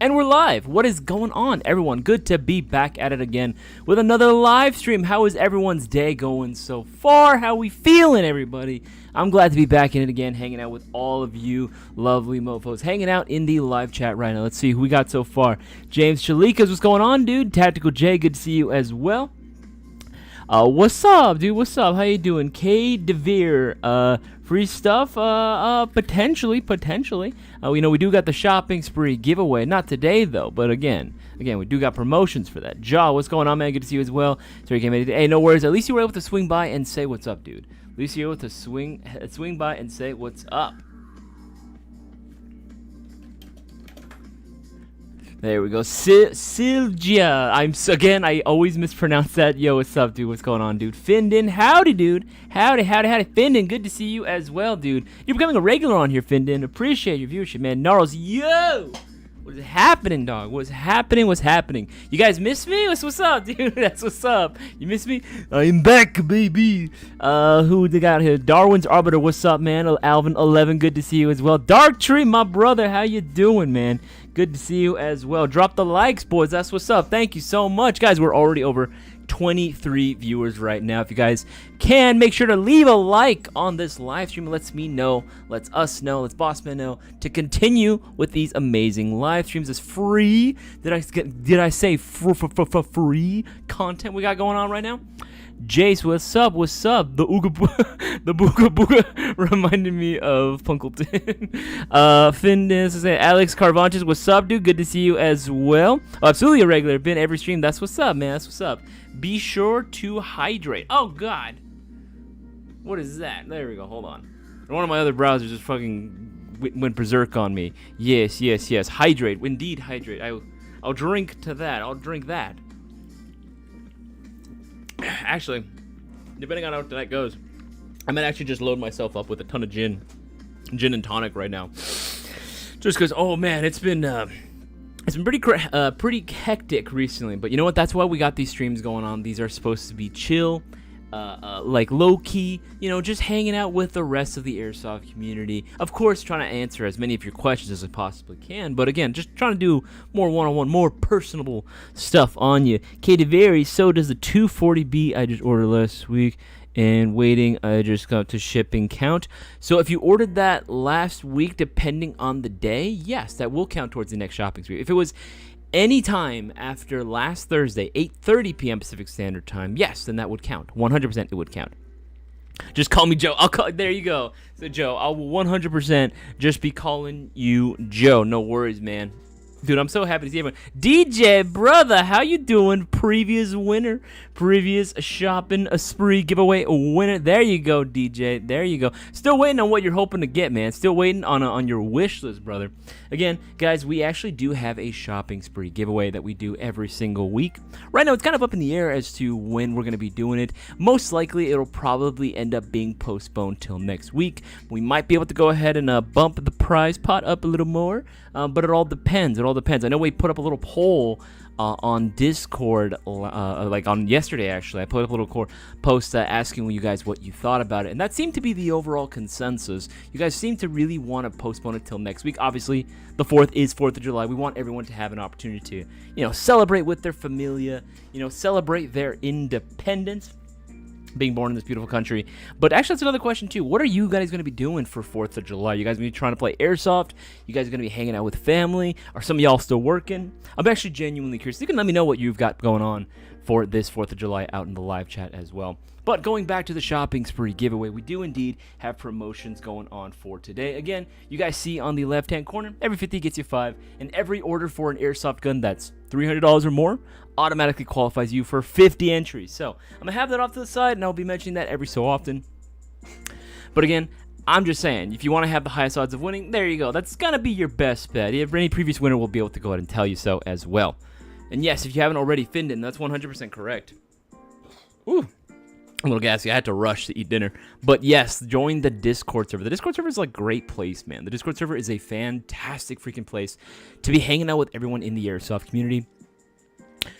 And we're live. What is going on, everyone? Good to be back at it again with another live stream. How is everyone's day going so far? How we feeling, everybody? I'm glad to be back in it again, hanging out with all of you lovely mofos, hanging out in the live chat right now. Let's see who we got so far. James Chalikas, what's going on, dude? Tactical J, good to see you as well. What's up, dude? What's up? How you doing? K. DeVere, free stuff? Potentially. We know we do got the shopping spree giveaway. Not today, though, but again, we do got promotions for that. Jaw, what's going on, man? Good to see you as well. Sorry, hey, no worries. At least you were able to swing by and say what's up, dude. At least you were able to swing by and say what's up. There we go. Silgia. I always mispronounce that. Yo, what's up, dude? What's going on, dude? Findin. Howdy, dude. Howdy. Findin, good to see you as well, dude. You're becoming a regular on here, Findin. Appreciate your viewership, man. Gnarls, yo! What is happening, dog? What's happening? You guys miss me? What's up, dude? That's what's up. You miss me? I'm back, baby. Who they got here? Darwin's Arbiter, what's up, man? Alvin11, good to see you as well. Dark Tree, my brother, how you doing, man? Good to see you as well. Drop the likes, boys. That's what's up. Thank you so much. Guys, we're already over 23 viewers right now. If you guys can, make sure to leave a like on this live stream. It lets me know, lets us know, lets Bossman know to continue with these amazing live streams. It's free. Did I say free content we got going on right now? Jace, what's up? The Booga Booga reminded me of Punkleton. Findis, Alex Carvantes, what's up, dude? Good to see you as well. Oh, absolutely a regular. Been every stream. That's what's up, man. That's what's up. Be sure to hydrate. Oh, God. What is that? There we go. Hold on. One of my other browsers just fucking went berserk on me. Yes. Hydrate. Indeed, hydrate. I'll drink to that. I'll drink that. Actually, depending on how tonight goes, I might actually just load myself up with a ton of gin and tonic right now. Just because, oh man, it's been pretty hectic recently. But you know what? That's why we got these streams going on. These are supposed to be chill, like low key, just hanging out with the rest of the Airsoft community. Of course, trying to answer as many of your questions as I possibly can. But again, just trying to do more one-on-one, more personable stuff on you. Katie Very, so does the 240B I just ordered last week. And waiting, I just got to shipping count. So if you ordered that last week, depending on the day, yes, that will count towards the next shopping spree. If it was any time after last Thursday, 8:30 p.m. Pacific Standard Time, yes, then that would count. 100% it would count. Just call me Joe. There you go. So Joe, I will 100% just be calling you Joe. No worries, man. Dude, I'm so happy to see everyone. DJ, brother, how you doing? Previous winner, previous shopping spree giveaway winner. There you go, DJ. There you go. Still waiting on what you're hoping to get, man. Still waiting on your wish list, brother. Again, guys, we actually do have a shopping spree giveaway that we do every single week. Right now, it's kind of up in the air as to when we're going to be doing it. Most likely, it'll probably end up being postponed till next week. We might be able to go ahead and bump the prize pot up a little more, but it all depends. I know we put up a little poll on Discord, like on yesterday, actually. I put up a little post asking you guys what you thought about it, and that seemed to be the overall consensus. You guys seem to really want to postpone it till next week. Obviously, the 4th is 4th of July. We want everyone to have an opportunity to, celebrate with their familia, celebrate their independence, being born in this beautiful country. But actually, that's another question too. What are you guys going to be doing for 4th of July? You guys going to be trying to play Airsoft? You guys are going to be hanging out with family? Are some of y'all still working? I'm actually genuinely curious. You can let me know what you've got going on for this 4th of July out in the live chat as well. But going back to the shopping spree giveaway, we do indeed have promotions going on for today. Again, you guys see on the left-hand corner, every 50 gets you 5, and every order for an Airsoft gun that's $300 or more automatically qualifies you for 50 entries. So I'm going to have that off to the side, and I'll be mentioning that every so often. But again, I'm just saying, if you want to have the highest odds of winning, there you go. That's going to be your best bet. If any previous winner will be able to go ahead and tell you so as well. And yes, if you haven't already finned in, that's 100% correct. Ooh. A little gassy. I had to rush to eat dinner. But yes, join the Discord server. The Discord server is like a great place, man. The Discord server is a fantastic freaking place to be hanging out with everyone in the Airsoft community.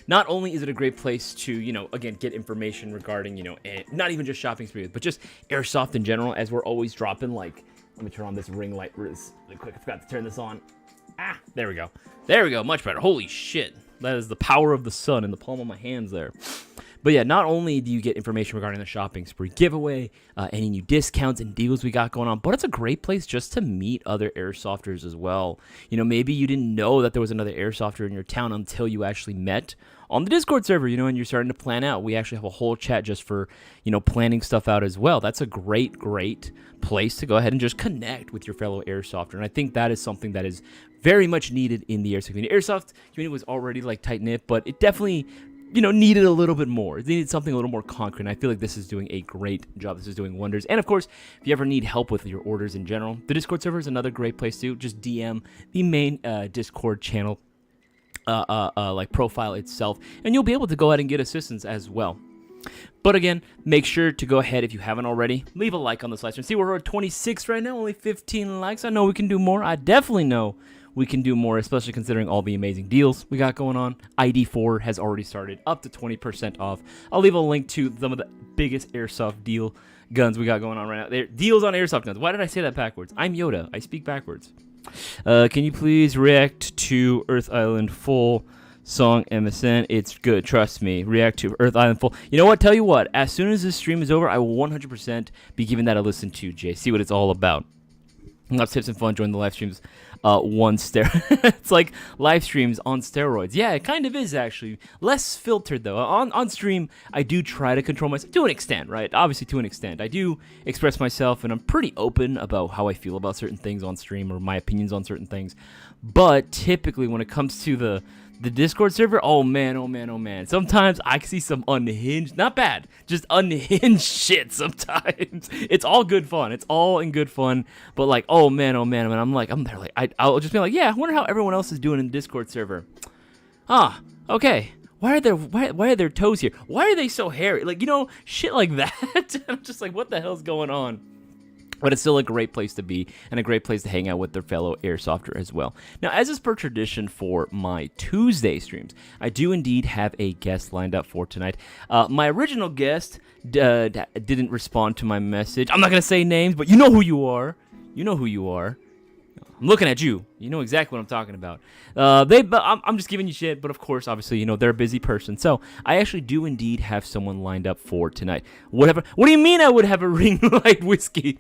Not only is it a great place to, again, get information regarding, not even just shopping sprees, but just Airsoft in general, as we're always dropping, like, let me turn on this ring light really quick. I forgot to turn this on. There we go. There we go. Much better. Holy shit. That is the power of the sun in the palm of my hands there. But yeah, not only do you get information regarding the shopping spree giveaway, any new discounts and deals we got going on, but it's a great place just to meet other airsofters as well. You know, maybe you didn't know that there was another airsofter in your town until you actually met on the Discord server, you know, and you're starting to plan out. We actually have a whole chat just for, you know, planning stuff out as well. That's a great place to go ahead and just connect with your fellow airsofter. And I think that is something that is very much needed in the airsoft community. Airsoft community was already like tight-knit, but it definitely, you know, needed a little bit more. It needed something a little more concrete. And I feel like this is doing a great job. This is doing wonders. And of course, if you ever need help with your orders in general, the Discord server is another great place to just DM the main Discord channel like profile itself, and you'll be able to go ahead and get assistance as well. But again, make sure to go ahead, if you haven't already, leave a like on this live stream. See, we're at 26 right now, only 15 likes. I know we can do more. I definitely know we can do more, especially considering all the amazing deals we got going on. ID4 has already started, up to 20% off. I'll leave a link to some of the biggest airsoft deal guns we got going on right now. They're deals on airsoft guns. Why did I say that backwards? I'm Yoda. I speak backwards. Can you please react to Earth Island Full song MSN? It's good, trust me. React to Earth Island Full. You know what? Tell you what. As soon as this stream is over, I will 100% be giving that a listen to, Jay. See what it's all about. Lots of tips and fun. Join the live streams. It's like live streams on steroids. Yeah, it kind of is actually. Less filtered though. On stream, I do try to control myself to an extent, right? Obviously, to an extent, I do express myself, and I'm pretty open about how I feel about certain things on stream or my opinions on certain things. But typically, when it comes to the Discord server, oh man. Sometimes I see some unhinged, not bad, just unhinged shit sometimes. It's all good fun. It's all in good fun. But like, oh man. And I'm there like, I'll just be like, yeah, I wonder how everyone else is doing in the Discord server. Okay. Why are their toes here? Why are they so hairy? Like, you know, shit like that. I'm just like, what the hell's going on? But it's still a great place to be and a great place to hang out with their fellow airsofter as well. Now, as is per tradition for my Tuesday streams, I do indeed have a guest lined up for tonight. My original guest didn't respond to my message. I'm not going to say names, but you know who you are. You know who you are. I'm looking at you. You know exactly what I'm talking about. I'm just giving you shit, but of course, obviously, you know, they're a busy person. So I actually do indeed have someone lined up for tonight. What do you mean I would have a ring light whiskey?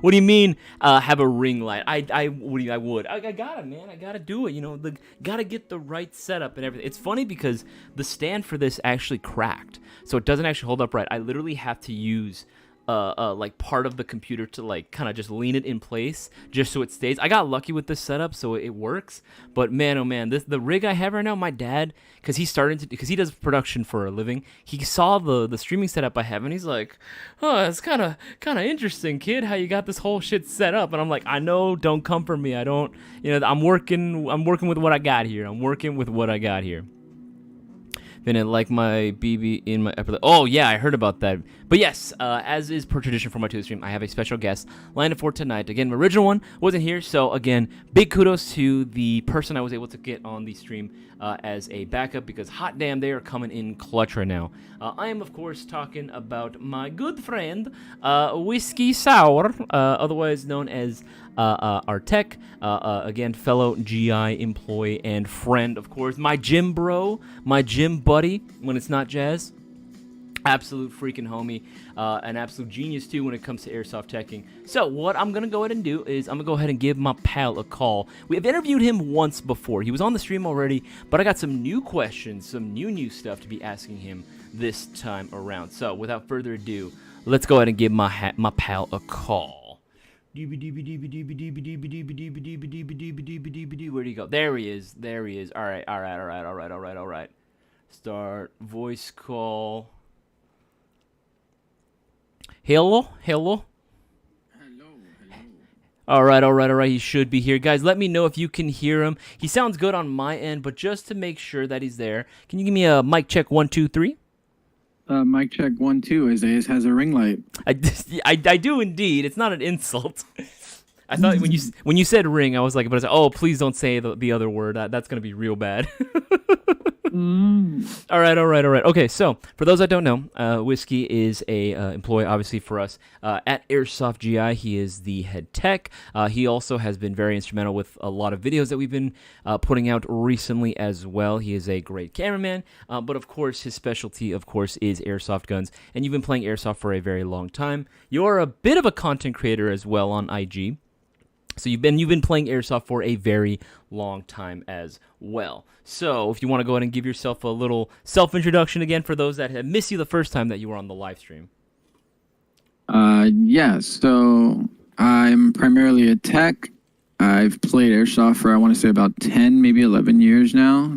What do you mean have a ring light? I would. I got it, man. I got to do it. You know, got to get the right setup and everything. It's funny because the stand for this actually cracked. So it doesn't actually hold up right. I literally have to use like part of the computer to like kind of just lean it in place just so it stays. I got lucky with this setup, so it works. But man, oh man, the rig I have right now, my dad, because he does production for a living, he saw the streaming setup I have, and he's like, oh, it's kind of interesting, kid, how you got this whole shit set up. And I'm like, I know, don't come for me. I don't, you know, I'm working with what I got here. Then like my BB in my episode. Oh yeah, I heard about that. But yes, as is per tradition for my Tuesday stream, I have a special guest lined up for tonight. Again, my original one wasn't here, so again, big kudos to the person I was able to get on the stream as a backup, because hot damn, they are coming in clutch right now. I am of course talking about my good friend Whiskey Sour, otherwise known as our tech, again, fellow GI employee and friend, of course, my gym bro, my gym buddy when it's not jazz. Absolute freaking homie, an absolute genius too when it comes to airsoft teching. So what I'm gonna go ahead and do is I'm gonna go ahead and give my pal a call. We have interviewed him once before. He was on the stream already, but I got some new questions, some new stuff to be asking him this time around. So without further ado, let's go ahead and give my pal a call. Where'd he go? There he is. All right. Start voice call. Hello. All right. He should be here. Guys, let me know if you can hear him. He sounds good on my end, but just to make sure that he's there, can you give me a mic check 1 2 3? Mic check 1 2. Isaias has a ring light. I do indeed. It's not an insult. I thought when you said ring, I was like, but I said, oh, please don't say the other word. That's gonna be real bad. All right. Okay, so for those that don't know, Whiskey is a employee, obviously, for us at Airsoft GI. He is the head tech. He also has been very instrumental with a lot of videos that we've been putting out recently as well. He is a great cameraman, but of course, his specialty, of course, is airsoft guns. And you've been playing airsoft for a very long time. You're a bit of a content creator as well on IG. So you've been playing airsoft for a very long time as well. So if you want to go ahead and give yourself a little self-introduction again for those that have missed you the first time that you were on the live stream. Yeah, so I'm primarily a tech. I've played airsoft for, I want to say, about 10, maybe 11 years now,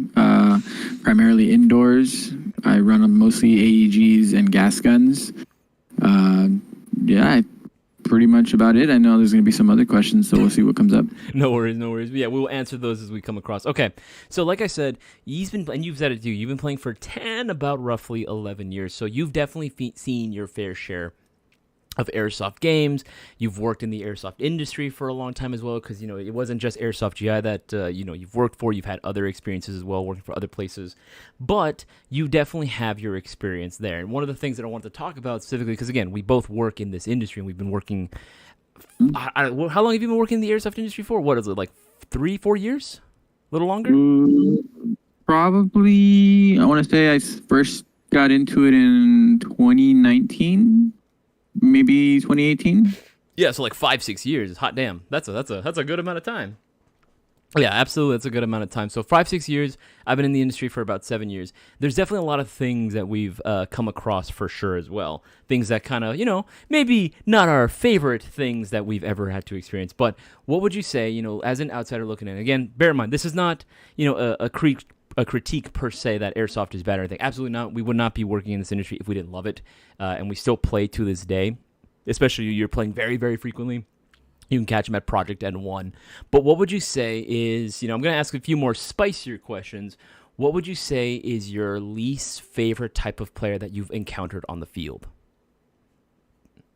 primarily indoors. I run on mostly AEGs and gas guns. Yeah, pretty much about it. I know there's going to be some other questions, so we'll see what comes up. No worries. But yeah, we'll answer those as we come across. Okay, so like I said, and you've said it too, you've been playing for about roughly 11 years, so you've definitely seen your fair share of airsoft games. You've worked in the airsoft industry for a long time as well, because it wasn't just Airsoft GI that you've worked for. You've had other experiences as well, working for other places, but you definitely have your experience there. And one of the things that I want to talk about specifically, because again, we both work in this industry, and we've been working. How long have you been working in the airsoft industry for? What is it, like 3-4 years? A little longer? Probably. I want to say I first got into it in 2019. Maybe 2018. Yeah, so like 5-6 years. Hot damn, that's a good amount of time. Yeah, absolutely, that's a good amount of time. So 5-6 years. I've been in the industry for about 7 years. There's definitely a lot of things that we've come across for sure as well. Things that kind of maybe not our favorite things that we've ever had to experience. But what would you say, as an outsider looking in? Again, bear in mind, this is not a critique per se that airsoft is bad or anything. Absolutely not. We would not be working in this industry if we didn't love it, and we still play to this day. Especially you're playing very, very frequently. You can catch them at Project N1. But what would you say is, I'm going to ask a few more spicier questions. What would you say is your least favorite type of player that you've encountered on the field?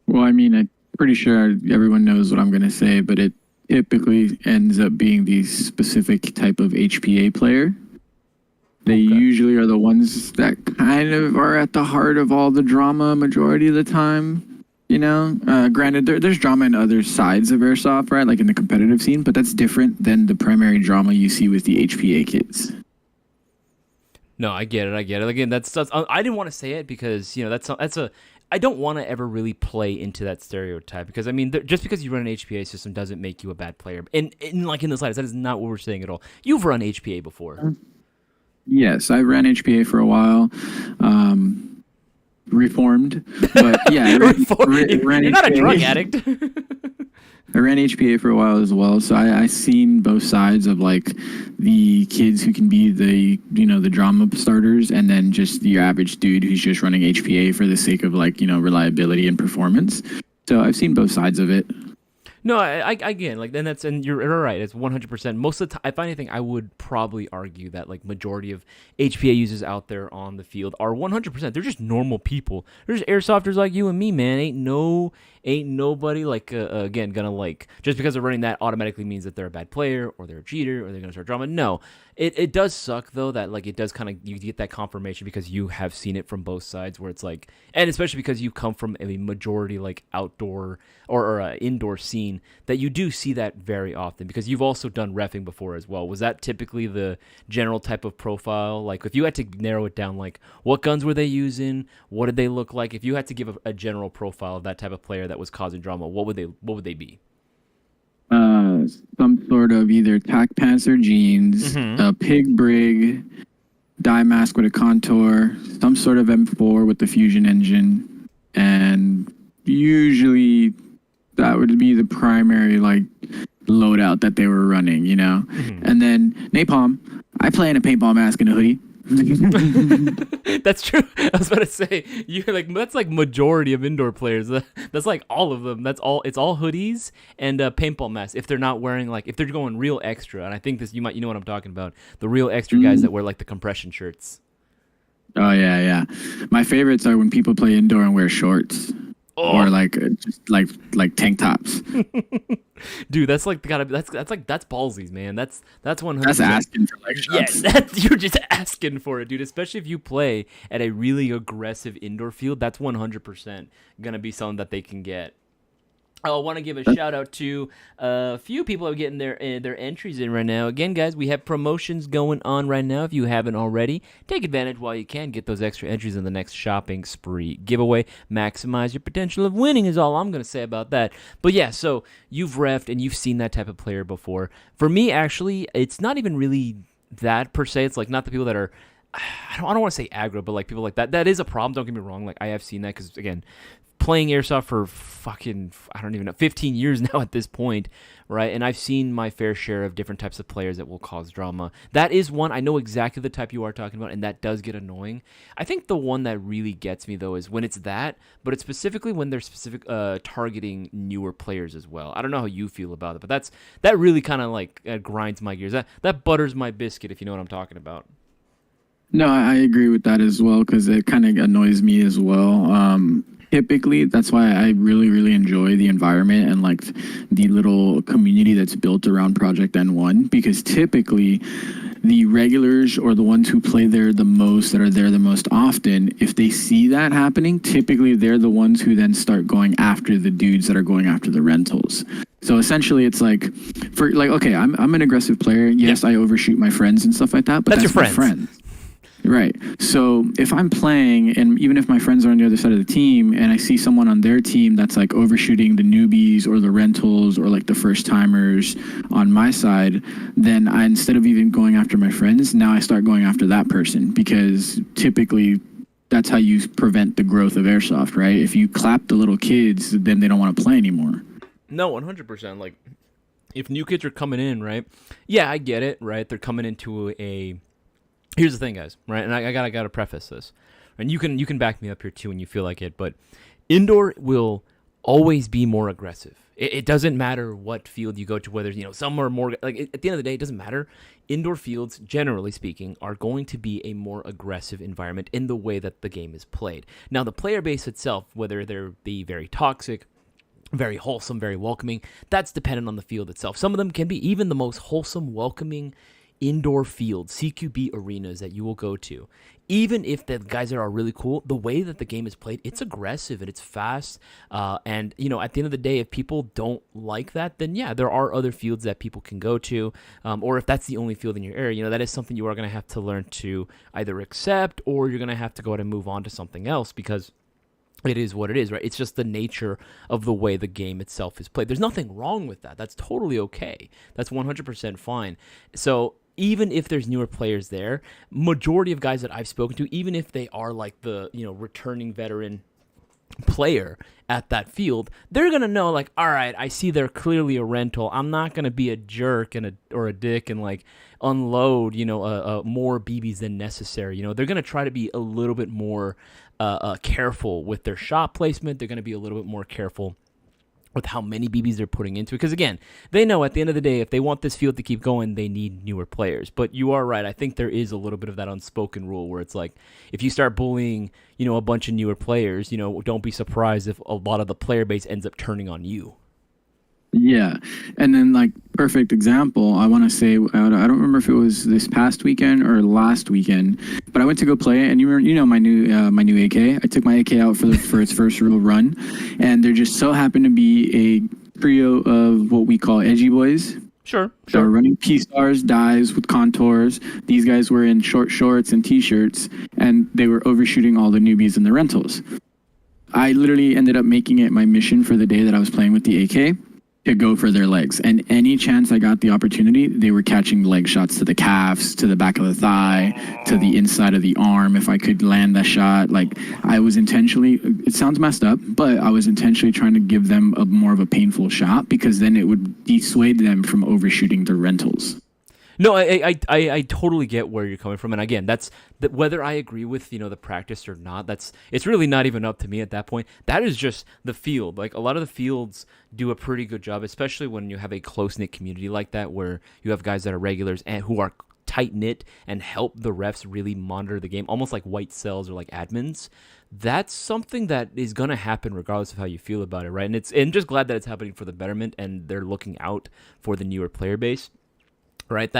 Well, I mean, I'm pretty sure everyone knows what I'm going to say, but it typically ends up being the specific type of HPA player. They usually are the ones that kind of are at the heart of all the drama majority of the time. Granted, there's drama in other sides of airsoft, right? Like in the competitive scene, but that's different than the primary drama you see with the HPA kids. No, I get it. Again, that's I didn't want to say it because I don't want to ever really play into that stereotype because just because you run an HPA system doesn't make you a bad player. And like in the slightest, that is not what we're saying at all. You've run HPA before. Yes, I ran HPA for a while. Reformed, but yeah, I ran You're HPA. not a drug addict. I ran HPA for a while as well, so I seen both sides of like the kids who can be the the drama starters, and then just your average dude who's just running HPA for the sake of like reliability and performance. So I've seen both sides of it. No, I again, and you're right. It's 100%. Most of the time, if anything, I would probably argue that like majority of HPA users out there on the field are 100%. They're just normal people. They're just airsofters like you and me, man. Ain't nobody again gonna just because they're running that automatically means that they're a bad player or they're a cheater or they're gonna start drama. No, it does suck though that it does kind of you get that confirmation because you have seen it from both sides where it's and especially because you come from a majority outdoor or indoor scene that you do see that very often because you've also done reffing before as well. Was that typically the general type of profile? If you had to narrow it down, what guns were they using? What did they look like? If you had to give a general profile of that type of player that was causing drama, what would they be? Some sort of either tac pants or jeans, a pig brig, dye mask with a contour, some sort of M4 with the fusion engine, and usually that would be the primary loadout that they were running, And then napalm. I play in a paintball mask and a hoodie. That's true. I was about to say that's majority of indoor players. That's all of them. That's all. It's all hoodies and paintball masks. If they're not wearing if they're going real extra, and I think you know what I'm talking about. The real extra guys that wear the compression shirts. Oh yeah. My favorites are when people play indoor and wear shorts. or like just like tank tops. Dude, that's like that's ballsies, man. That's 100%. That's asking for leg Yeah, shots. you're just asking for it, dude. Especially if you play at a really aggressive indoor field, that's 100% gonna be something that they can get. I want to give a shout out to a few people who are getting their entries in right now. Again, guys, we have promotions going on right now. If you haven't already, take advantage while you can. Get those extra entries in the next shopping spree giveaway. Maximize your potential of winning is all I'm going to say about that. But yeah, so you've refed and you've seen that type of player before. For me, actually, it's not even really that per se. It's like not the people that are, I don't want to say aggro, but like people like that. That is a problem. Don't get me wrong. Like I have seen that because, again, playing Airsoft for fucking, I don't even know, 15 years now at this point, right? And I've seen my fair share of different types of players that will cause drama. That is one, I know exactly the type you are talking about, and that does get annoying. I think the one that really gets me, though, is when it's that, but it's specifically when they're targeting newer players as well. I don't know how you feel about it, but that really kind of like grinds my gears. That butters my biscuit, if you know what I'm talking about. No, I agree with that as well because it kind of annoys me as well. Typically, that's why I really, really enjoy the environment and like the little community that's built around Project N1 because typically the regulars or the ones who play there the most, that are there the most often, if they see that happening, typically they're the ones who then start going after the dudes that are going after the rentals. So essentially, it's like, for like, okay, I'm an aggressive player. Yes, I overshoot my friends and stuff like that, but that's your my friends. Right. So if I'm playing, and even if my friends are on the other side of the team, and I see someone on their team that's like overshooting the newbies or the rentals or like the first timers on my side, then I, instead of even going after my friends, now I start going after that person because typically that's how you prevent the growth of Airsoft, right? If you clap the little kids, then they don't want to play anymore. No, 100%. Like, if new kids are coming in, right? Yeah, I get it, right? They're coming into a... Here's the thing, guys, right? And I gotta preface this, and you can back me up here too when you feel like it. But indoor will always be more aggressive. It doesn't matter what field you go to, whether some are more like. At the end of the day, it doesn't matter. Indoor fields, generally speaking, are going to be a more aggressive environment in the way that the game is played. Now, the player base itself, whether they be very toxic, very wholesome, very welcoming, that's dependent on the field itself. Some of them can be even the most wholesome, welcoming indoor fields, CQB arenas that you will go to. Even if the guys that are really cool, the way that the game is played, it's aggressive and it's fast. And, at the end of the day, if people don't like that, then yeah, there are other fields that people can go to. Or if that's the only field in your area, that is something you are going to have to learn to either accept or you're going to have to go ahead and move on to something else because it is what it is, right? It's just the nature of the way the game itself is played. There's nothing wrong with that. That's totally okay. That's 100% fine. So even if there's newer players there, majority of guys that I've spoken to, even if they are like the, returning veteran player at that field, they're going to know like, all right, I see they're clearly a rental. I'm not going to be a jerk or a dick and like unload, more BBs than necessary. They're going to try to be a little bit more careful with their shot placement. They're going to be a little bit more careful with how many BBs they're putting into it. Because again, they know at the end of the day, if they want this field to keep going, they need newer players. But you are right. I think there is a little bit of that unspoken rule where it's like, if you start bullying, a bunch of newer players, don't be surprised if a lot of the player base ends up turning on you. Yeah. And then like perfect example, I want to say, I don't remember if it was this past weekend or last weekend, but I went to go play and my new AK. I took my AK out for its first real run, and there just so happened to be a trio of what we call edgy boys. Sure. So running P-stars, dives with contours. These guys were in short shorts and t-shirts, and they were overshooting all the newbies in the rentals. I literally ended up making it my mission for the day that I was playing with the AK to go for their legs. And any chance I got the opportunity, they were catching leg shots to the calves, to the back of the thigh, to the inside of the arm. If I could land that shot, like I was intentionally, it sounds messed up, but I was intentionally trying to give them a more of a painful shot because then it would dissuade them from overshooting the rentals. No, I totally get where you're coming from, and again, that's whether I agree with the practice or not. It's really not even up to me at that point. That is just the field. Like a lot of the fields do a pretty good job, especially when you have a close knit community like that, where you have guys that are regulars and who are tight knit and help the refs really monitor the game, almost like white cells or like admins. That's something that is gonna happen regardless of how you feel about it, right? And I'm just glad that it's happening for the betterment and they're looking out for the newer player base. Right,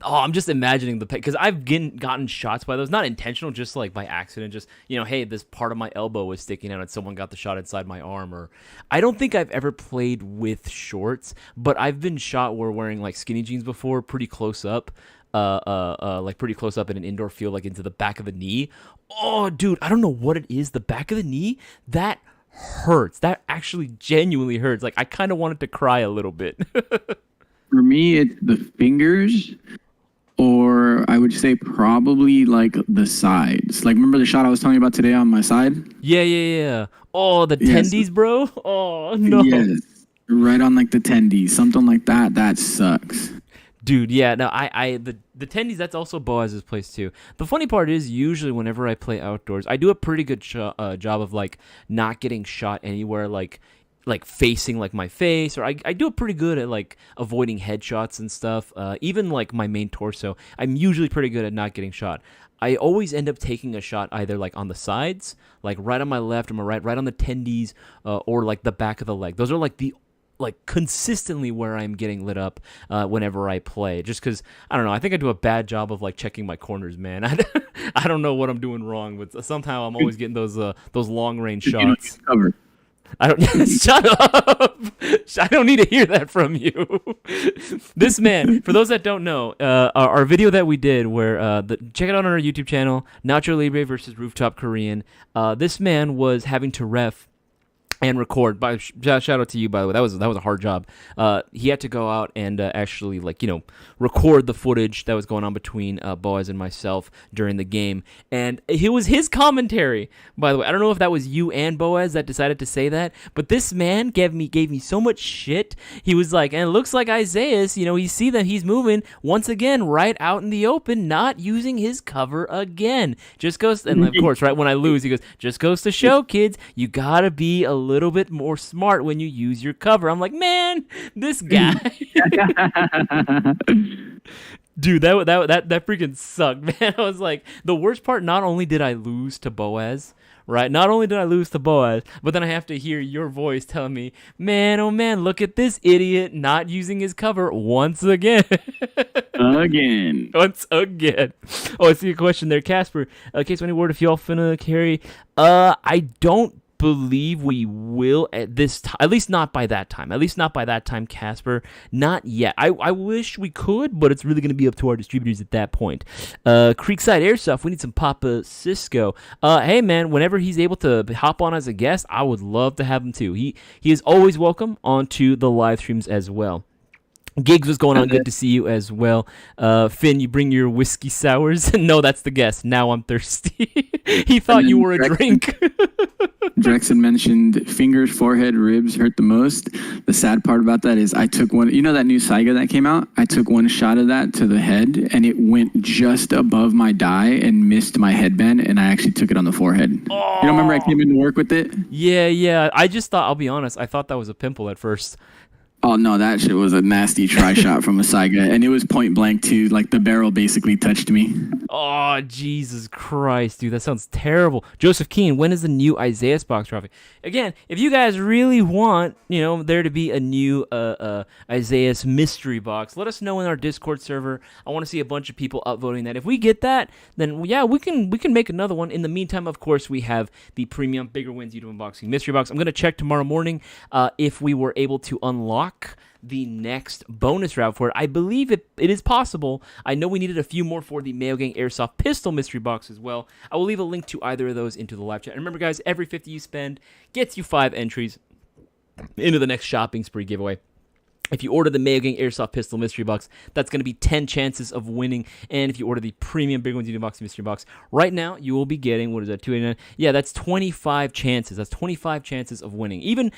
I'm just imagining because I've gotten shots by those, not intentional, just like by accident, just, hey, this part of my elbow was sticking out and someone got the shot inside my arm. Or I don't think I've ever played with shorts, but I've been shot where wearing like skinny jeans before, pretty close up, like pretty close up in an indoor field, like into the back of the knee. Oh, dude, I don't know what it is. The back of the knee, that hurts. That actually genuinely hurts. Like I kind of wanted to cry a little bit. For me, it's the fingers, or I would say probably like the sides. Like, remember the shot I was telling you about today on my side? Yeah. Oh, the tendies, bro. Oh no. Yes, right on like the tendies, something like that. That sucks. Dude, yeah. No, the tendies. That's also Boaz's place too. The funny part is, usually whenever I play outdoors, I do a pretty good job of like not getting shot anywhere, like facing like my face, or I do it pretty good at like avoiding headshots and stuff. Even like my main torso, I'm usually pretty good at not getting shot. I always end up taking a shot either like on the sides, like right on my left or my right on the tendies, or like the back of the leg. Those are like consistently where I'm getting lit up whenever I play. Just because, I don't know, I think I do a bad job of like checking my corners, man. I don't know what I'm doing wrong, but somehow I'm always getting those long range shots. I don't shut up. I don't need to hear that from you. This man, for those that don't know, our video that we did where check it out on our YouTube channel, Nacho Libre versus Rooftop Korean. This man was having to ref and record. Shout out to you, by the way. That was a hard job. He had to go out and actually record the footage that was going on between Boaz and myself during the game, and it was his commentary. By the way, I don't know if that was you and Boaz that decided to say that, but this man gave me so much shit. He was like, and it looks like Isaias, you see that he's moving once again right out in the open, not using his cover again. Just goes, and of course, right when I lose, he goes, just goes to show, kids, you gotta be a little bit more smart when you use your cover. I'm like, man, this guy. Dude, that freaking sucked, man. I was like, the worst part, not only did I lose to Boaz, right? Not only did I lose to Boaz, but then I have to hear your voice telling me, man, oh man, look at this idiot not using his cover once again. Once again. Oh, I see a question there, Casper. Case any word if y'all finna carry? I don't believe we will at this time, at least not by that time, Casper. Not yet. I wish we could, but it's really going to be up to our distributors at that point. Creekside Airsoft, we need some Papa Cisco. Hey man, whenever he's able to hop on as a guest, I would love to have him too. He is always welcome onto the live streams as well. Gigs, was going on? Good to see you as well. Finn, you bring your whiskey sours? No, that's the guest. Now I'm thirsty. He thought you were a drink. Drexen mentioned fingers, forehead, ribs hurt the most. The sad part about that is I took one, that new Saiga that came out? I took one shot of that to the head, and it went just above my dye and missed my headband, and I actually took it on the forehead. Oh. You don't remember I came into work with it? Yeah. I just thought, I'll be honest, I thought that was a pimple at first. Oh, no, that shit was a nasty try shot from a Saiga, and it was point blank, too. Like, the barrel basically touched me. Oh, Jesus Christ, dude, that sounds terrible. Joseph Keen, when is the new Isaias box dropping? Again, if you guys really want, there to be a new Isaias mystery box, let us know in our Discord server. I want to see a bunch of people upvoting that. If we get that, then, yeah, we can make another one. In the meantime, of course, we have the premium Bigger Wins YouTube Unboxing mystery box. I'm going to check tomorrow morning if we were able to unlock the next bonus route for it. I believe it is possible. I know we needed a few more for the Mayo Gang Airsoft pistol mystery box as well. I will leave a link to either of those into the live chat. And remember, guys, every 50 you spend gets you 5 entries into the next shopping spree giveaway. If you order the Mayo Gang Airsoft Pistol Mystery Box, that's going to be 10 chances of winning. And if you order the Premium Big Ones Unboxing Mystery Box, right now you will be getting, what is that, $289? Yeah, that's 25 chances. That's 25 chances of winning. Even,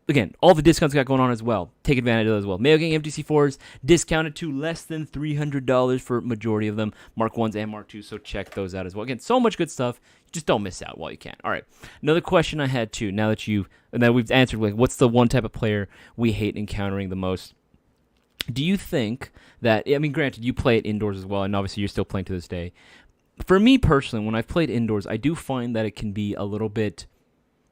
again, all the discounts got going on as well. Take advantage of those as well. Mayo Gang MTC4s discounted to less than $300 for majority of them. Mark 1s and Mark 2s, so check those out as well. Again, so much good stuff. Just don't miss out while you can. All right. Another question I had too, now that we've answered, like, what's the one type of player we hate encountering the most? Do you think that, I mean, granted, you play it indoors as well, and obviously you're still playing to this day. For me personally, when I've played indoors, I do find that it can be a little bit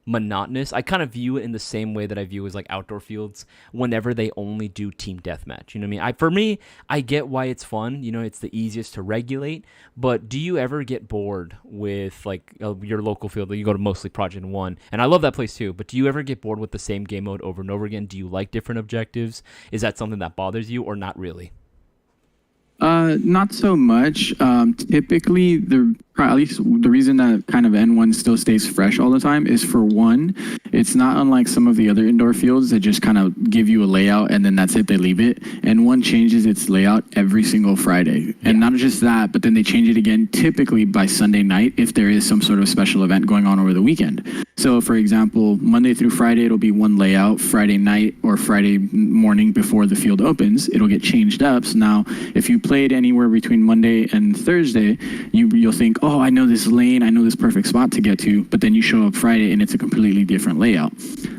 monotonous. I kind of view it in the same way that I view as like outdoor fields whenever they only do team deathmatch. You know what I mean? For me, I get why it's fun. You know, it's the easiest to regulate. But do you ever get bored with like your local field? You go to mostly Project 1, and I love that place too. But do you ever get bored with the same game mode over and over again? Do you like different objectives? Is that something that bothers you, or not really? Not so much. Typically, at least the reason that kind of N1 still stays fresh all the time is, for one, it's not unlike some of the other indoor fields that just kind of give you a layout and then that's it, they leave it. N1 changes its layout every single Friday. And not just that, but then they change it again typically by Sunday night if there is some sort of special event going on over the weekend. So, for example, Monday through Friday, it'll be one layout. Friday night or Friday morning before the field opens, it'll get changed up. So now, if you played anywhere between Monday and Thursday, you'll think, oh, I know this lane, I know this perfect spot to get to, but then you show up Friday and it's a completely different layout.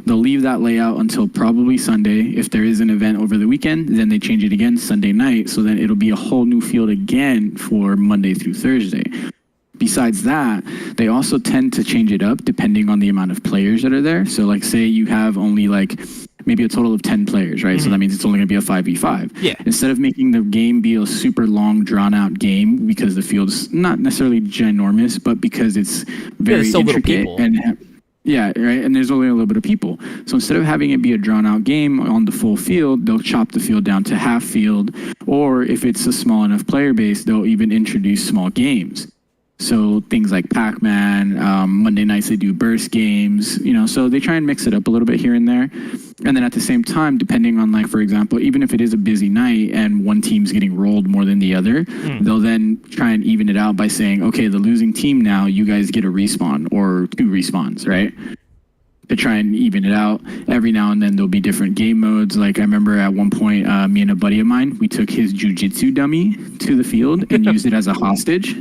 They'll leave that layout until probably Sunday. If there is an event over the weekend, then they change it again Sunday night, so then it'll be a whole new field again for Monday through Thursday. Besides that, they also tend to change it up depending on the amount of players that are there. So like say you have only like maybe a total of 10 players, right? Mm-hmm. So that means it's only going to be a 5v5. Yeah. Instead of making the game be a super long, drawn-out game because the field's not necessarily ginormous, but because it's very intricate right? And there's only a little bit of people. So instead of having it be a drawn-out game on the full field, they'll chop the field down to half field, or if it's a small enough player base, they'll even introduce small games. So things like Pac-Man, Monday nights they do burst games, so they try and mix it up a little bit here and there. And then at the same time, depending on, like, for example, even if it is a busy night and one team's getting rolled more than the other, they'll then try and even it out by saying, okay, the losing team now, you guys get a respawn or 2 respawns, right? To try and even it out. Every now and then there'll be different game modes. Like I remember at one point, me and a buddy of mine, we took his jiu-jitsu dummy to the field and used it as a hostage.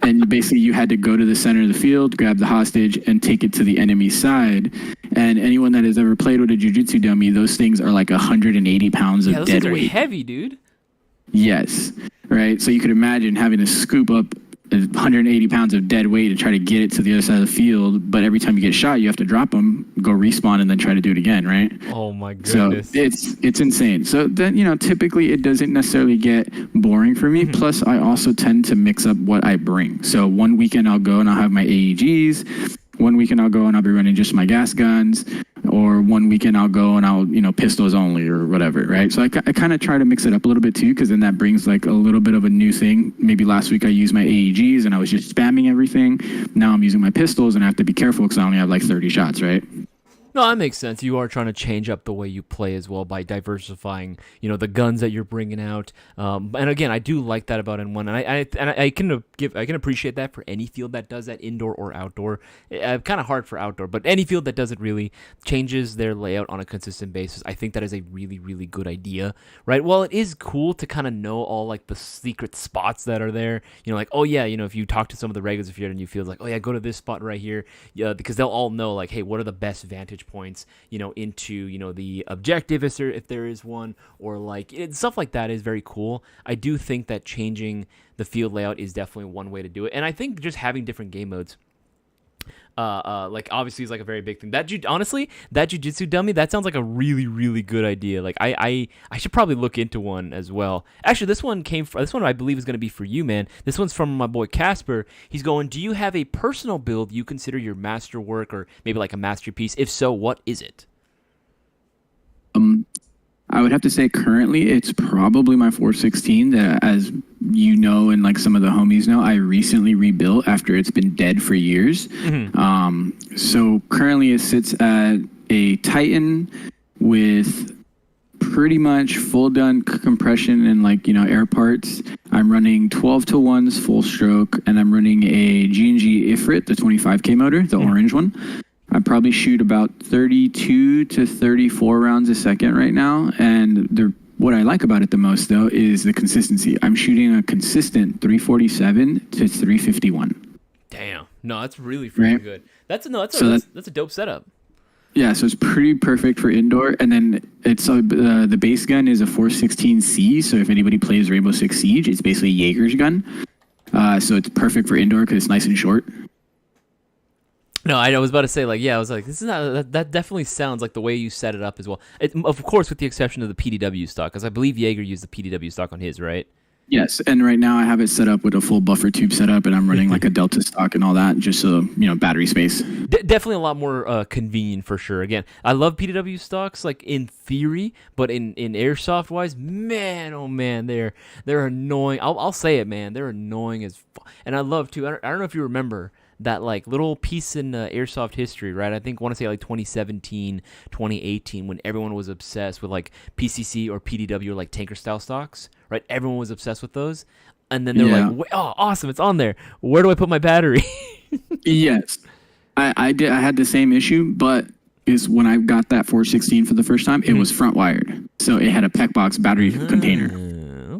And basically you had to go to the center of the field, grab the hostage, and take it to the enemy side. And anyone that has ever played with a jiu-jitsu dummy, those things are like 180 pounds of dead weight. Yeah, those things are heavy, dude. Yes, right? So you could imagine having to scoop up 180 pounds of dead weight to try to get it to the other side of the field, but every time you get shot, you have to drop them, go respawn, and then try to do it again, right? Oh my goodness. So it's insane. So then, typically it doesn't necessarily get boring for me. Plus, I also tend to mix up what I bring. So one weekend I'll go and I'll have my AEGs. One weekend I'll go and I'll be running just my gas guns, or one weekend I'll go and I'll, pistols only or whatever, right? So I kind of try to mix it up a little bit too, because then that brings like a little bit of a new thing. Maybe last week I used my AEGs and I was just spamming everything. Now I'm using my pistols and I have to be careful because I only have like 30 shots, right? No, that makes sense. You are trying to change up the way you play as well by diversifying, the guns that you're bringing out. And again, I do like that about N1, and I can appreciate that for any field that does that, indoor or outdoor. Kind of hard for outdoor, but any field that does it really changes their layout on a consistent basis. I think that is a really, really good idea, right? Well, it is cool to kind of know all like the secret spots that are there. Like, oh yeah, if you talk to some of the regulars, if you're in a new field, like, oh yeah, go to this spot right here, because they'll all know like, hey, what are the best vantage points into the objective if there is one, or like stuff like that is very cool. I do think that changing the field layout is definitely one way to do it, and I think just having different game modes like obviously is like a very big thing. Honestly, that jiu-jitsu dummy, that sounds like a really, really good idea. Like I should probably look into one as well. Actually, this one I believe is going to be for you, man. This one's from my boy Casper. He's going, do you have a personal build you consider your masterwork, or maybe like a masterpiece? If so, what is it? I would have to say currently it's probably my 416 that, as and like some of the homies know, I recently rebuilt after it's been dead for years. So currently it sits at a Titan with pretty much full done compression and like, air parts. I'm running 12-to-1s full stroke, and I'm running a G&G Ifrit, the 25K motor, the orange one. I probably shoot about 32 to 34 rounds a second right now. And what I like about it the most, though, is the consistency. I'm shooting a consistent 347 to 351. Damn. No, that's really freaking good. That's a dope setup. Yeah, so it's pretty perfect for indoor, and then it's the base gun is a 416C. So if anybody plays Rainbow Six Siege, it's basically Jaeger's gun. So it's perfect for indoor because it's nice and short. No, I was about to say, like, yeah, I was like, this is not, that definitely sounds like the way you set it up as well. Of course, with the exception of the PDW stock, because I believe Jaeger used the PDW stock on his, right? Yes, and right now I have it set up with a full buffer tube setup, and I'm running like a Delta stock and all that, just so, battery space. Definitely a lot more convenient for sure. Again, I love PDW stocks, like, in theory, but in airsoft wise, man, oh man, they're annoying. I'll say it, man, they're annoying as and I love too. I don't know if you remember that like little piece in airsoft history, right? I want to say like 2017, 2018, when everyone was obsessed with like PCC or PDW or like tanker style stocks, right? Everyone was obsessed with those, and then they're like, "Oh, awesome, it's on there. Where do I put my battery?" Yes, I did. I had the same issue, but is when I got that 416 for the first time, it was front wired, so it had a PEC box battery container.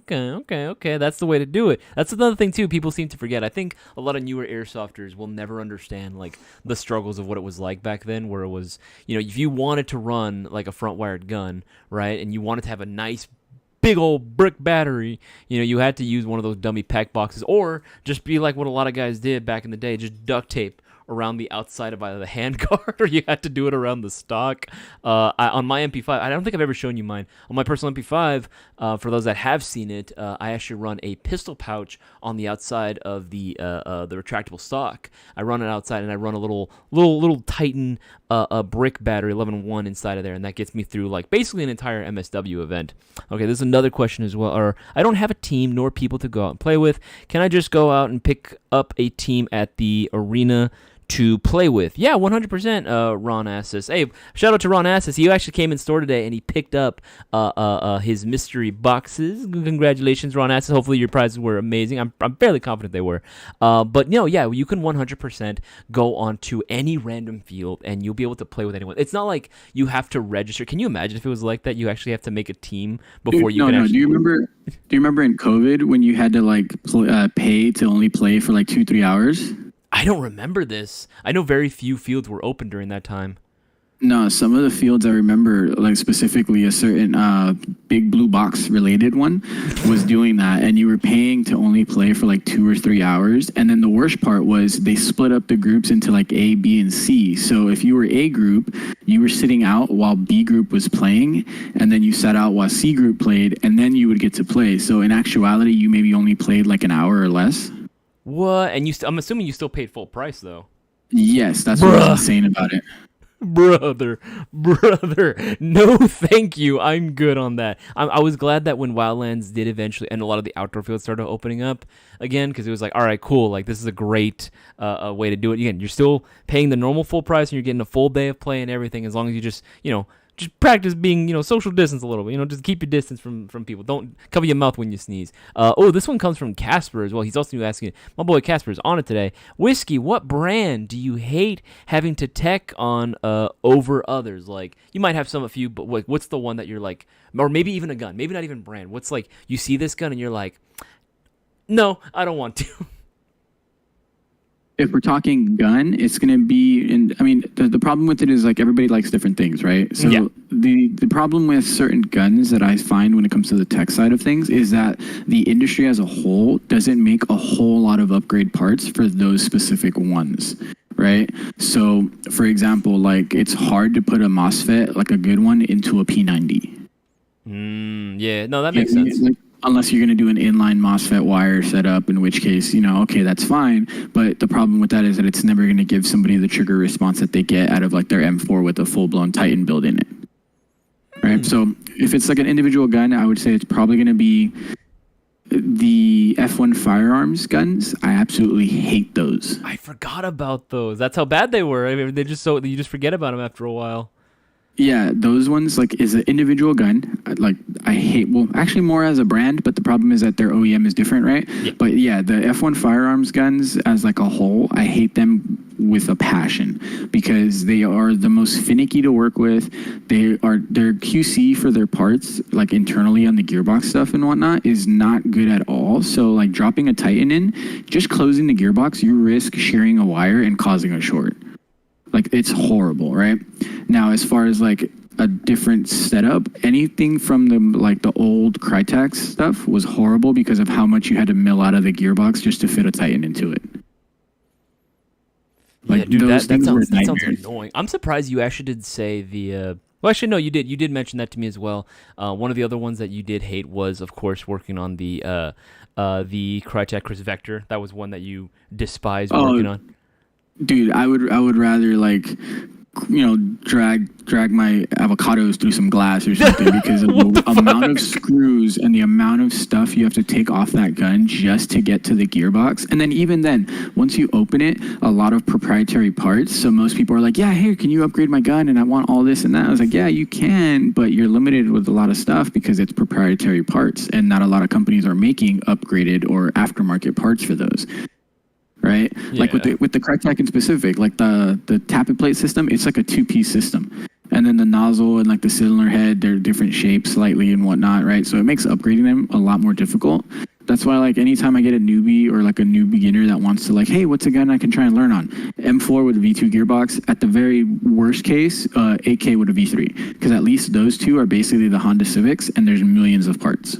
Okay. That's the way to do it. That's another thing too. People seem to forget. I think a lot of newer airsofters will never understand like the struggles of what it was like back then, where it was, if you wanted to run like a front wired gun, right, and you wanted to have a nice big old brick battery, you had to use one of those dummy pack boxes, or just be like what a lot of guys did back in the day, just duct tape around the outside of either the handguard, or you had to do it around the stock. On my MP5, I don't think I've ever shown you mine. On my personal MP5, for those that have seen it, I actually run a pistol pouch on the outside of the retractable stock. I run it outside, and I run a little Titan a brick battery 11-1 inside of there, and that gets me through like basically an entire MSW event. Okay, there's another question as well. Or I don't have a team nor people to go out and play with. Can I just go out and pick up a team at the arena to play with? Yeah, 100%. Ron Assis. Hey, shout out to Ron Assis. He actually came in store today and he picked up his mystery boxes. Congratulations, Ron Assis. Hopefully your prizes were amazing. I'm fairly confident they were. But no, yeah, you can 100% go onto any random field and you'll be able to play with anyone. It's not like you have to register. Can you imagine if it was like that? You actually have to make a team before you can actually... Do you remember in COVID when you had to like pay to only play for like 2-3 hours? I don't remember this. I know very few fields were open during that time. No, some of the fields I remember, like specifically a certain big blue box related one was doing that, and you were paying to only play for like 2 or 3 hours. And then the worst part was they split up the groups into like A, B, and C. So if you were A group, you were sitting out while B group was playing, and then you sat out while C group played, and then you would get to play. So in actuality, you maybe only played like an hour or less. What? And I'm assuming you still paid full price though. Yes, that's what was insane about it. Brother, no thank you. I'm good on that. I was glad that when Wildlands did eventually, and a lot of the outdoor fields started opening up again, because it was like, all right, cool, like this is a great way to do it. Again, you're still paying the normal full price, and you're getting a full day of play and everything, as long as you just, just practice being, social distance a little bit. Just keep your distance from people. Don't cover your mouth when you sneeze. This one comes from Casper as well. He's also asking, my boy Casper is on it today. Whiskey, what brand do you hate having to tech on over others? Like, you might have a few, but like, what's the one that you're like, or maybe even a gun, maybe not even brand. What's like, you see this gun and you're like, no, I don't want to. If we're talking gun, it's going to be, the problem with it is like everybody likes different things, right? So yeah. The problem with certain guns that I find when it comes to the tech side of things is that the industry as a whole doesn't make a whole lot of upgrade parts for those specific ones, right? So for example, like it's hard to put a MOSFET, like a good one, into a P90. Yeah, no, that makes sense. Unless you're going to do an inline MOSFET wire setup, in which case, okay, that's fine. But the problem with that is that it's never going to give somebody the trigger response that they get out of like their M4 with a full-blown Titan build in it. Right? So if it's like an individual gun, I would say it's probably going to be the F1 firearms guns. I absolutely hate those. I forgot about those. That's how bad they were. I mean, you just forget about them after a while. Yeah, those ones, like, is an individual gun. Like, I hate, well, actually more as a brand, but the problem is that their OEM is different, right? Yeah. But yeah, the F1 firearms guns as like a whole, I hate them with a passion because they are the most finicky to work with. Their QC for their parts, like internally on the gearbox stuff and whatnot, is not good at all. So like dropping a Titan in, just closing the gearbox, you risk shearing a wire and causing a short. Like, it's horrible, right? Now, as far as like a different setup, anything from the old Crytek stuff was horrible because of how much you had to mill out of the gearbox just to fit a Titan into it. Like, yeah, dude, that sounds annoying. I'm surprised you actually did say the. Well, actually, no, you did. You did mention that to me as well. One of the other ones that you did hate was, of course, working on the Crytek Chris Vector. That was one that you despised working on. Dude, I would rather like, drag my avocados through some glass or something because of the amount of screws and the amount of stuff you have to take off that gun just to get to the gearbox. And then even then, once you open it, a lot of proprietary parts. So most people are like, yeah, here, can you upgrade my gun? And I want all this and that. I was like, yeah, you can, but you're limited with a lot of stuff because it's proprietary parts and not a lot of companies are making upgraded or aftermarket parts for those. Right? Yeah. Like with the Crytek in specific, like the tappet plate system, it's like a 2-piece system. And then the nozzle and like the cylinder head, they're different shapes slightly and whatnot, right? So it makes upgrading them a lot more difficult. That's why like anytime I get a newbie or like a new beginner that wants to like, hey, what's a gun I can try and learn on? M4 with a V2 gearbox, at the very worst case, AK with a V3. Because at least those two are basically the Honda Civics and there's millions of parts.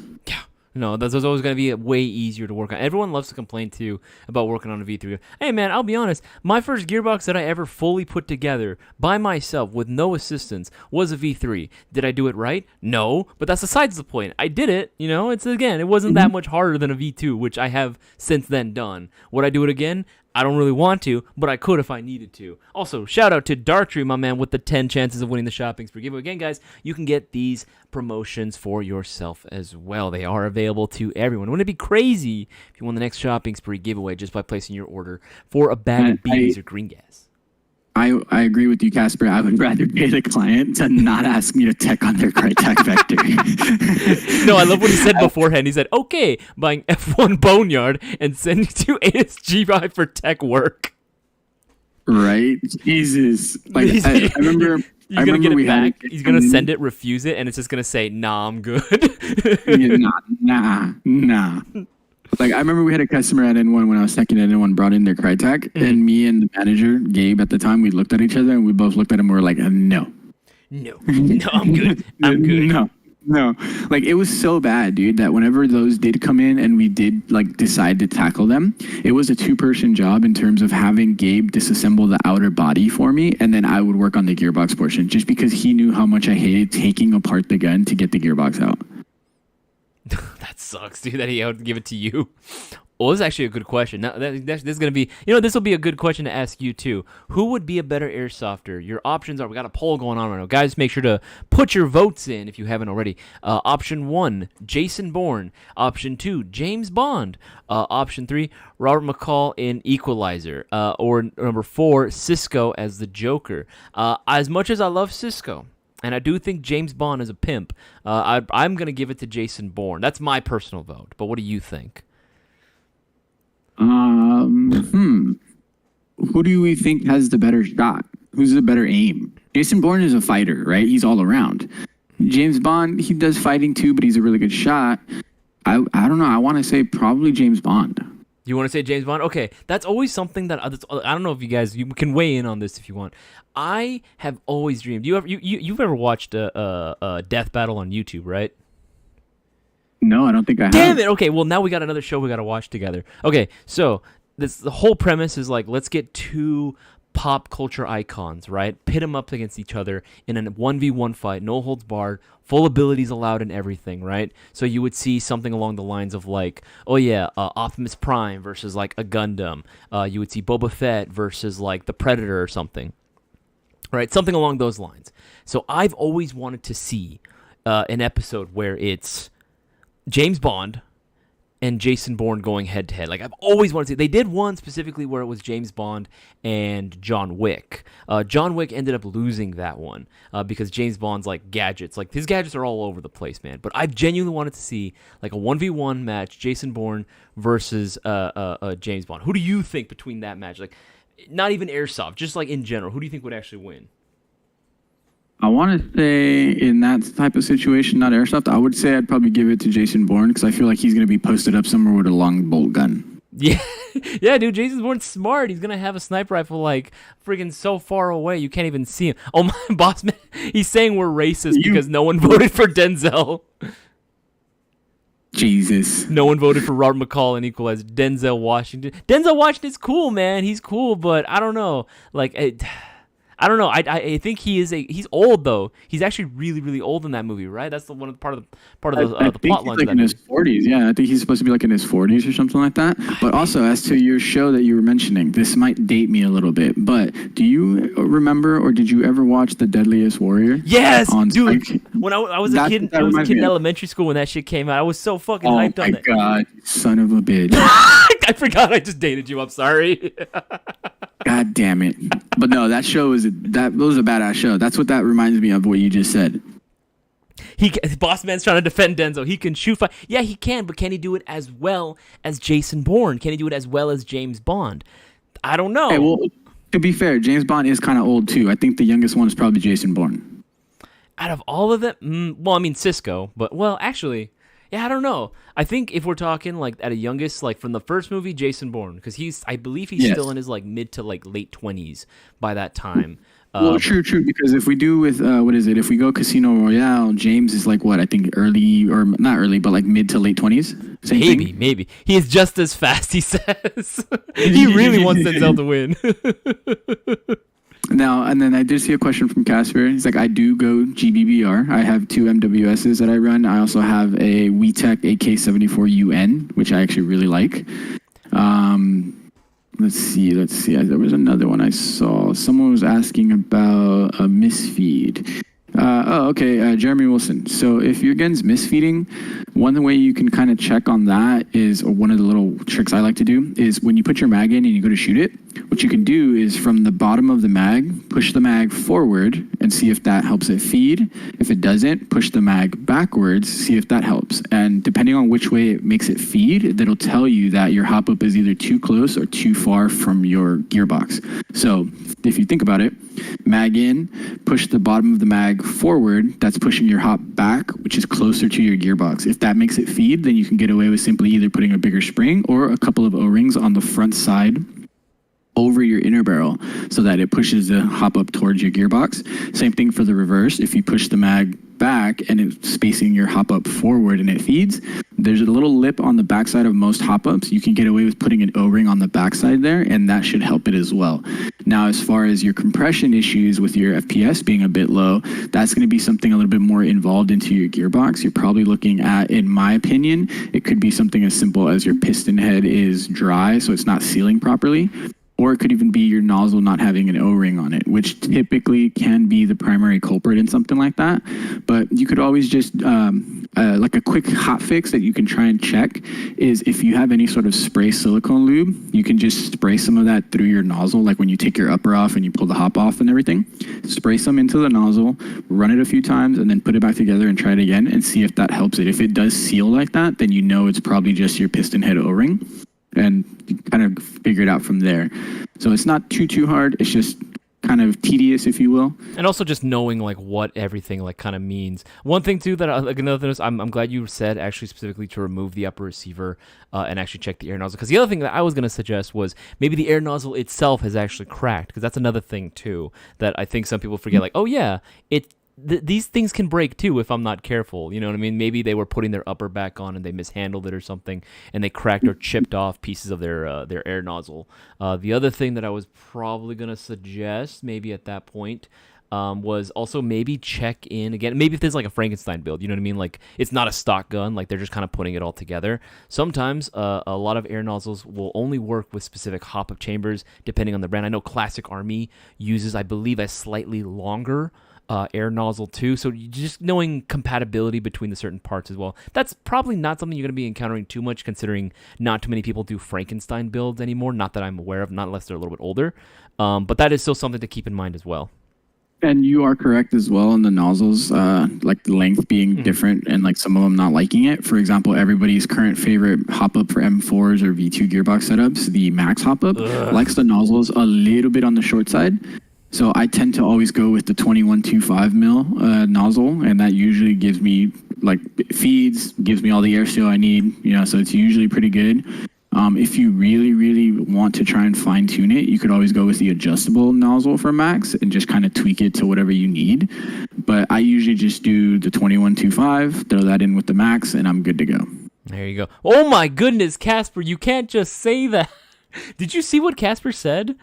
No, that's always going to be way easier to work on. Everyone loves to complain, too, about working on a V3. Hey, man, I'll be honest. My first gearbox that I ever fully put together by myself with no assistance was a V3. Did I do it right? No, but that's besides the point. I did it, it wasn't that much harder than a V2, which I have since then done. Would I do it again? I don't really want to, but I could if I needed to. Also, shout out to Darktree, my man, with the 10 chances of winning the shopping spree giveaway. Again, guys, you can get these promotions for yourself as well. They are available to everyone. Wouldn't it be crazy if you won the next shopping spree giveaway just by placing your order for a bag of beans or green gas? I agree with you, Casper. I would rather pay the client to not ask me to tech on their Crytek Vector. No, I love what he said beforehand. He said, okay, buying F1 Boneyard and sending to ASGI for tech work. Right? Jesus. Like, I remember... You're going to get it back. He's going to send it, refuse it, and it's just going to say, nah, I'm good. Nah. Like, I remember we had a customer at N1 when I was second at N1 brought in their Crytek, and me and the manager, Gabe, at the time, we looked at each other, and we both looked at him and we were like, no. No, I'm good. I'm good. No. Like, it was so bad, dude, that whenever those did come in and we did, like, decide to tackle them, it was a 2-person job in terms of having Gabe disassemble the outer body for me, and then I would work on the gearbox portion, just because he knew how much I hated taking apart the gun to get the gearbox out. That sucks, dude, that he would give it to you. Well, this is actually a good question. Now, this is going to be, this will be a good question to ask you, too. Who would be a better airsofter? Your options are, we got a poll going on right now. Guys, make sure to put your votes in if you haven't already. Option 1, Jason Bourne. Option 2, James Bond. Option 3, Robert McCall in Equalizer. Or number 4, Cisco as the Joker. As much as I love Cisco, and I do think James Bond is a pimp, I'm going to give it to Jason Bourne. That's my personal vote. But what do you think? Who do we think has the better shot? Who's the better aim? Jason Bourne is a fighter, right? He's all around. James Bond, he does fighting too, but he's a really good shot. I don't know. I want to say probably James Bond. You want to say James Bond? Okay, that's always something that I don't know if you can weigh in on this if you want. I have always dreamed. You've ever watched a death battle on YouTube, right? No, I don't think I have. Damn it! Okay, well now we got another show we got to watch together. Okay, so the whole premise is like, let's get 2 pop culture icons, right? Pit them up against each other in a 1v1 fight, no holds barred, full abilities allowed and everything, right? So you would see something along the lines of like, Optimus Prime versus like a Gundam. You would see Boba Fett versus like the Predator or something, right? Something along those lines. So I've always wanted to see an episode where it's James Bond and Jason Bourne going head to head. Like, I've always wanted to see. They did one specifically where it was James Bond and John Wick. John Wick ended up losing that one because James Bond's like gadgets. Like, his gadgets are all over the place, man. But I've genuinely wanted to see like a 1v1 match, Jason Bourne versus James Bond. Who do you think between that match? Like, not even Airsoft, just like in general. Who do you think would actually win? I want to say in that type of situation, not Airsoft, I would say I'd probably give it to Jason Bourne because I feel like he's going to be posted up somewhere with a long bolt gun. Yeah, yeah, dude. Jason Bourne's smart. He's gonna have a sniper rifle like friggin' so far away you can't even see him. Oh my boss man, he's saying we're racist because no one voted for Denzel. Jesus. No one voted for Robert McCall and Equalizer. Denzel Washington. Denzel Washington's cool, man. He's cool, but I don't know. Like, I don't know. I think he's old though. He's actually really really old in that movie, right? That's the one part of the plot line. Like in his 40s. Yeah, I think he's supposed to be like in his 40s or something like that. But also, as to your show that you were mentioning, this might date me a little bit, but do you remember or did you ever watch The Deadliest Warrior? Yes, dude. Spike? When I was a kid, in elementary school when that shit came out. I was so fucking hyped on it. Oh my god, son of a bitch! I forgot I just dated you. I'm sorry. God damn it! But no, that was a badass show. That's what that reminds me of. What you just said. Boss man's trying to defend Denzel. He can shoot fire. Yeah, he can, but can he do it as well as Jason Bourne? Can he do it as well as James Bond? I don't know. Hey, well, to be fair, James Bond is kind of old too. I think the youngest one is probably Jason Bourne. Out of all of them, well, I mean Cisco, but actually. Yeah, I don't know. I think if we're talking like at a youngest, like from the first movie, Jason Bourne, because I believe he's still in his like mid to like late 20s by that time. Well, true. Because if we do with if we go Casino Royale, James is like what I think early or not early, but like mid to late 20s. Maybe he is just as fast. He says he really wants Denzel to win. Now, and then I did see a question from Casper. He's like, I do go GBBR. I have 2 MWSs that I run. I also have a WeTech AK-74UN, which I actually really like. Let's see. There was another one I saw. Someone was asking about a misfeed. Jeremy Wilson. So if your gun's misfeeding, one way you can kind of check on that is, or one of the little tricks I like to do is when you put your mag in and you go to shoot it, what you can do is from the bottom of the mag, push the mag forward and see if that helps it feed. If it doesn't, push the mag backwards, see if that helps. And depending on which way it makes it feed, that'll tell you that your hop up is either too close or too far from your gearbox. So if you think about it, mag in, push the bottom of the mag forward, that's pushing your hop back, which is closer to your gearbox. If that makes it feed, then you can get away with simply either putting a bigger spring or a couple of O-rings on the front side over your inner barrel so that it pushes the hop up towards your gearbox. Same thing for the reverse. If you push the mag back and it's spacing your hop up forward and it feeds, there's a little lip on the backside of most hop ups. You can get away with putting an O-ring on the backside there, and that should help it as well. Now, as far as your compression issues with your FPS being a bit low, that's going to be something a little bit more involved into your gearbox. You're probably looking at, in my opinion, it could be something as simple as your piston head is dry, so it's not sealing properly. Or it could even be your nozzle not having an O-ring on it, which typically can be the primary culprit in something like that. But you could always just, like a quick hot fix that you can try and check is if you have any sort of spray silicone lube, you can just spray some of that through your nozzle, like when you take your upper off and you pull the hop off and everything. Spray some into the nozzle, run it a few times, and then put it back together and try it again and see if that helps it. If it does seal like that, then you know it's probably just your piston head O-ring. And kind of figure it out from there. So it's not too hard. It's just kind of tedious, if you will. And also just knowing like what everything like kind of means. One thing too that like another thing is I'm glad you said actually specifically to remove the upper receiver and actually check the air nozzle, because the other thing that I was going to suggest was maybe the air nozzle itself has actually cracked, because that's another thing too that I think some people forget. Like, oh yeah, these things can break too if I'm not careful. You know what I mean? Maybe they were putting their upper back on and they mishandled it or something, and they cracked or chipped off pieces of their air nozzle. The other thing that I was probably gonna suggest, maybe at that point, was also maybe check in again. Maybe if there's like a Frankenstein build, you know what I mean? Like it's not a stock gun, like they're just kind of putting it all together. Sometimes a lot of air nozzles will only work with specific hop-up chambers depending on the brand. I know Classic Army uses, I believe, a slightly longer air nozzle too, so you just knowing compatibility between the certain parts as well. That's probably not something you're going to be encountering too much, considering not too many people do Frankenstein builds anymore, not that I'm aware of, not unless they're a little bit older, but that is still something to keep in mind as well. And you are correct as well on the nozzles, like the length being different and like some of them not liking it. For example, everybody's current favorite hop-up for M4s or V2 gearbox setups, the Max hop-up, likes the nozzles a little bit on the short side. So I tend to always go with the 21.25 mil nozzle, and that usually gives me, like, feeds, gives me all the airflow I need, you know, so it's usually pretty good. If you really, really want to try and fine tune it, you could always go with the adjustable nozzle for max and just kind of tweak it to whatever you need. But I usually just do the 21.25, throw that in with the max, and I'm good to go. There you go. Oh my goodness, Casper, you can't just say that. Did you see what Casper said?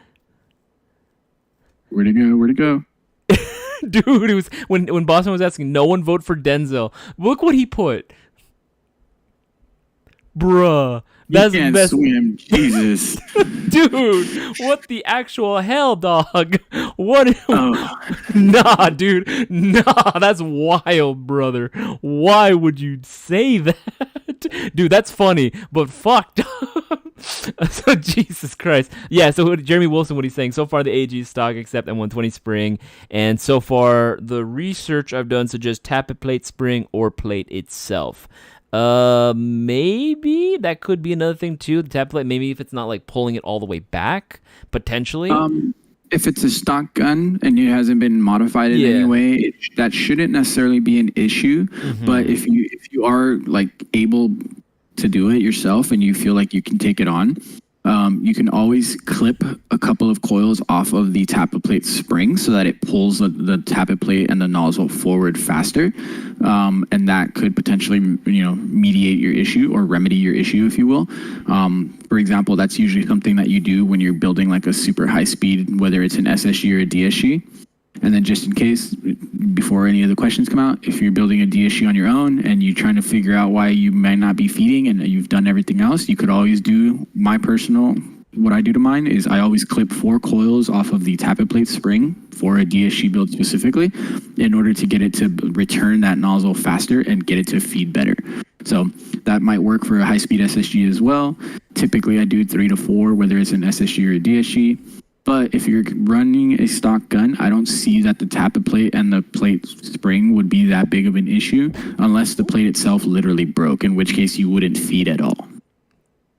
Where'd it go? Where'd it go? Dude, it was when Boston was asking, no one vote for Denzel. Look what he put. Bruh. That's you can't swim, Jesus. Dude, what the actual hell, dog? What? Oh. Nah, dude. Nah, that's wild, brother. Why would you say that? Dude, that's funny, but fuck. So, Jesus Christ. Yeah, so Jeremy Wilson, what he's saying, so far the AG stock except M120 spring, and so far the research I've done suggests tappet plate spring or plate itself. Maybe that could be another thing too. The tap plate, maybe if it's not like pulling it all the way back, potentially. If it's a stock gun and it hasn't been modified in any way, that shouldn't necessarily be an issue. Mm-hmm. But if you are like able to do it yourself and you feel like you can take it on, you can always clip a couple of coils off of the tappet plate spring so that it pulls the tappet plate and the nozzle forward faster. And that could potentially, mediate your issue or remedy your issue, if you will. For example, that's usually something that you do when you're building like a super high speed, whether it's an SSG or a DSG. And then just in case, before any of the questions come out, if you're building a DSG on your own and you're trying to figure out why you might not be feeding and you've done everything else, you could always do what I do to mine is I always clip 4 coils off of the tappet plate spring for a DSG build specifically in order to get it to return that nozzle faster and get it to feed better. So that might work for a high-speed SSG as well. Typically, I do 3 to 4, whether it's an SSG or a DSG. But if you're running a stock gun, I don't see that the tappet plate and the plate spring would be that big of an issue unless the plate itself literally broke, in which case you wouldn't feed at all.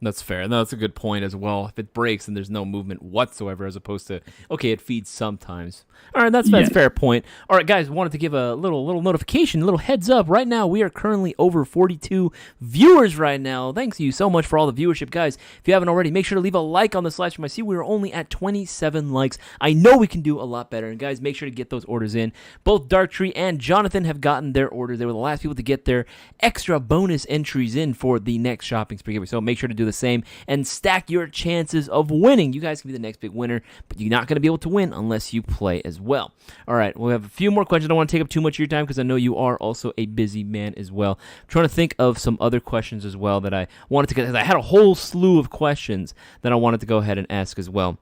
That's fair. No, that's a good point as well. If it breaks and there's no movement whatsoever, as opposed to, okay, it feeds sometimes. All right, that's a fair point. All right, guys, wanted to give a little notification, a little heads up. Right now, we are currently over 42 viewers right now. Thanks to you so much for all the viewership, guys. If you haven't already, make sure to leave a like on the live stream. I see we are only at 27 likes. I know we can do a lot better. And guys, make sure to get those orders in. Both Darktree and Jonathan have gotten their orders. They were the last people to get their extra bonus entries in for the next shopping spree. So make sure to do the same and stack your chances of winning. You guys can be the next big winner, but you're not going to be able to win unless you play as well. All right, we'll have a few more questions. I don't want to take up too much of your time because I know you are also a busy man as well. I'm trying to think of some other questions as well that I wanted to get. I had a whole slew of questions that I wanted to go ahead and ask as well.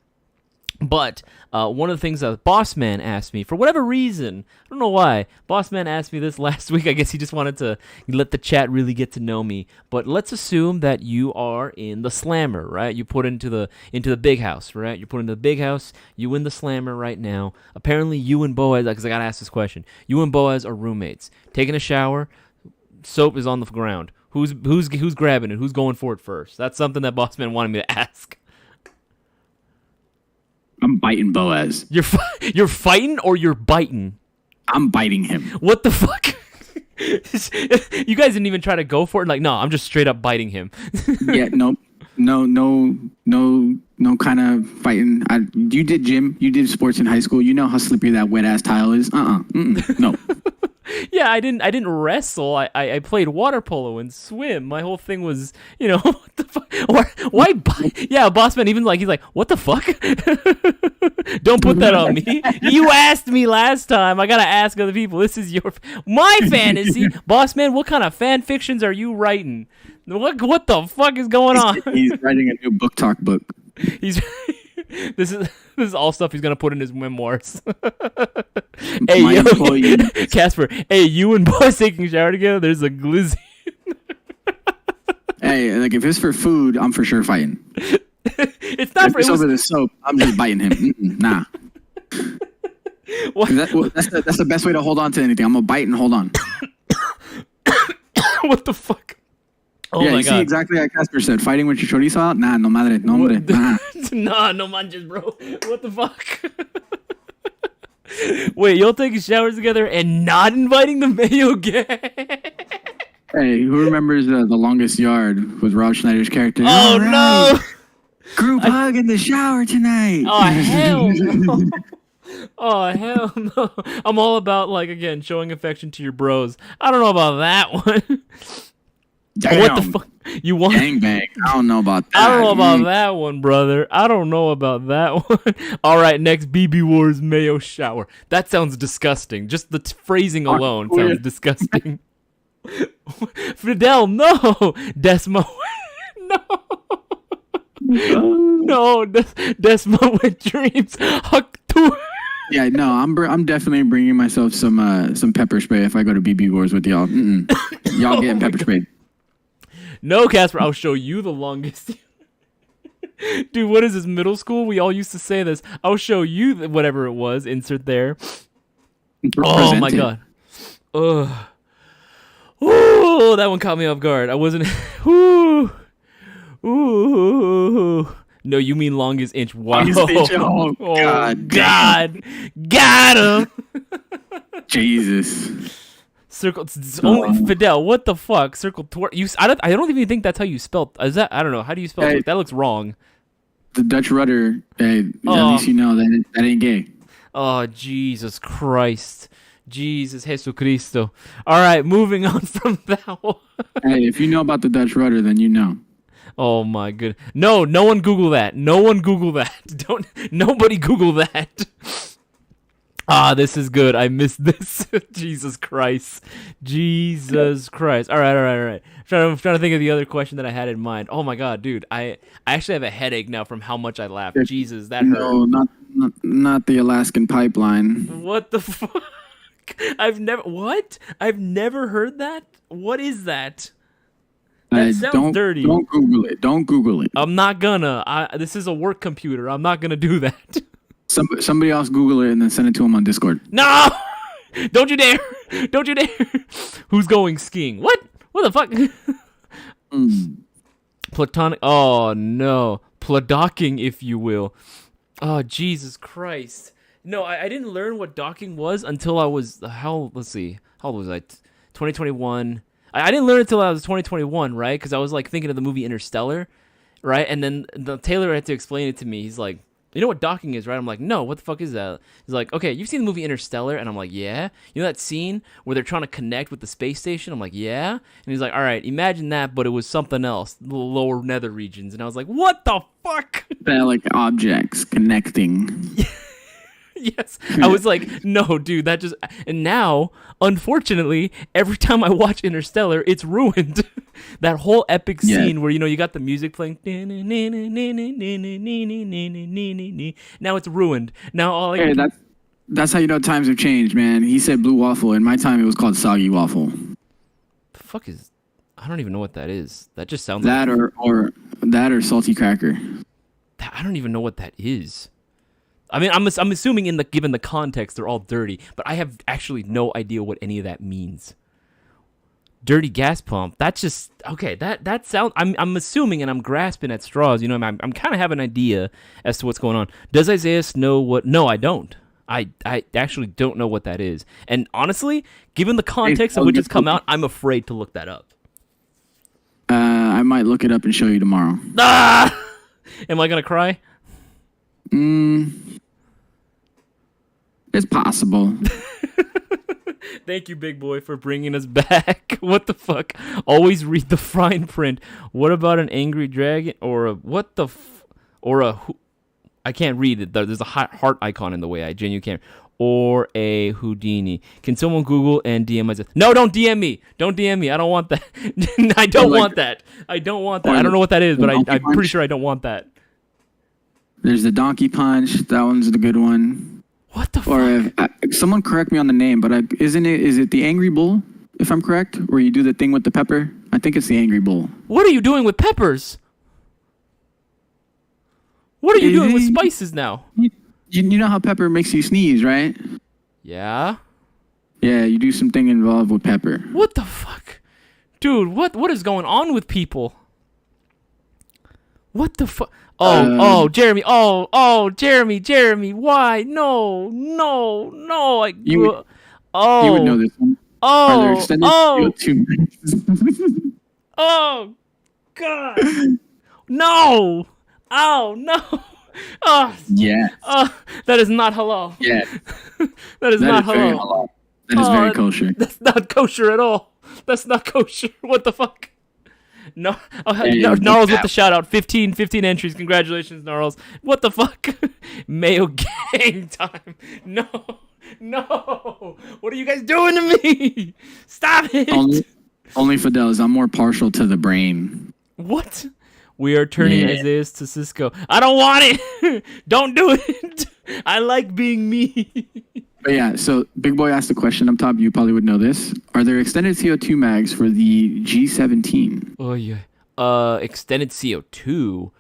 But one of the things that Bossman asked me, for whatever reason, I don't know why, Bossman asked me this last week. I guess he just wanted to let the chat really get to know me. But let's assume that you are in the slammer, right? You put into the big house, right? You put into the big house, you in the slammer right now. Apparently you and Boaz, because I got to ask this question, you and Boaz are roommates. Taking a shower, soap is on the ground. Who's grabbing it? Who's going for it first? That's something that Bossman wanted me to ask. I'm biting Boaz. You're fighting or you're biting? I'm biting him. What the fuck? You guys didn't even try to go for it? Like, no, I'm just straight up biting him. Yeah, no kind of fighting. You did gym. You did sports in high school. You know how slippery that wet ass tile is. No. Yeah, I didn't wrestle. I played water polo and swim. My whole thing was, what the fuck? Why? Yeah, Bossman he's like, what the fuck? Don't put that on me. You asked me last time. I gotta ask other people. This is my fantasy. Bossman, what kind of fan fictions are you writing? What the fuck is going on? He's writing a new book talk book. This is all stuff he's gonna put in his memoirs. Hey, yo, Casper. Hey, you and Boss taking a shower together? There's a glizzy. Hey, like if it's for food, I'm for sure fighting. It's not if it's over the soap. I'm just biting him. Nah. That's the best way to hold on to anything. I'm gonna bite and hold on. What the fuck? Oh yeah, my you God. see exactly like Casper said. Fighting with your chorizo? Nah, no madre, no hombre. Nah. Nah, no manches, bro. What the fuck? Wait, you'll take showers together and not inviting the Mayo Gang? Hey, who remembers the longest yard with Rob Schneider's character? Oh All right, no! group hug in the shower tonight. Oh hell no! Oh hell no! I'm all about like again showing affection to your bros. I don't know about that one. Damn. What the fuck? You want? Gangbang. I don't know about that. I don't know about that one, brother. I don't know about that one. All right, next BB Wars Mayo shower. That sounds disgusting. Just the phrasing alone sounds disgusting. Fidel, no. Desmo, no. No, Desmo with dreams. Huck to. Yeah, no, I'm definitely bringing myself some pepper spray if I go to BB Wars with y'all. Y'all getting pepper spray. No, Casper, I'll show you the longest. Dude, what is this, middle school? We all used to say this. I'll show you whatever it was. Insert there. Oh, my God. Ugh. Ooh, that one caught me off guard. I wasn't... Ooh. Ooh. No, you mean longest inch. Wow. Longest inch. Oh, God. God. Got him. Jesus. Circle. Only Fidel. What the fuck? Circle. I don't even think that's how you spelled. Is that? I don't know. How do you spell it? That looks wrong. The Dutch rudder. Hey, at least you know that ain't gay. Oh, Jesus Christ. Jesus Jesucristo. All right, moving on from that one. Hey, if you know about the Dutch rudder, then you know. Oh my good. No one Google that. No one Google that. Nobody Google that. Ah, this is good. I missed this. Jesus Christ. Jesus Christ. All right. I'm trying to think of the other question that I had in mind. Oh my God, dude. I actually have a headache now from how much I laughed. Jesus, that hurt. No, not the Alaskan pipeline. What the fuck? I've never heard that. What is that? That sounds dirty. Don't Google it. Don't Google it. I'm not gonna. This is a work computer. I'm not gonna do that. Somebody else Google it and then send it to him on Discord. No! Don't you dare! Don't you dare! Who's going skiing? What? What the fuck? Platonic. Oh no. Pladocking, if you will. Oh Jesus Christ. No, I didn't learn what docking was until I was let's see. How old was I? 2021. I didn't learn it until I was 2021, right? Because I was like thinking of the movie Interstellar, right? And then Taylor had to explain it to me. He's like, you know what docking is, right? I'm like, no, what the fuck is that? He's like, okay, you've seen the movie Interstellar? And I'm like, yeah. You know that scene where they're trying to connect with the space station? I'm like, yeah. And he's like, all right, imagine that, but it was something else, the lower nether regions. And I was like, what the fuck? They're like objects connecting. Yes. I was like, no, dude, that just... And now, unfortunately, every time I watch Interstellar, it's ruined. That whole epic scene where, you got the music playing. Now it's ruined. Now all I... Hey, that's how you know times have changed, man. He said blue waffle. In my time, it was called soggy waffle. The fuck is... I don't even know what that is. That just sounds that like... or salty cracker. I don't even know what that is. I mean, I'm assuming given the context, they're all dirty, but I have actually no idea what any of that means. Dirty gas pump. That's just okay. That sounds. I'm assuming and I'm grasping at straws. I'm kind of have an idea as to what's going on. Does Isaiah know what? No, I don't. I actually don't know what that is. And honestly, given the context of which it's come out, I'm afraid to look that up. I might look it up and show you tomorrow. Ah! Am I gonna cry? It's possible. Thank you, big boy, for bringing us back. What the fuck? Always read the fine print. What about an angry dragon or a what the or a I can't read it. There's a heart icon in the way. I genuinely can't. Or a Houdini. Can someone Google and DM myself? No, don't DM me. Don't DM me. I don't want that. I don't want that. I don't want that. I don't know what that is, but I'm pretty sure I don't want that. There's the donkey punch. That one's the good one. What the fuck? Or someone correct me on the name, but is it the Angry Bull, if I'm correct, where you do the thing with the pepper? I think it's the Angry Bull. What are you doing with peppers? What are you doing with spices now? You know how pepper makes you sneeze, right? Yeah. Yeah, you do something involved with pepper. What the fuck? Dude, what is going on with people? What the fuck? Jeremy. Jeremy. Why? No. I grew up. You would know this one. Are there Oh, extended oh, CO2 mags? oh, God. No. Oh, no. Oh, Yeah. that is not halal. Yeah. That is That not is very halal. halal. That is very kosher. That's not kosher at all. That's not kosher. What the fuck? No, Hey, Gnarls with the shout out. 15 entries. Congratulations, Gnarls. What the fuck? Mayo Gang time. No. What are you guys doing to me? Stop it. Only Fidel's. I'm more partial to the brain. What? We are turning Isaias to Cisco. I don't want it. Don't do it. I like being me. But yeah, so Big Boy asked a question up top. You probably would know this. Are there extended CO2 mags for the G17? Oh yeah. Extended CO2.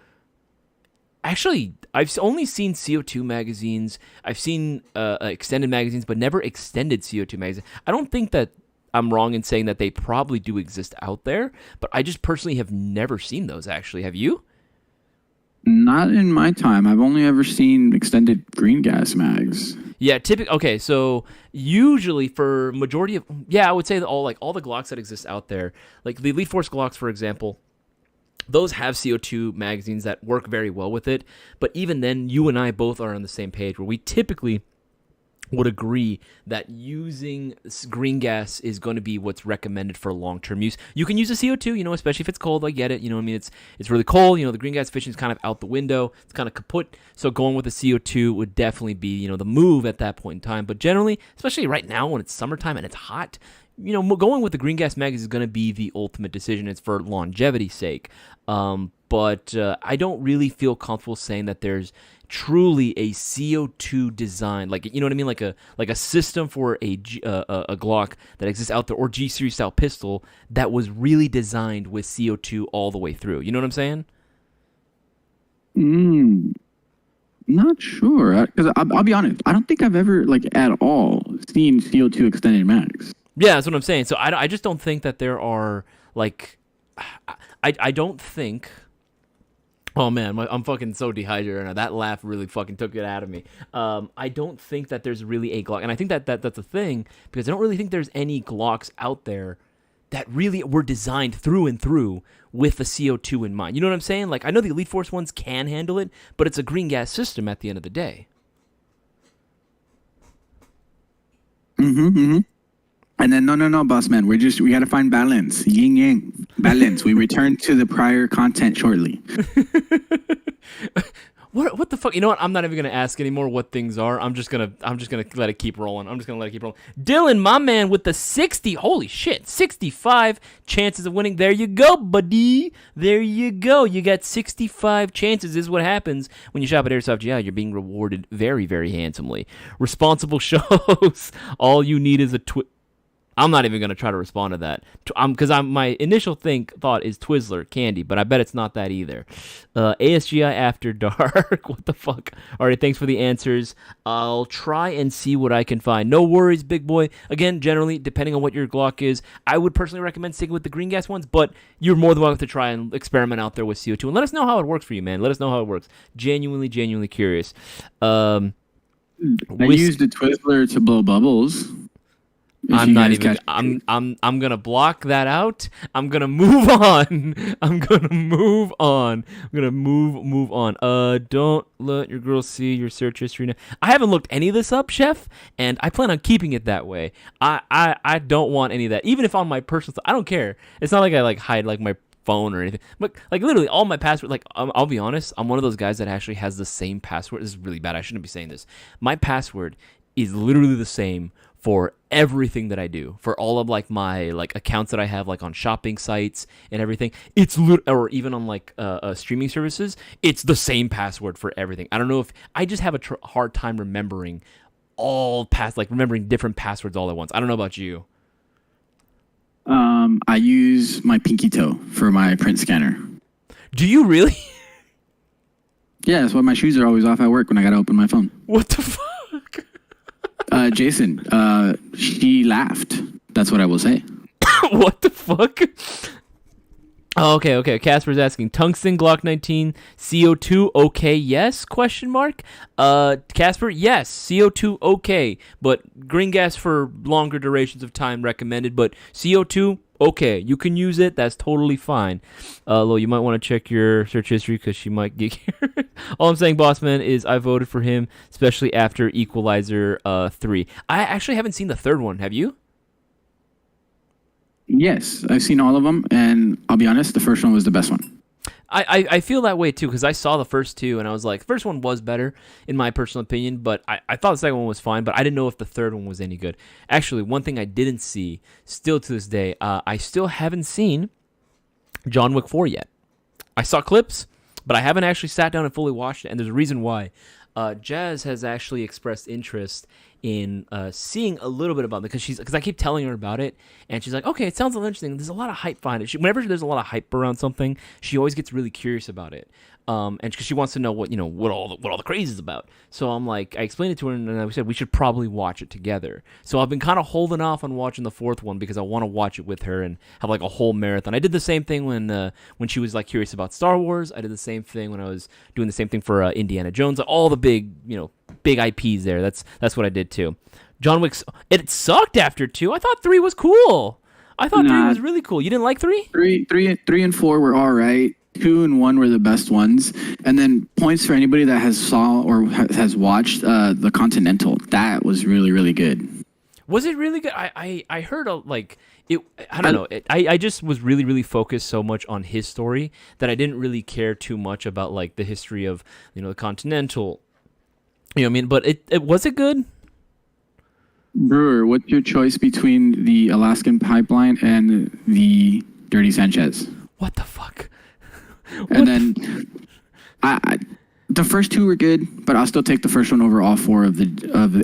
Actually, I've only seen CO2 magazines. I've seen extended magazines, but never extended CO2 magazines. I don't think that I'm wrong in saying that they probably do exist out there, but I just personally have never seen those, actually. Have you? Not in my time. I've only ever seen extended green gas mags. Yeah, okay, so usually for majority of, I would say that all the Glocks that exist out there, like the Elite Force Glocks, for example, those have CO2 magazines that work very well with it, but even then, you and I both are on the same page where we typically would agree that using green gas is going to be what's recommended for long-term use. You can use a CO2, especially if it's cold. I get it. I mean, it's really cold. The green gas efficiency is kind of out the window. It's kind of kaput. So going with a CO2 would definitely be, the move at that point in time. But generally, especially right now when it's summertime and it's hot, going with the green gas mag is going to be the ultimate decision. It's for longevity's sake. But I don't really feel comfortable saying that there's truly a CO2 design, like, you know what I mean, like a system for a Glock that exists out there, or G series style pistol that was really designed with CO2 all the way through. You know what I'm saying? Not sure, because I'll be honest, I don't think I've ever at all seen CO2 extended mags. Yeah, that's what I'm saying. So I just don't think that there are I don't think. Oh man, I'm fucking so dehydrated right now. That laugh really fucking took it out of me. I don't think that there's really a Glock, and I think that's a thing because I don't really think there's any Glocks out there that really were designed through and through with the CO2 in mind. You know what I'm saying? Like, I know the Elite Force ones can handle it, but it's a green gas system at the end of the day. And then no, boss man, we got to find balance, yin yang, balance. We return to the prior content shortly. What the fuck? You know what? I'm not even gonna ask anymore what things are. I'm just gonna let it keep rolling. Dylan, my man, with the 65 chances of winning. There you go, buddy. There you go. You got 65 chances. This is what happens when you shop at Airsoft. Yeah, you're being rewarded very, very handsomely. Responsible shows. All you need is a I'm not even going to try to respond to that because my initial thought is Twizzler candy, but I bet it's not that either. ASGI After Dark. What the fuck? All right, thanks for the answers. I'll try and see what I can find. No worries, big boy. Again, generally, depending on what your Glock is, I would personally recommend sticking with the green gas ones, but you're more than welcome to try and experiment out there with CO2. And let us know how it works for you, man. Let us know how it works. Genuinely curious. I used the Twizzler to blow bubbles. I'm not even. I'm gonna block that out. I'm gonna move on. Move on. Don't let your girl see your search history now. I haven't looked any of this up, Chef, and I plan on keeping it that way. I don't want any of that. Even if on my personal, I don't care. It's not like I hide my phone or anything. But literally all my password. I'll be honest. I'm one of those guys that actually has the same password. This is really bad. I shouldn't be saying this. My password is literally the same for everything that I do, for all of my accounts that I have on shopping sites and everything. It's or even on streaming services. It's the same password for everything. I don't know if I just have a hard time remembering remembering different passwords all at once. I don't know about you. I use my pinky toe for my print scanner. Do you really? Yeah, that's why my shoes are always off at work when I gotta open my phone. What the fuck? Jason, she laughed. That's what I will say. What the fuck? Oh, okay. Casper's asking tungsten Glock 19 CO2 okay? Yes? Question mark. Casper, yes. CO2 okay, but green gas for longer durations of time recommended. But CO2 okay, you can use it. That's totally fine. Lo, you might want to check your search history because she might get here. All I'm saying, Bossman, is I voted for him, especially after Equalizer 3. I actually haven't seen the third one. Have you? Yes, I've seen all of them, and I'll be honest, the first one was the best one. I feel that way too because I saw the first two and I was like, the first one was better in my personal opinion, but I thought the second one was fine, but I didn't know if the third one was any good. Actually, one thing I didn't see, still to this day, I still haven't seen John Wick 4 yet. I saw clips, but I haven't actually sat down and fully watched it, and there's a reason why. Jazz has actually expressed interest in seeing a little bit about it because I keep telling her about it, and she's like, okay, it sounds a little interesting. There's a lot of hype behind it. Whenever there's a lot of hype around something, she always gets really curious about it. And because she wants to know what all the craze is about. So I'm like, I explained it to her, and I said we should probably watch it together. So I've been kind of holding off on watching the fourth one because I want to watch it with her and have like a whole marathon. I did the same thing when she was like curious about Star Wars. I did the same thing when I was doing the same thing for Indiana Jones. All the big IPs there. That's what I did too. John Wick's it sucked after 2. I thought 3 was cool. I thought 3 was really cool. You didn't like 3? 3 and 4 were all right. 2 and 1 were the best ones. And then points for anybody that has saw or has watched the Continental. That was really, really good. Was it really good? I heard it. I don't know. I just was really, really focused so much on his story that I didn't really care too much about like the history of the Continental. You know what I mean? But it was it good? Brewer, what's your choice between the Alaskan Pipeline and the Dirty Sanchez? What the fuck? And then the first 2 were good, but I'll still take the first one over all 4 of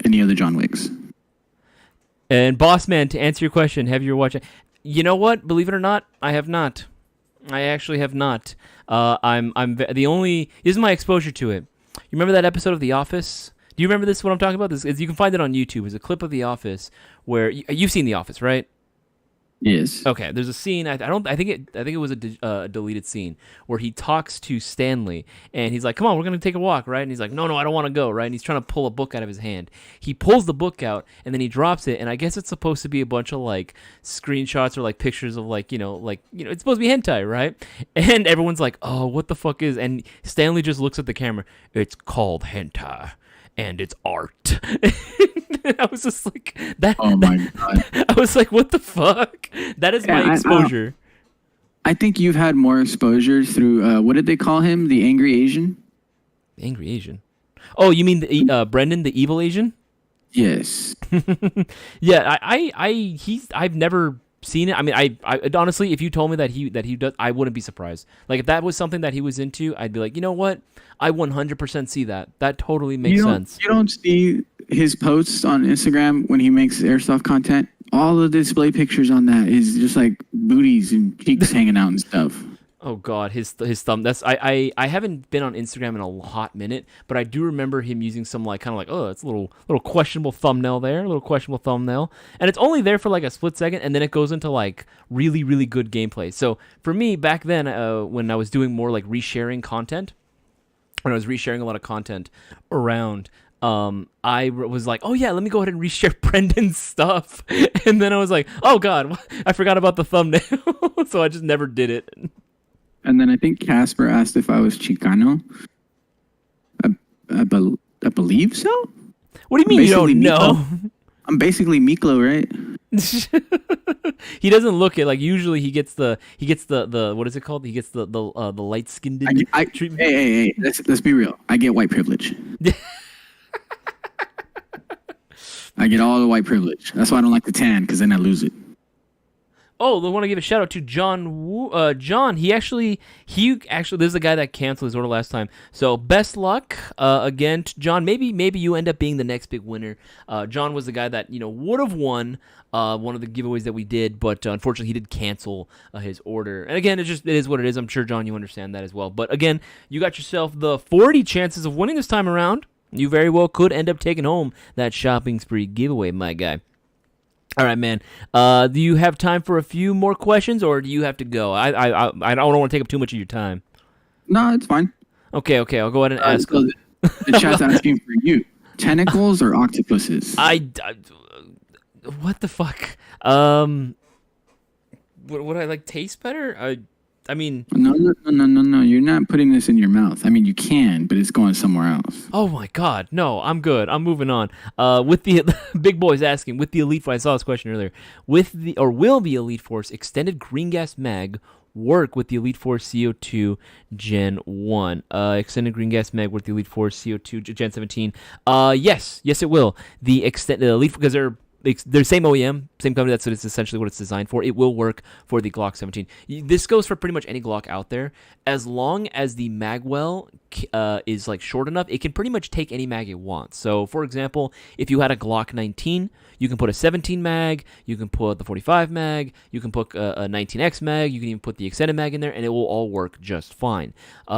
any of the John Wicks. And Bossman, to answer your question, have you watched it? You know what? Believe it or not, I have not. I actually have not. I'm the only. This is my exposure to it. You remember that episode of The Office? Do you remember this? What I'm talking about? You can find it on YouTube. It's a clip of The Office where you've seen The Office, right? Yes. Okay. There's a scene. I think it was a deleted scene where he talks to Stanley and he's like, "Come on, we're gonna take a walk, right?" And he's like, "No, I don't want to go," right? And he's trying to pull a book out of his hand. He pulls the book out and then he drops it. And I guess it's supposed to be a bunch of like screenshots or like pictures of like it's supposed to be hentai, right? And everyone's like, "Oh, what the fuck is?" And Stanley just looks at the camera. It's called hentai. And it's art. I was just like, that. Oh my god! I was like, what the fuck? That is my exposure. I think you've had more exposure through what did they call him? The Angry Asian. The Angry Asian. Oh, you mean the Brendan, the evil Asian? Yes. Yeah, I've never seen it. I mean, I honestly, if you told me that he does, I wouldn't be surprised. Like if that was something that he was into, I'd be like, you know what? I 100% see that. That totally makes sense. You don't see his posts on Instagram when he makes airsoft content. All the display pictures on that is just like booties and cheeks hanging out and stuff. Oh God, his thumb. That's I haven't been on Instagram in a hot minute, but I do remember him using some like kind of like, oh, it's a little questionable thumbnail there, a little questionable thumbnail, and it's only there for like a split second, and then it goes into like really really good gameplay. So for me back then, when I was doing more like resharing content, when I was resharing a lot of content around, I was like, oh yeah, let me go ahead and reshare Brendan's stuff, and then I was like, oh God, I forgot about the thumbnail, so I just never did it. And then I think Casper asked if I was Chicano. I believe so. What do you mean you don't know? I'm basically Miklo, right? He doesn't look it. Like usually he gets the what is it called? He gets the light skinned treatment. Hey, let's be real. I get white privilege. I get all the white privilege. That's why I don't like the tan, because then I lose it. Oh, I want to give a shout out to John. John, he actually, this is the guy that canceled his order last time. So best luck again, to John. Maybe you end up being the next big winner. John was the guy that would have won one of the giveaways that we did, but unfortunately he did cancel his order. And again, it is what it is. I'm sure John, you understand that as well. But again, you got yourself the 40 chances of winning this time around. You very well could end up taking home that shopping spree giveaway, my guy. All right, man. Do you have time for a few more questions, or do you have to go? I don't want to take up too much of your time. No, it's fine. Okay. I'll go ahead and ask. So the chat's asking for you: tentacles or octopuses? What the fuck? Would I like taste better? I mean. No. You're not putting this in your mouth. I mean, you can, but it's going somewhere else. Oh my God, no! I'm good. I'm moving on. With the big boys asking, with the Elite Force, I saw this question earlier. Will the Elite Force extended green gas mag work with the Elite Force CO2 Gen 1? Extended green gas mag with the Elite Force CO2 Gen 17. Yes, it will. The Elite, because they're same OEM, same company. That's what it's essentially what it's designed for. It will work for the Glock 17. This goes for pretty much any Glock out there, as long as the magwell is like short enough. It can pretty much take any mag it wants. So, for example, if you had a Glock 19, you can put a 17 mag, you can put the 45 mag, you can put a 19X mag, you can even put the extended mag in there, and it will all work just fine.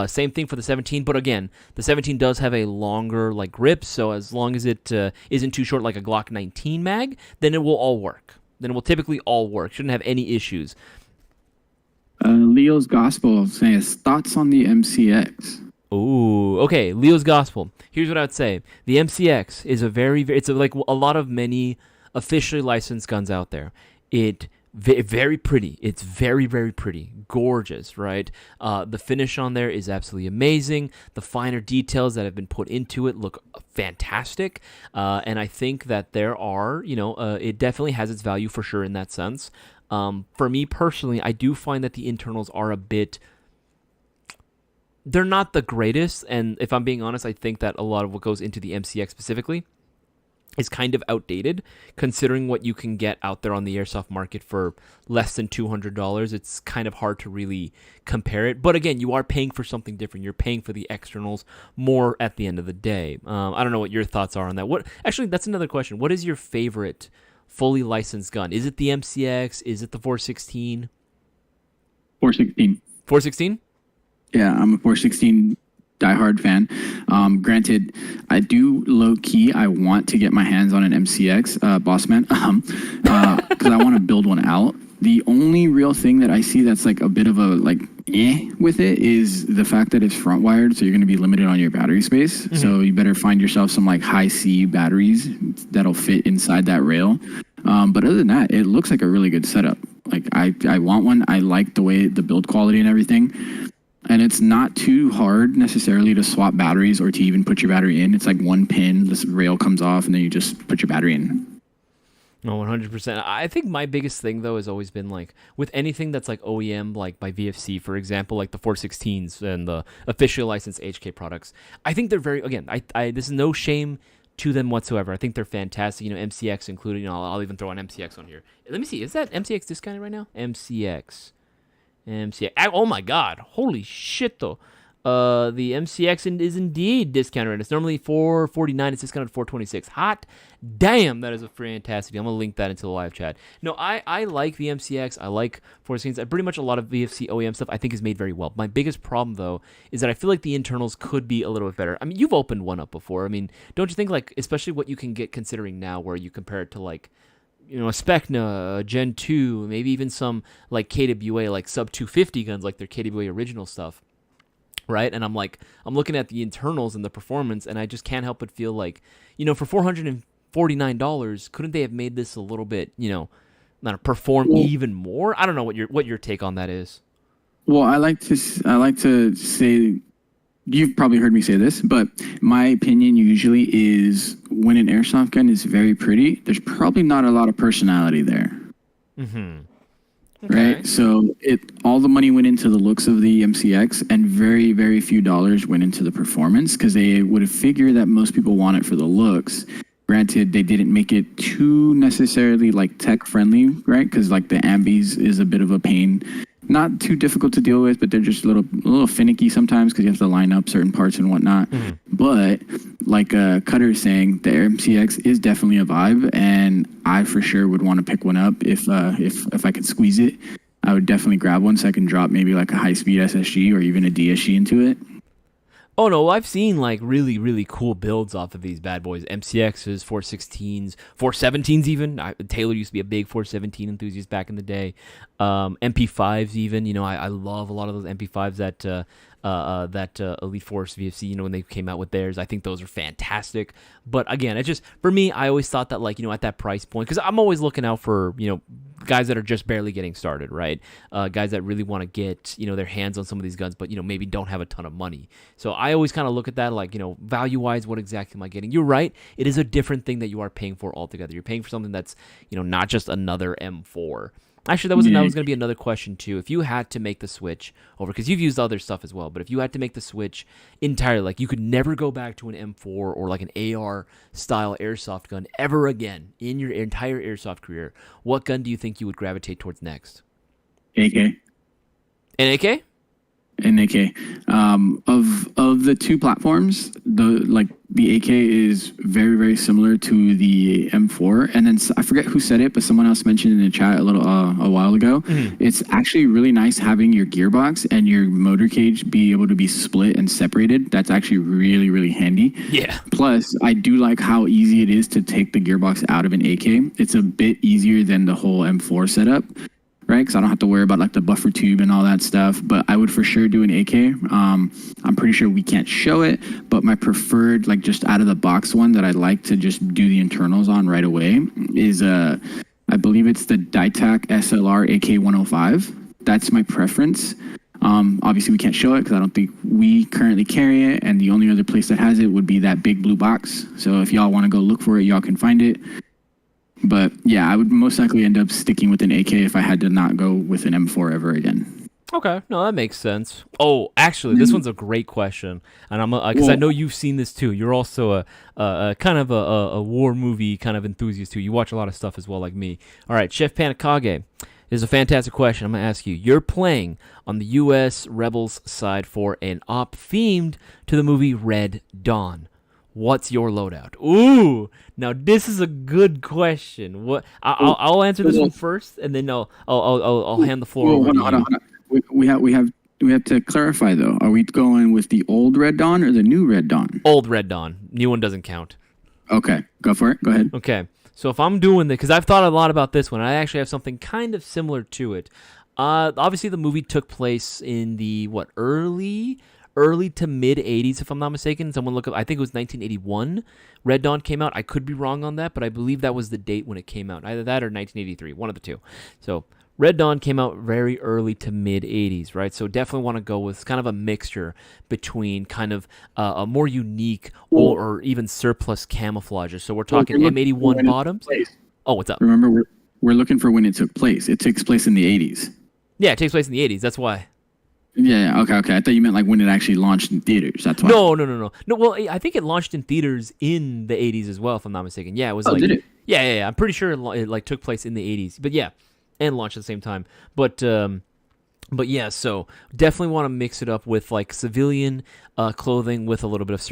Same thing for the 17, but again, the 17 does have a longer like grip, so as long as it isn't too short like a Glock 19 mag, then it will all work. Then it will typically all work. Shouldn't have any issues. Leo's Gospel says thoughts on the MCX. Ooh, okay. Leo's Gospel. Here's what I would say: the MCX is like a lot of many officially licensed guns out there. Very pretty. It's very, very pretty. Gorgeous, right? The finish on there is absolutely amazing. The finer details that have been put into it look fantastic. And I think that there are, it definitely has its value for sure in that sense. For me personally, I do find that the internals are they're not the greatest. And if I'm being honest, I think that a lot of what goes into the MCX specifically is kind of outdated, considering what you can get out there on the airsoft market for less than $200. It's kind of hard to really compare it. But again, you are paying for something different. You're paying for the externals more at the end of the day. I don't know what your thoughts are on that. Actually, that's another question. What is your favorite fully licensed gun? Is it the MCX? Is it the 416? 416. 416? Yeah, I'm a 416 diehard fan. Granted, I do low key. I want to get my hands on an MCX, boss man, because I want to build one out. The only real thing that I see that's like a bit of a with it is the fact that it's front wired, so you're going to be limited on your battery space. Mm-hmm. So you better find yourself some like high C batteries that'll fit inside that rail. But other than that, it looks like a really good setup. Like I want one. I like the way the build quality and everything. And it's not too hard necessarily to swap batteries or to even put your battery in. It's like one pin, this rail comes off, and then you just put your battery in. No, 100%. I think my biggest thing, though, has always been, like, with anything that's, like, OEM, like, by VFC, for example, like the 416s and the officially licensed HK products. I think they're very, again, this is no shame to them whatsoever. I think they're fantastic. MCX included. I'll even throw an MCX on here. Let me see. Is that MCX discounted right now? MCX. Oh my God! Holy shit, though. The MCX is indeed discounted. It's normally $449. It's discounted $426. Hot damn, that is a fantastic deal. I'm gonna link that into the live chat. No, I like the MCX. I like 416s. Pretty much a lot of VFC OEM stuff I think is made very well. My biggest problem though is that I feel like the internals could be a little bit better. I mean, you've opened one up before. I mean, don't you think, like, especially what you can get considering now, where you compare it to like, a Specna, a Gen 2, maybe even some like KWA, like sub 250 guns, like their KWA original stuff, right? And I'm looking at the internals and the performance, and I just can't help but feel like, for $449, couldn't they have made this a little bit, perform even more? I don't know what your take on that is. Well, I like to say, you've probably heard me say this, but my opinion usually is when an airsoft gun is very pretty, there's probably not a lot of personality there. Mm-hmm. Okay. Right? So all the money went into the looks of the MCX, and very, very few dollars went into the performance, because they would have figured that most people want it for the looks. Granted, they didn't make it too necessarily like tech friendly, right? Because like the ambies is a bit of a pain. Not too difficult to deal with, but they're just a little finicky sometimes because you have to line up certain parts and whatnot. Mm-hmm. But like Cutter is saying, the MCX is definitely a vibe, and I for sure would want to pick one up if I could squeeze it. I would definitely grab one so I can drop maybe like a high-speed SSG or even a DSG into it. Oh no, I've seen like really, really cool builds off of these bad boys. MCXs, 416s, 417s even. Taylor used to be a big 417 enthusiast back in the day. MP5s even. You know, I love a lot of those MP5s that Elite Force VFC, you know, when they came out with theirs. I think those are fantastic. But again, it's just, for me, I always thought that, like, you know, at that price point, because I'm always looking out for, you know, guys that are just barely getting started, right? Guys that really want to get, you know, their hands on some of these guns, but, you know, maybe don't have a ton of money. So I always kind of look at that like, you know, value-wise, what exactly am I getting? You're right. It is a different thing that you are paying for altogether. You're paying for something that's, you know, not just another M4. Actually, that was going to be another question, too. If you had to make the switch over, because you've used other stuff as well, but if you had to make the switch entirely, like you could never go back to an M4 or like an AR-style airsoft gun ever again in your entire airsoft career, what gun do you think you would gravitate towards next? AK. An AK? An AK. Of the two platforms, the AK is very, very similar to the M4. And then I forget who said it, but someone else mentioned in the chat a while ago. Mm-hmm. It's actually really nice having your gearbox and your motor cage be able to be split and separated. That's actually really, really handy. Yeah. Plus, I do like how easy it is to take the gearbox out of an AK. It's a bit easier than the whole M4 setup. Right, because I don't have to worry about like the buffer tube and all that stuff. But I would for sure do an AK. I'm pretty sure we can't show it, but my preferred, like just out of the box one that I'd like to just do the internals on right away is I believe it's the Dytac SLR AK-105. That's my preference. Obviously we can't show it because I don't think we currently carry it, and the only other place that has it would be that big blue box. So if y'all want to go look for it, y'all can find it. But yeah, I would most likely end up sticking with an AK if I had to not go with an M4 ever again. Okay, no, that makes sense. Oh, actually, this one's a great question, and because I know you've seen this too. You're also a kind of a war movie kind of enthusiast too. You watch a lot of stuff as well, like me. All right, Chef Panikage, this is a fantastic question. I'm gonna ask you. You're playing on the U.S. Rebels side for an op themed to the movie Red Dawn. What's your loadout? Ooh, now this is a good question. What? I'll answer this one first, and then I'll hand the floor over to you. Hold on. We have to clarify though. Are we going with the old Red Dawn or the new Red Dawn? Old Red Dawn. New one doesn't count. Okay, go for it. Go ahead. Okay, so if I'm doing this, because I've thought a lot about this one, I actually have something kind of similar to it. Obviously the movie took place in the early to mid 80s, if I'm not mistaken. Someone look up, I think it was 1981. Red Dawn came out. I could be wrong on that, but I believe that was the date when it came out. Either that or 1983, one of the two. So Red Dawn came out very early to mid 80s, right? So definitely want to go with kind of a mixture between kind of a more unique or even surplus camouflages. So we're talking M81 bottoms. Oh, what's up? Remember, we're looking for when it took place. It takes place in the 80s. Yeah, it takes place in the 80s. That's why. Yeah, okay. I thought you meant like when it actually launched in theaters. That's why. No. No, well, I think it launched in theaters in the 80s as well, if I'm not mistaken. Yeah, it was did it? Yeah. I'm pretty sure it like took place in the 80s. But yeah, and launched at the same time. But yeah, so definitely want to mix it up with like civilian clothing with a little bit of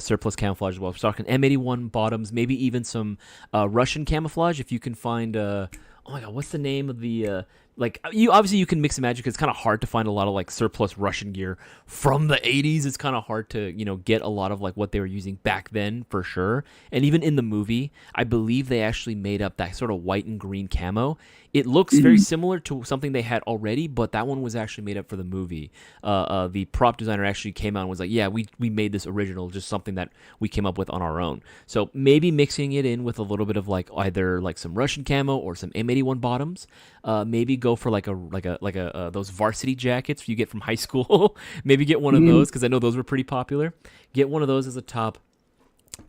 surplus camouflage as well. We're talking M81 bottoms, maybe even some Russian camouflage if you can find. Oh my God, what's the name of the? Like you can mix and match because it's kind of hard to find a lot of like surplus Russian gear from the 80s. It's kind of hard to, you know, get a lot of like what they were using back then for sure. And even in the movie, I believe they actually made up that sort of white and green camo. It looks very similar to something they had already, but that one was actually made up for the movie. The prop designer actually came out and was like, yeah, we made this original, just something that we came up with on our own. So maybe mixing it in with a little bit of like either like some Russian camo or some M81 bottoms. Maybe go for like a those varsity jackets you get from high school. Maybe get one of those because I know those were pretty popular. Get one of those as a top.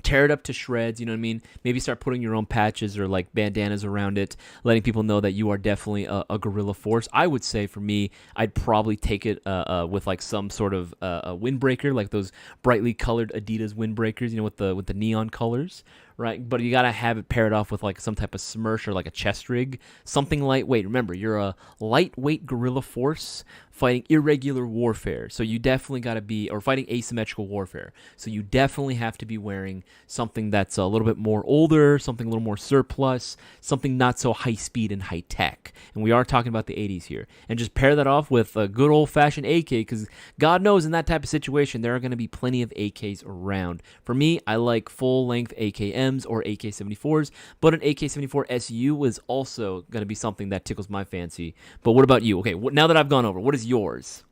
Tear it up to shreds, you know what I mean? Maybe start putting your own patches or like bandanas around it, letting people know that you are definitely a guerrilla force. I would say for me, I'd probably take it with like some sort of a windbreaker, like those brightly colored Adidas windbreakers, you know, with the neon colors, right? But you gotta have it paired off with like some type of smirch or like a chest rig, something lightweight. Remember, you're a lightweight guerrilla force fighting irregular warfare, so you definitely gotta be, or fighting asymmetrical warfare. So you definitely have to be wearing something that's a little bit more older, something a little more surplus, something not so high speed and high tech. And we are talking about the 80s here. And just pair that off with a good old fashioned AK, because God knows in that type of situation there are going to be plenty of AKs around. For me, I like full length AKMs or AK-74s, but an AK-74 SU is also going to be something that tickles my fancy. But what about you? Okay, now that I've gone over, what is yours?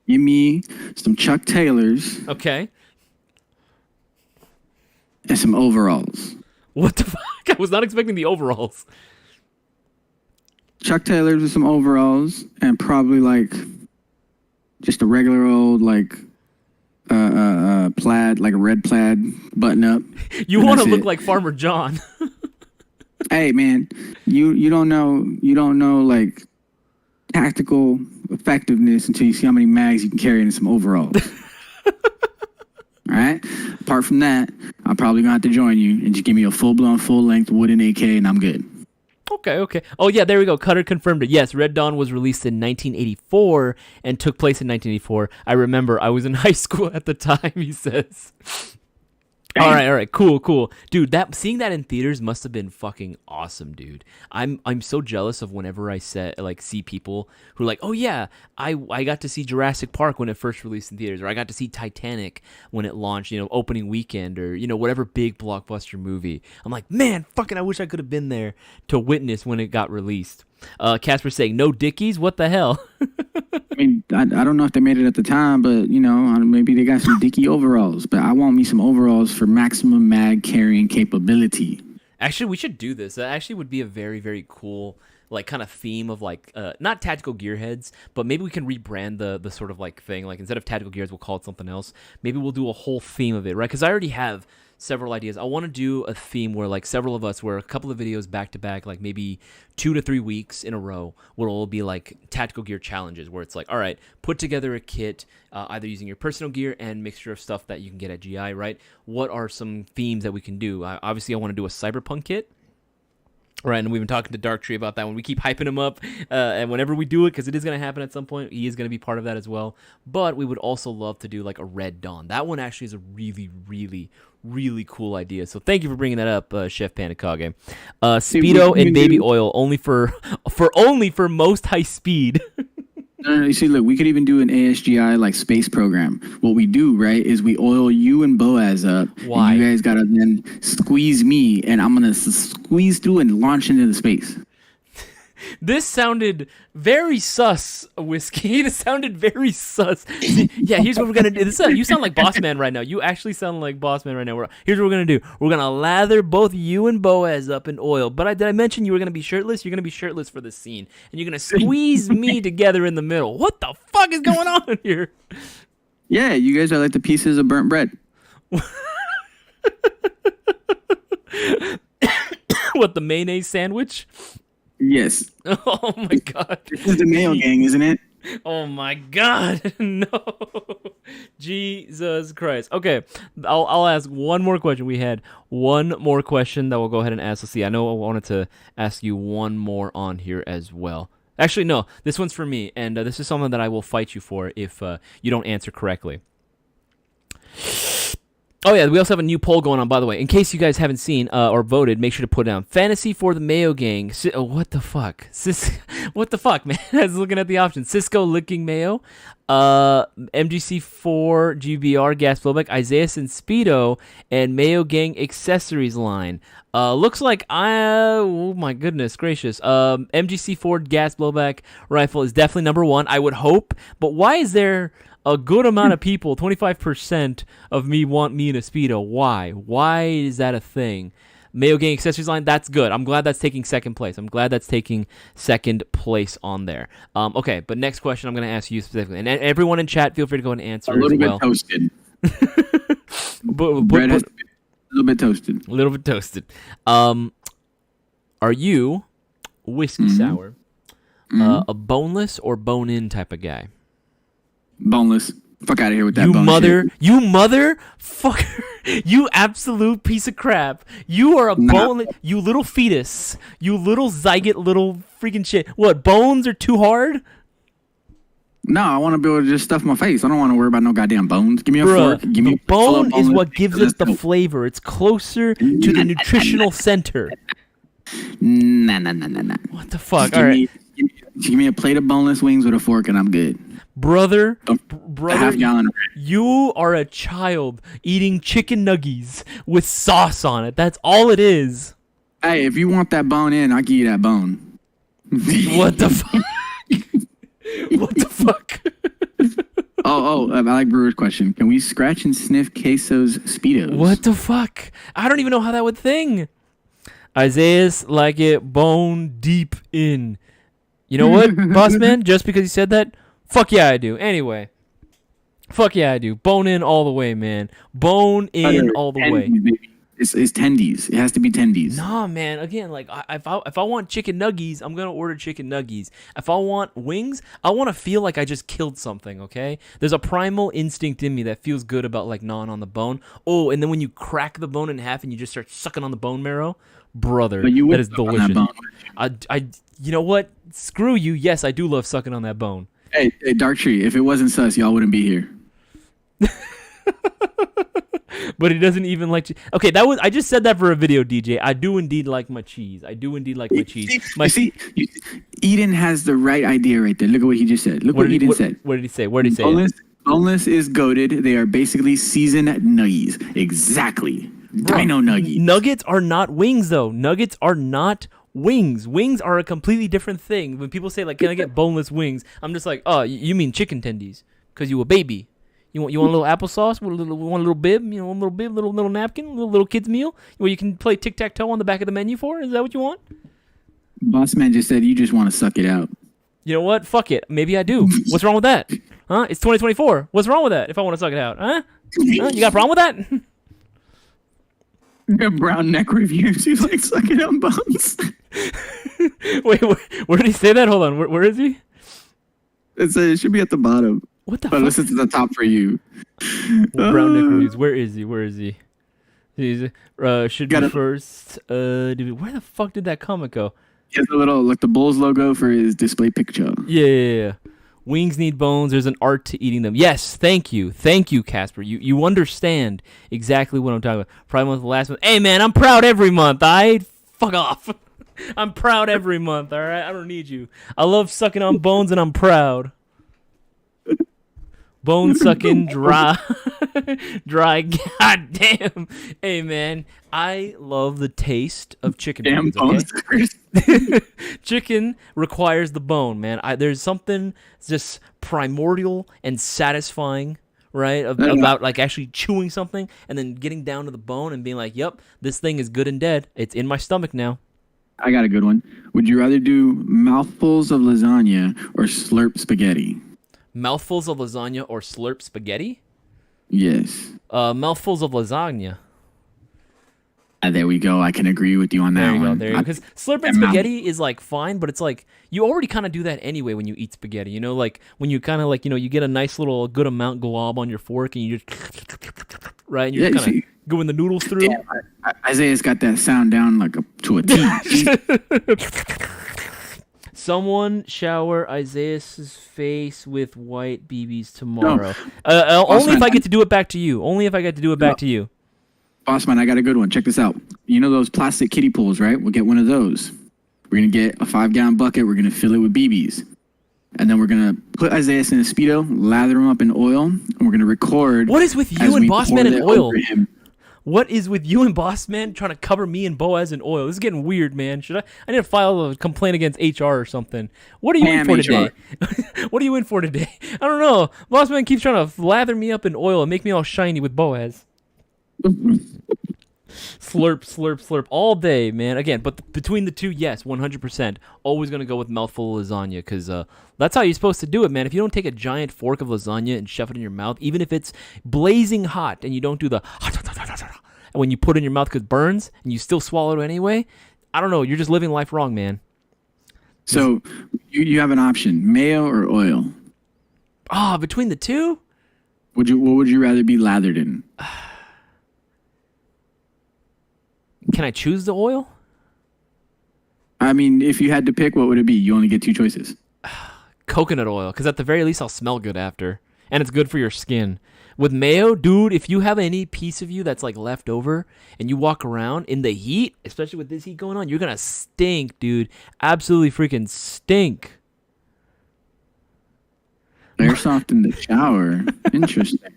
Give me some Chuck Taylors. Okay. And some overalls. What the fuck? I was not expecting the overalls. Chuck Taylors with some overalls, and probably like just a regular old like plaid, like a red plaid button up. You want to look like Farmer John. Hey man, you don't know like tactical effectiveness until you see how many mags you can carry in some overalls. All right. Apart from that, I'm probably gonna have to join you and just give me a full-blown, full-length wooden AK, and I'm good. Okay. Oh, yeah, there we go. Cutter confirmed it. Yes, Red Dawn was released in 1984 and took place in 1984. I remember I was in high school at the time, he says. All right, cool, dude. Seeing that in theaters must have been fucking awesome, dude. I'm so jealous of whenever I see people who are like, oh yeah, I got to see Jurassic Park when it first released in theaters, or I got to see Titanic when it launched, opening weekend, or whatever big blockbuster movie. I'm like, man, fucking, I wish I could have been there to witness when it got released. Casper saying no Dickies, what the hell? I mean, I don't know if they made it at the time, but maybe they got some Dickie overalls. But I want me some overalls for maximum mag carrying capability. Actually, we should do this. That actually would be a very, very cool like kind of theme of like not tactical gearheads, but maybe we can rebrand the sort of like thing. Like instead of tactical gears, we'll call it something else. Maybe we'll do a whole theme of it, right? Because I already have several ideas. I want to do a theme where like several of us, where a couple of videos back to back, like maybe 2 to 3 weeks in a row, where it'll be like tactical gear challenges, where it's like, all right, put together a kit, either using your personal gear and mixture of stuff that you can get at GI, right? What are some themes that we can do? Obviously, I want to do a cyberpunk kit. Right, and we've been talking to Dark Tree about that one. We keep hyping him up, and whenever we do it, because it is going to happen at some point, he is going to be part of that as well. But we would also love to do like a Red Dawn. That one actually is a really, really, really cool idea. So thank you for bringing that up, Chef Panikage. Speedo and baby oil only for most high speed. No, you see, look, we could even do an ASGI like space program. What we do, right, is we oil you and Boaz up. Why? And you guys gotta then squeeze me, and I'm gonna squeeze through and launch into the space. This sounded very sus, Whiskey. This sounded very sus. See, yeah, here's what we're gonna do. You sound like Boss Man right now. You actually sound like Boss Man right now. Here's what we're gonna do. We're gonna lather both you and Boaz up in oil. But did I mention you were gonna be shirtless? You're gonna be shirtless for this scene, and you're gonna squeeze me together in the middle. What the fuck is going on here? Yeah, you guys are like the pieces of burnt bread. What, the mayonnaise sandwich? Yes. Oh my god. This is the Mayo Gang, isn't it? Oh my god. No. Jesus Christ. Okay. I'll ask one more question. We had one more question that we'll go ahead and ask. Let's see. I know I wanted to ask you one more on here as well. Actually, no. This one's for me, and this is something that I will fight you for if you don't answer correctly. Oh, yeah, we also have a new poll going on, by the way. In case you guys haven't seen or voted, make sure to put down Fantasy for the Mayo Gang. What the fuck? What the fuck, man? I was looking at the options. Cisco licking Mayo, MGC4 GBR gas blowback, Isaias and Speedo, and Mayo Gang accessories line. Looks like oh my goodness gracious. MGC4 gas blowback rifle is definitely number one, I would hope. But why is there a good amount of people, 25% of me want me in a Speedo? Why? Why is that a thing? Mayo Gang accessories line, that's good. I'm glad that's taking second place. On there. Okay, but next question I'm going to ask you specifically. And everyone in chat, feel free to go and answer a little as well. Bit toasted. Bread has to be a little bit toasted. A little bit toasted. Are you, whiskey sour, a boneless or bone-in type of guy? Boneless. Fuck out of here with that you bone mother, shit. You motherfucker. You absolute piece of crap. You are a bone. You little fetus. You little zygote, little freaking shit. What? Bones are too hard? No, I want to be able to just stuff my face. I don't want to worry about no goddamn bones. Give me a fork. Give me the bone is what gives it the flavor. It's closer to the nutritional center. Nah. What the fuck? All right. Give me a plate of boneless wings with a fork, and I'm good. Brother, half gallon. You are a child eating chicken nuggies with sauce on it. That's all it is. Hey, if you want that bone in, I'll give you that bone. What the fuck? What the fuck? I like Brewer's question. Can we scratch and sniff Queso's Speedos? What the fuck? I don't even know how that would thing. Isaiah's like it bone deep in. You know what, boss man? Just because you said that, fuck yeah, I do. Anyway, fuck yeah, I do. Bone in all the way, man. Bone in all the way. It's tendies. It has to be tendies. Nah, man. Again, like if I want chicken nuggies, I'm gonna order chicken nuggies. If I want wings, I want to feel like I just killed something. Okay, there's a primal instinct in me that feels good about like gnawing on the bone. Oh, and then when you crack the bone in half and you just start sucking on the bone marrow, brother, that is delicious. You know what? Screw you. Yes, I do love sucking on that bone. Hey, Dark Tree, if it wasn't sus, y'all wouldn't be here. But he doesn't even like cheese. Okay, I just said that for a video, DJ. I do indeed like my cheese. I do indeed like my cheese. Eden has the right idea right there. Look at what he just said. Look what Eden said. What did he say? Where did he say it? Boneless is goated. They are basically seasoned nuggies. Exactly. Dino nuggies. Nuggets are not wings, though. Nuggets are not wings. Wings are a completely different thing. When people say, like, can I get boneless wings? I'm just like, oh, you mean chicken tendies because you a baby. You want a little applesauce? Want a little bib? You know, a little bib, little napkin, little kid's meal where you can play tic-tac-toe on the back of the menu for? Is that what you want? Boss man just said you just want to suck it out. You know what? Fuck it. Maybe I do. What's wrong with that? Huh? It's 2024. What's wrong with that if I want to suck it out? Huh? You got a problem with that? Brown neck reviews. He's like sucking on bones. Wait, where did he say that? Hold on. Where is he? It should be at the bottom. What the fuck? Listen to the top for you. Brown neck reviews. Where is he? He's should be first. Where the fuck did that comment go? He has a little, like the Bulls logo for his display picture. Yeah. Wings need bones. There's an art to eating them. Yes, thank you, Casper. You understand exactly what I'm talking about. Pride month, the last month. Hey man, I'm proud every month. Fuck off. I'm proud every month. All right, I don't need you. I love sucking on bones, and I'm proud. Bone sucking, dry. God damn. Hey man, I love the taste of chicken. Damn bones, okay? Chicken requires the bone, man. There's something just primordial and satisfying, right? About like actually chewing something and then getting down to the bone and being like, "Yep, this thing is good and dead. It's in my stomach now." I got a good one. Would you rather do mouthfuls of lasagna or slurp spaghetti? Mouthfuls of lasagna or slurp spaghetti? Yes. Mouthfuls of lasagna. There we go. I can agree with you on that one. There you go. Because slurping spaghetti is like fine, but it's like you already kind of do that anyway when you eat spaghetti. You know, like when you kind of like, you know, you get a nice little good amount glob on your fork and you just right, and you're kind of going the noodles through. Damn, Isaiah's got that sound down like to a T. Someone shower Isaiah's face with white BBs tomorrow. No. Only if I get to do it back to you. Only if I get to do it back to you. Bossman, I got a good one. Check this out. You know those plastic kiddie pools, right? We'll get one of those. We're going to get a 5-gallon bucket. We're going to fill it with BBs. And then we're going to put Isaiah in a Speedo, lather him up in oil, and we're going to record. What is with you and Bossman and oil? What is with you and Bossman trying to cover me and Boaz in oil? This is getting weird, man. I need to file a complaint against HR or something. What are you in for today? What are you in for today? I don't know. Bossman keeps trying to lather me up in oil and make me all shiny with Boaz. Slurp all day, man. Again, but between the two, yes, 100%. Always going to go with mouthful of lasagna because that's how you're supposed to do it, man. If you don't take a giant fork of lasagna and shove it in your mouth, even if it's blazing hot and you don't do the and when you put it in your mouth because it burns and you still swallow it anyway, I don't know. You're just living life wrong, man. So you have an option, mayo or oil? Between the two? What would you rather be lathered in? Can I choose the oil? I mean, if you had to pick, what would it be? You only get 2 choices. Coconut oil, because at the very least I'll smell good after, and it's good for your skin. With mayo, dude, if you have any piece of you that's like left over and you walk around in the heat, especially with this heat going on, you're gonna stink, dude. Absolutely freaking stink. Airsoft in the shower. Interesting.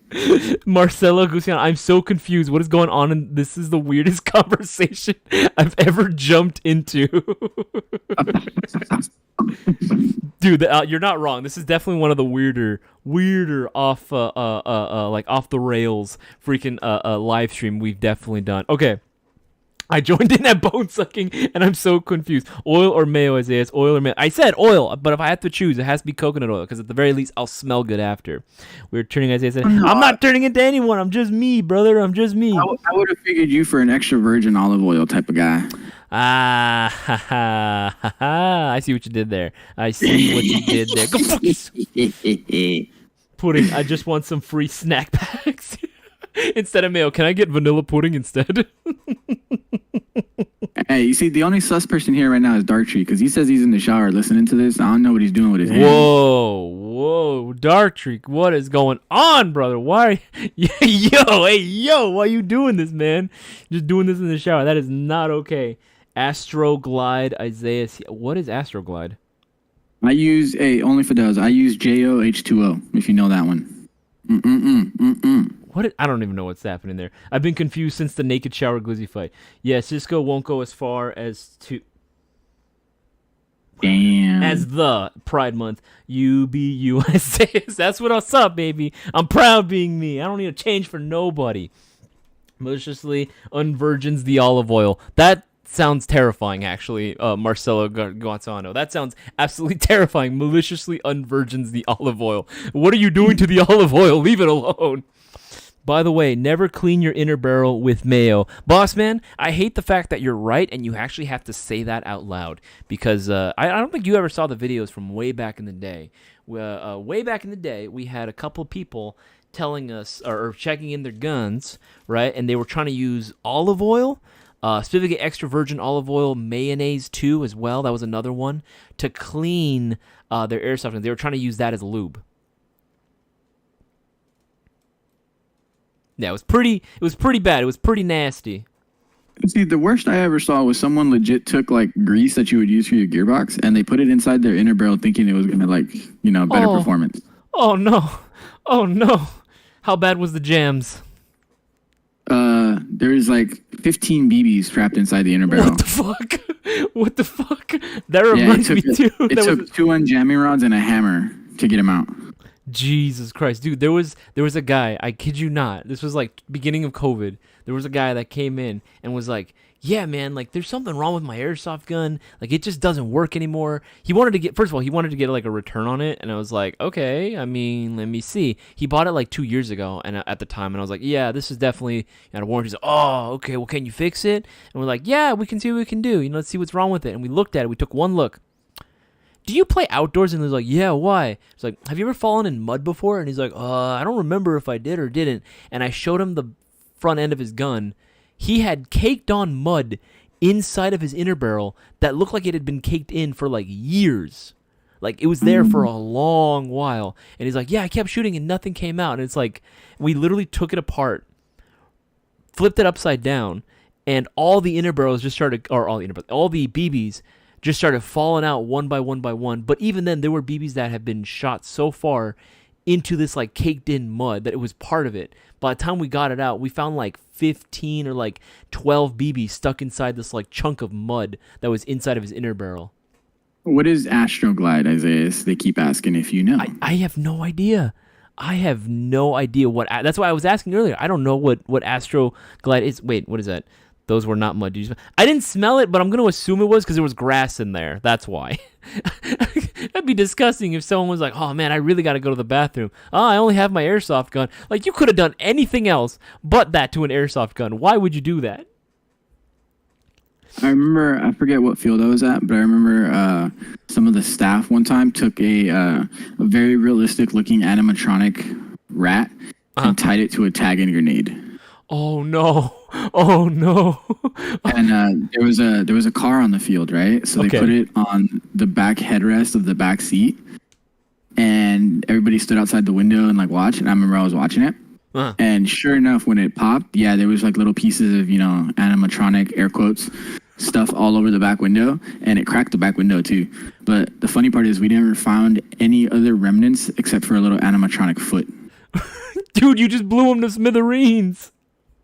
Marcelo Guciano, I'm so confused. What is going on? And this is the weirdest conversation I've ever jumped into. Dude, you're not wrong. This is definitely one of the weirder off like off the rails freaking live stream we've definitely done. Okay. I joined in at bone sucking, and I'm so confused. Oil or mayo, Isaiah? Oil or mayo? I said oil, but if I have to choose, it has to be coconut oil, because at the very least, I'll smell good after. We're turning, Isaiah said, I'm not turning into anyone. I'm just me, brother. I'm just me. I would have figured you for an extra virgin olive oil type of guy. I see what you did there. I see what you did there. Go fuck yourself. Pudding. I just want some free snack packs. Instead of mayo, can I get vanilla pudding instead? Hey, you see, the only sus person here right now is Dark Tree, because he says he's in the shower listening to this. I don't know what he's doing with his hands. Whoa, Dark Tree, what is going on, brother? Why? Yo, why you doing this, man? Just doing this in the shower. That is not okay. Astroglide, Isaiah. What is Astroglide? I use only for those. I use JOH2O, if you know that one. I don't even know what's happening there. I've been confused since the naked shower glizzy fight. Yeah, Cisco won't go as far as to... Damn. As the Pride Month. You be you, Isaiah. That's what's up, baby. I'm proud being me. I don't need to change for nobody. Maliciously unvirgins the olive oil. That sounds terrifying, actually, Marcelo Guanzano. That sounds absolutely terrifying. Maliciously unvirgins the olive oil. What are you doing to the olive oil? Leave it alone. By the way, never clean your inner barrel with mayo. Boss man, I hate the fact that you're right and you actually have to say that out loud. Because I don't think you ever saw the videos from way back in the day. Way back in the day, we had a couple of people telling us, or checking in their guns, right? And they were trying to use olive oil, specifically extra virgin olive oil, mayonnaise too as well. That was another one, to clean their airsoft guns. They were trying to use that as lube. Yeah, it was pretty bad. It was pretty nasty. See, the worst I ever saw was someone legit took like grease that you would use for your gearbox, and they put it inside their inner barrel, thinking it was gonna better performance. Oh no! How bad was the jams? There's like 15 BBs trapped inside the inner barrel. What the fuck? That reminds me too. It took 2 unjamming rods and a hammer to get him out. Jesus Christ, dude, there was a guy, I kid you not, this was like beginning of COVID, there was a guy that came in and was like, yeah, man, like there's something wrong with my airsoft gun, like it just doesn't work anymore. He wanted to get like a return on it, and I was like, okay, I mean, let me see. He bought it like 2 years ago, and at the time, and I was like, yeah, this is definitely out of warranty. He's like, oh, okay, well, can you fix it? And we're like, yeah, we can see what we can do, let's see what's wrong with it. And we looked at it, we took one look. Do you play outdoors? And he's like, yeah, why? It's like, have you ever fallen in mud before? And he's like, I don't remember if I did or didn't. And I showed him the front end of his gun. He had caked on mud inside of his inner barrel that looked like it had been caked in for like years. Like it was there for a long while. And he's like, yeah, I kept shooting and nothing came out. And it's like, we literally took it apart, flipped it upside down, and all the inner barrels just started, or all the BBs just started falling out one by one by one. But even then, there were BBs that had been shot so far into this like caked in mud that it was part of it. By the time we got it out, we found like 15 or like 12 BBs stuck inside this like chunk of mud that was inside of his inner barrel. What is Astroglide, Isaiah? They keep asking if you know. I have no idea. I have no idea what. That's why I was asking earlier. I don't know what Astroglide is. Wait, what is that? Those were not mud. I didn't smell it, but I'm going to assume it was because there was grass in there. That's why. That'd be disgusting if someone was like, oh, man, I really got to go to the bathroom. Oh, I only have my airsoft gun. Like, you could have done anything else but that to an airsoft gun. Why would you do that? I remember, I forget what field I was at, but I remember some of the staff one time took a very realistic looking animatronic rat and tied it to a tag and grenade. Oh no! Oh no! And there was a car on the field, right? So they Okay. put it on the back headrest of the back seat, and everybody stood outside the window and like watched. And I remember I was watching it, and sure enough, when it popped, yeah, there was like little pieces of animatronic air quotes stuff all over the back window, and it cracked the back window too. But the funny part is we never found any other remnants except for a little animatronic foot. Dude, you just blew him to smithereens.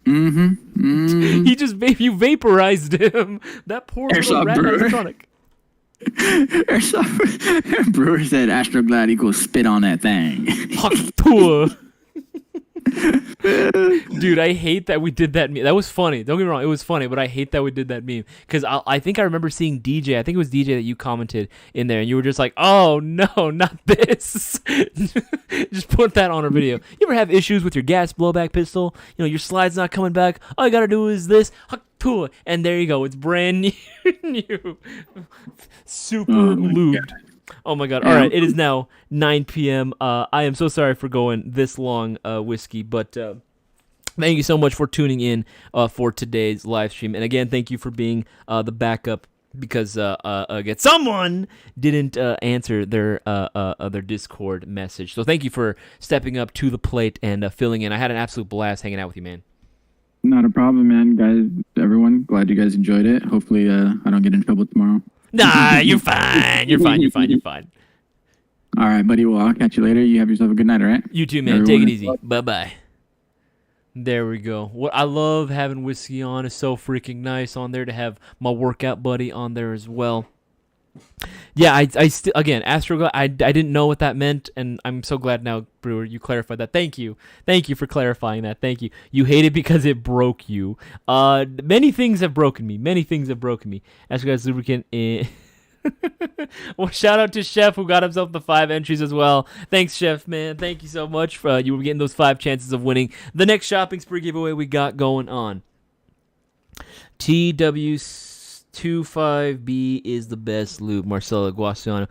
He just you vaporized him. That poor little rat animatronic. Airsoft Brewer said Astroglide equals spit on that thing. Dude, I hate that we did that meme. That was funny. Don't get me wrong, it was funny, but I hate that we did that meme. Because I think I remember seeing DJ. I think it was DJ that you commented in there, and you were just like, oh, no, not this. Just put that on our video. You ever have issues with your gas blowback pistol? You know, your slide's not coming back. All you got to do is this. And there you go. It's brand new. Super lubed. Oh my God. All right. It is now 9 p.m. I am so sorry for going this long, Whiskey, but thank you so much for tuning in for today's live stream. And again, thank you for being the backup because again, someone didn't answer their Discord message. So thank you for stepping up to the plate and filling in. I had an absolute blast hanging out with you, man. Not a problem, man. Guys, everyone, glad you guys enjoyed it. Hopefully I don't get in trouble tomorrow. Nah, you're fine. You're fine. You're fine. You're fine. All right, buddy. Well, I'll catch you later. You have yourself a good night, all right? You too, man. Take it easy. Bye-bye. There we go. What I love having Whiskey on. Is so freaking nice on there to have my workout buddy on there as well. Yeah, I still, again, Astro, I didn't know what that meant, and I'm so glad now, Brewer, you clarified that. Thank you for clarifying that. Thank you. You hate it because it broke you. Many things have broken me. Astro Guy's lubricant. Well, shout out to Chef who got himself the 5 entries as well. Thanks, Chef, man. Thank you so much for you were getting those 5 chances of winning the next shopping spree giveaway we got going on. TW25B is the best lube, Marcelo Guasiano.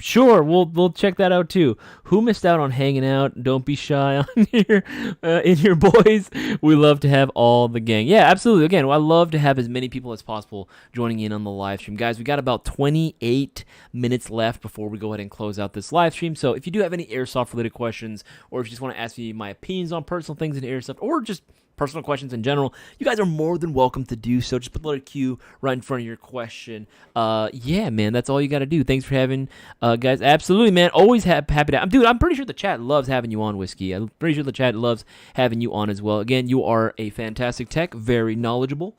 Sure, we'll check that out too. Who missed out on hanging out? Don't be shy on in your boys. We love to have all the gang. Yeah, absolutely. Again, I love to have as many people as possible joining in on the live stream. Guys, we got about 28 minutes left before we go ahead and close out this live stream. So if you do have any Airsoft related questions, or if you just want to ask me my opinions on personal things in Airsoft, or just personal questions in general, you guys are more than welcome to do so. Just put the letter Q right in front of your question. Yeah, man, that's all you got to do. Thanks for having, guys. Absolutely, man. Always happy to. Dude, I'm pretty sure the chat loves having you on, Whiskey. I'm pretty sure the chat loves having you on as well. Again, you are a fantastic tech, very knowledgeable.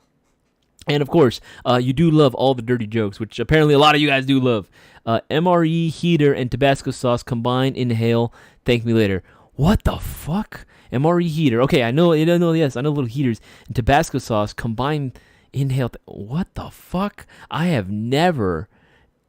And, of course, you do love all the dirty jokes, which apparently a lot of you guys do love. MRE, heater, and Tabasco sauce combined, inhale, thank me later. What the fuck? MRE heater. Okay, I know little heaters. And Tabasco sauce combined, inhale. What the fuck? I have never,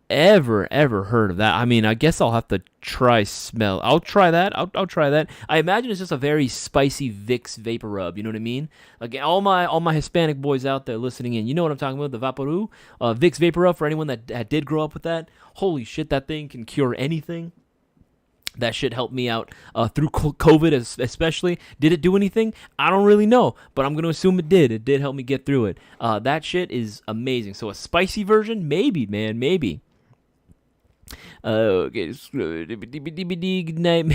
ever heard of that. I mean, I guess I'll have to try smell. I'll try that. I'll try that. I imagine it's just a very spicy Vicks vapor rub. You know what I mean? Again, all my Hispanic boys out there listening in, you know what I'm talking about? The Vaporu, Vicks vapor rub. For anyone that did grow up with that, holy shit, that thing can cure anything. That shit helped me out through COVID especially. Did it do anything? I don't really know, but I'm going to assume it did. It did help me get through it. That shit is amazing. So a spicy version? Maybe, man, maybe. Okay. Good night,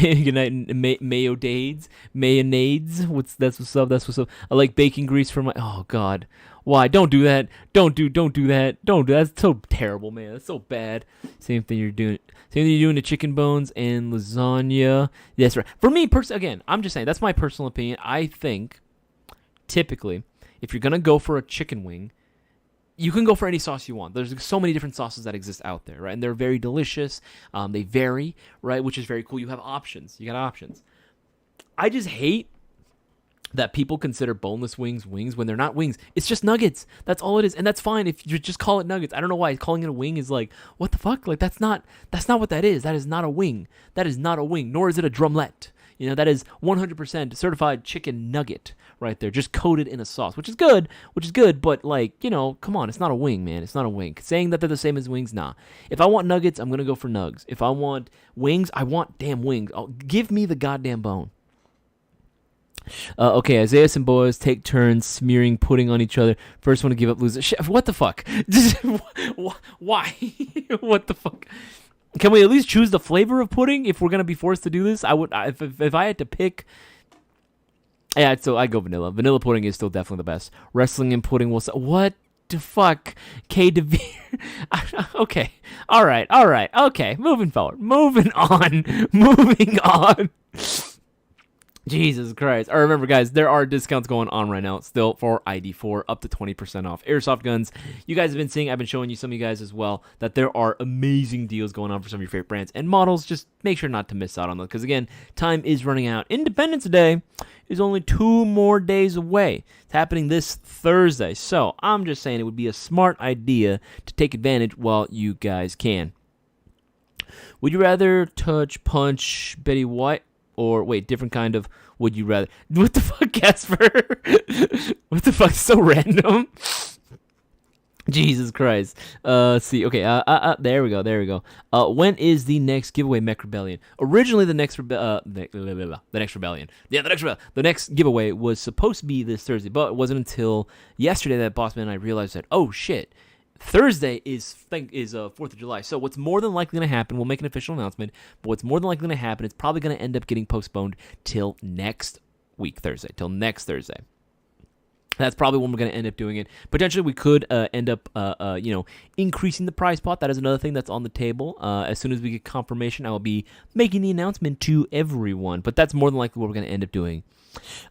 mayonnaise. That's what's up. I like bacon grease for my. Oh God, why? Don't do that. Don't do that. That's so terrible, man. That's so bad. Same thing you're doing to chicken bones and lasagna. That's right. For me, again, I'm just saying that's my personal opinion. I think typically, if you're gonna go for a chicken wing, you can go for any sauce you want. There's so many different sauces that exist out there, right? And they're very delicious. They vary, right? Which is very cool. You have options. You got options. I just hate that people consider boneless wings when they're not wings. It's just nuggets. That's all it is. And that's fine if you just call it nuggets. I don't know why calling it a wing is like, what the fuck? Like, that's not what that is. That is not a wing. That is not a wing, nor is it a drumlet. You know, that is 100% certified chicken nugget right there, just coated in a sauce, which is good, but like, you know, come on, it's not a wing, man. It's not a wing. Saying that they're the same as wings, nah. If I want nuggets, I'm going to go for nugs. If I want wings, I want damn wings. Give me the goddamn bone. Okay, Isaias and Boaz take turns smearing pudding on each other. First one to give up loses. What the fuck? Why? What the fuck? Can we at least choose the flavor of pudding if we're gonna be forced to do this? If I had to pick. Yeah, so I go vanilla. Vanilla pudding is still definitely the best. Wrestling and pudding will. What the fuck? K. DeVere. Okay. All right. Okay. Moving forward. Moving on. Jesus Christ. All right, remember, guys, there are discounts going on right now still for ID4, up to 20% off. Airsoft guns, you guys have been seeing, I've been showing you some of you guys as well, that there are amazing deals going on for some of your favorite brands and models. Just make sure not to miss out on them, because, again, time is running out. Independence Day is only 2 more days away. It's happening this Thursday, so I'm just saying it would be a smart idea to take advantage while you guys can. Would you rather touch, punch Betty White? Or, wait, different kind of would you rather. What the fuck, Casper? What the fuck? So random. Jesus Christ. Let's see. Okay, there we go. When is the next giveaway, Mech Rebellion? Originally, the next Rebellion. Yeah, the next giveaway was supposed to be this Thursday, but it wasn't until yesterday that Bossman and I realized that, oh, shit. Thursday is 4th of July. So what's more than likely going to happen, we'll make an official announcement, but what's more than likely going to happen, it's probably going to end up getting postponed till next week, Thursday, till next Thursday. That's probably when we're going to end up doing it. Potentially, we could end up, increasing the prize pot. That is another thing that's on the table. As soon as we get confirmation, I will be making the announcement to everyone. But that's more than likely what we're going to end up doing.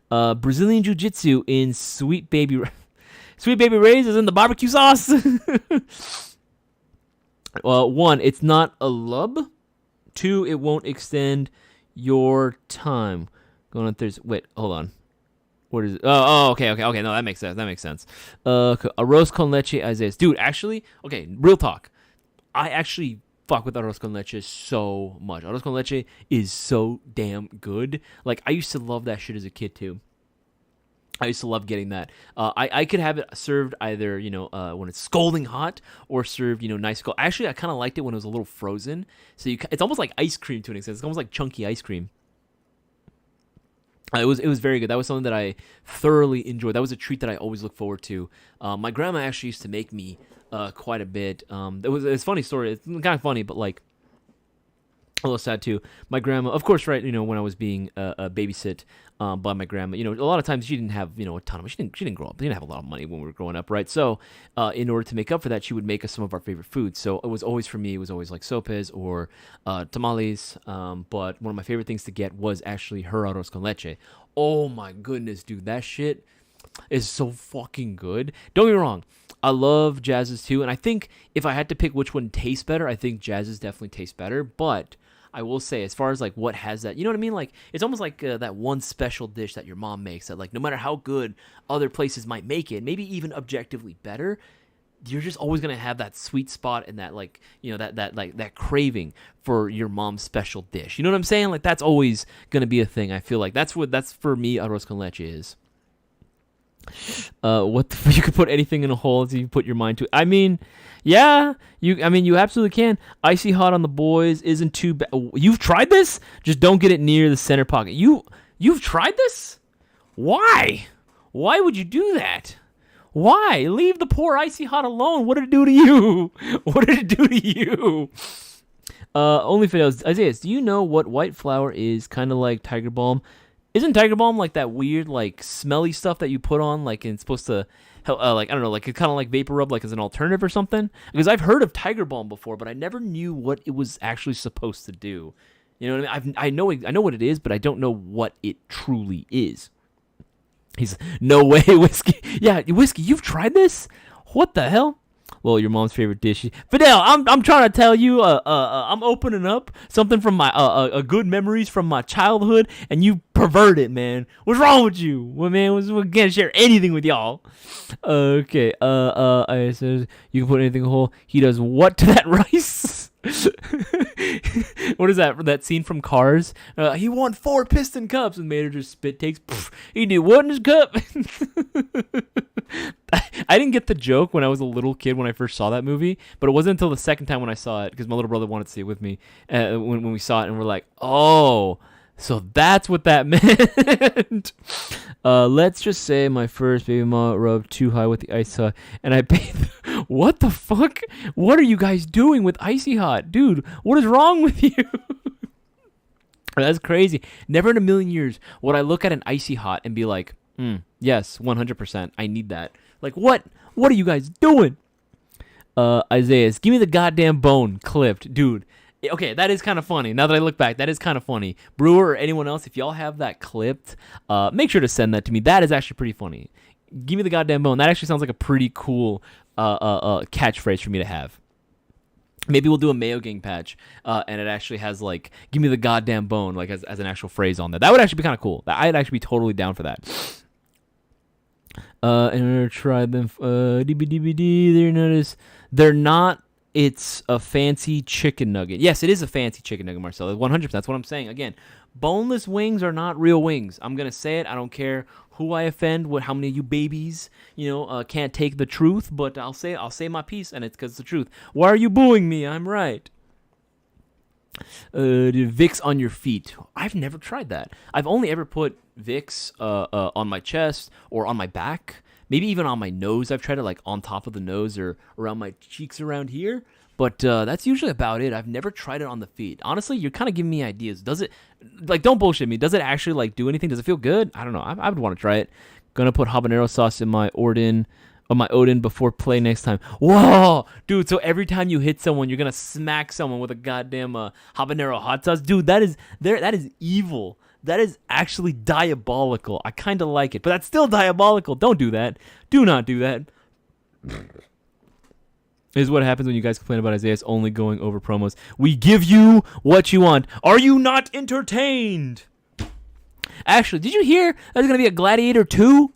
Brazilian Jiu-Jitsu in Sweet Baby... Sweet Baby Ray's is in the barbecue sauce. Well, 1, it's not a lub. 2, it won't extend your time. Going on Thursday. Wait, hold on. What is it? Oh, okay. No, that makes sense. Arroz con leche, Isaiah. Dude, actually, okay, real talk. I actually fuck with arroz con leche so much. Arroz con leche is so damn good. Like, I used to love that shit as a kid, too. I used to love getting that. I could have it served either, when it's scalding hot or served, nice cold. Actually, I kind of liked it when it was a little frozen. So it's almost like ice cream to an extent. It's almost like chunky ice cream. It was very good. That was something that I thoroughly enjoyed. That was a treat that I always look forward to. My grandma actually used to make me quite a bit. It's a funny story. It's kind of funny, but like a little sad too. My grandma, of course, right? When I was being babysit by my grandma, a lot of times she didn't have a ton of. She didn't grow up. She didn't have a lot of money when we were growing up, right? So, in order to make up for that, she would make us some of our favorite foods. So it was always for me. It was always like sopes or tamales. But one of my favorite things to get was actually her arroz con leche. Oh my goodness, dude, that shit is so fucking good. Don't get me wrong. I love Jazz's too, and I think if I had to pick which one tastes better, I think Jazz's definitely tastes better, but I will say, as far as like what has that, you know what I mean? Like, it's almost like that one special dish that your mom makes that, like, no matter how good other places might make it, maybe even objectively better, you're just always gonna have that sweet spot and that, like, that craving for your mom's special dish. You know what I'm saying? Like, that's always gonna be a thing. I feel like that's for me arroz con leche is. What the you could put anything in a hole if you put your mind to it. I mean, yeah, you absolutely can. Icy hot on the boys isn't too bad. You've tried this? Just don't get it near the center pocket. You've tried this? Why? Why would you do that? Why? Leave the poor icy hot alone. What did it do to you? What did it do to you? Only Fidelis. Isaiah, do you know what white flour is? Kind of like Tiger Balm. Isn't Tiger Balm like that weird, like, smelly stuff that you put on, like, and it's supposed to help, like, I don't know, like, it's kind of like Vapor Rub, like, as an alternative or something? Because I've heard of Tiger Balm before, but I never knew what it was actually supposed to do. You know what I mean? I know what it is, but I don't know what it truly is. He's, no way, Whiskey. Yeah, Whiskey, you've tried this? What the hell? Well, your mom's favorite dish. Fidel, I'm trying to tell you, I'm opening up something from my good memories from my childhood, and you pervert it, man. What's wrong with you? Well, man, we can't share anything with y'all. Okay, I said you can put anything in the hole. He does what to that rice? What is that? That scene from Cars? He won 4 piston cups, and Mater just spit takes. He did what in his cup? I didn't get the joke when I was a little kid when I first saw that movie, but it wasn't until the second time when I saw it, because my little brother wanted to see it with me when we saw it, and we're like, oh, So that's what that meant. Let's just say my first baby mama rubbed too high with the ice hot, and I paid. What the fuck? What are you guys doing with icy hot, dude? What is wrong with you? That's crazy. Never in a million years would I look at an icy hot and be like, yes, 100%. I need that. Like, what? What are you guys doing? Isaiah, give me the goddamn bone clipped, dude. Okay, that is kind of funny. Now that I look back, that is kind of funny. Brewer or anyone else, if y'all have that clipped, make sure to send that to me. That is actually pretty funny. Give me the goddamn bone. That actually sounds like a pretty cool catchphrase for me to have. Maybe we'll do a Mayo Gang patch, and it actually has like, give me the goddamn bone, like as an actual phrase on there. That would actually be kind of cool. I'd actually be totally down for that. And try them. They're not. It's a fancy chicken nugget. Yes, it is a fancy chicken nugget, Marcel. 100%. That's what I'm saying. Again, boneless wings are not real wings. I'm gonna say it. I don't care who I offend. How many of you babies, can't take the truth? But I'll say my piece, and it's because it's the truth. Why are you booing me? I'm right. Vicks on your feet. I've never tried that. I've only ever put Vicks on my chest or on my back. Maybe even on my nose. I've tried it like on top of the nose or around my cheeks around here. But that's usually about it. I've never tried it on the feet. Honestly, you're kind of giving me ideas. Does it, like, don't bullshit me. Does it actually, like, do anything? Does it feel good? I don't know. I would want to try it. Gonna put habanero sauce in my Odin before play next time. Whoa! Dude, so every time you hit someone, you're gonna smack someone with a goddamn habanero hot sauce? Dude, that is evil. That is actually diabolical. I kind of like it, but that's still diabolical. Don't do that. Do not do that. This is what happens when you guys complain about Isaiah's only going over promos. We give you what you want. Are you not entertained? Actually, did you hear there's going to be a Gladiator 2?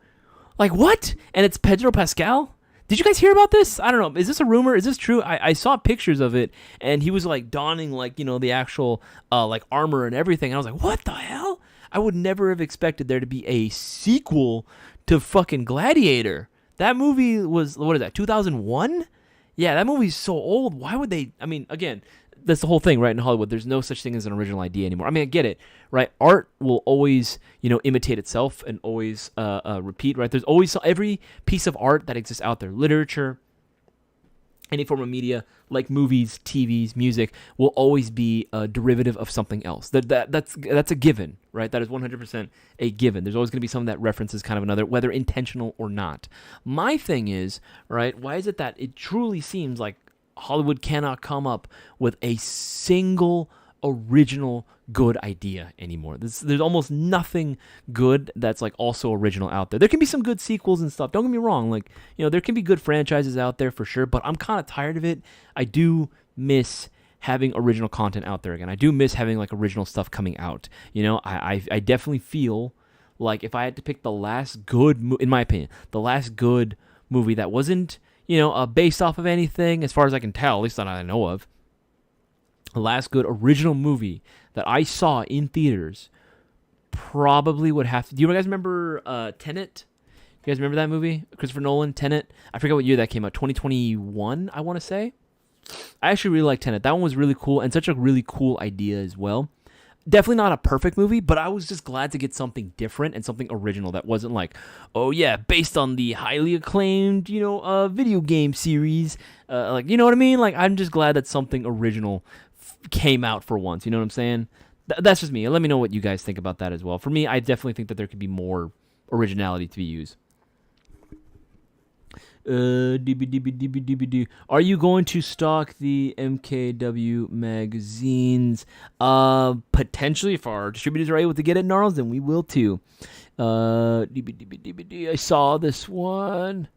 Like, what? And it's Pedro Pascal? Did you guys hear about this? I don't know. Is this a rumor? Is this true? I saw pictures of it, and he was, like, donning, like, the actual, like, armor and everything. And I was like, what the hell? I would never have expected there to be a sequel to fucking Gladiator. That movie was, what is that, 2001? Yeah, that movie's so old. Why would they? I mean, again, that's the whole thing, right? In Hollywood, there's no such thing as an original idea anymore. I mean, I get it, right? Art will always, imitate itself and always repeat, right? There's always every piece of art that exists out there, literature, any form of media, like movies, TVs, music, will always be a derivative of something else. That's a given, right? That is 100% a given. There's always going to be something that references kind of another, whether intentional or not. My thing is, right, why is it that it truly seems like Hollywood cannot come up with a single original good idea anymore? There's almost nothing good that's like also original out there. There can be some good sequels and stuff. Don't get me wrong. Like, there can be good franchises out there for sure, but I'm kind of tired of it. I do miss having original content out there again. I do miss having like original stuff coming out. I definitely feel like if I had to pick the last good, in my opinion, the last good movie that wasn't, based off of anything, as far as I can tell, at least that I know of, the last good original movie that I saw in theaters probably would have to... Do you guys remember Tenet? You guys remember that movie? Christopher Nolan, Tenet? I forget what year that came out. 2021, I want to say. I actually really like Tenet. That one was really cool and such a really cool idea as well. Definitely not a perfect movie, but I was just glad to get something different and something original that wasn't like, oh yeah, based on the highly acclaimed, video game series. Like, you know what I mean? Like, I'm just glad that something original came out for once. You know what I'm saying? That's just me. Let me know what you guys think about that as well. For me, I definitely think that there could be more originality to be used. Are you going to stock the MKW magazines? Potentially, if our distributors are able to get it, Gnarls, then we will too. I saw this one.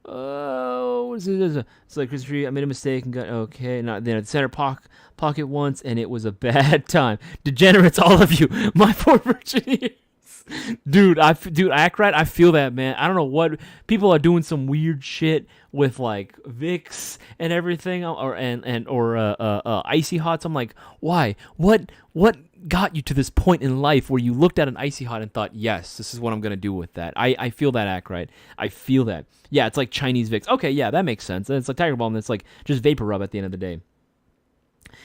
Oh, what is it? It's like Christopher, I made a mistake and got okay. Not then at the center pocket once, and it was a bad time. Degenerates, all of you. My poor Virginia. Dude, act right. I feel that, man. I don't know what people are doing, some weird shit with like Vicks and everything, or icy hots. I'm like, why? What got you to this point in life where you looked at an icy hot and thought, yes, this is what I'm gonna do with that? I feel that, act right. I feel that. Yeah, it's like Chinese Vicks. Okay, yeah, that makes sense. And it's like Tiger Balm. That's like just vapor rub at the end of the day.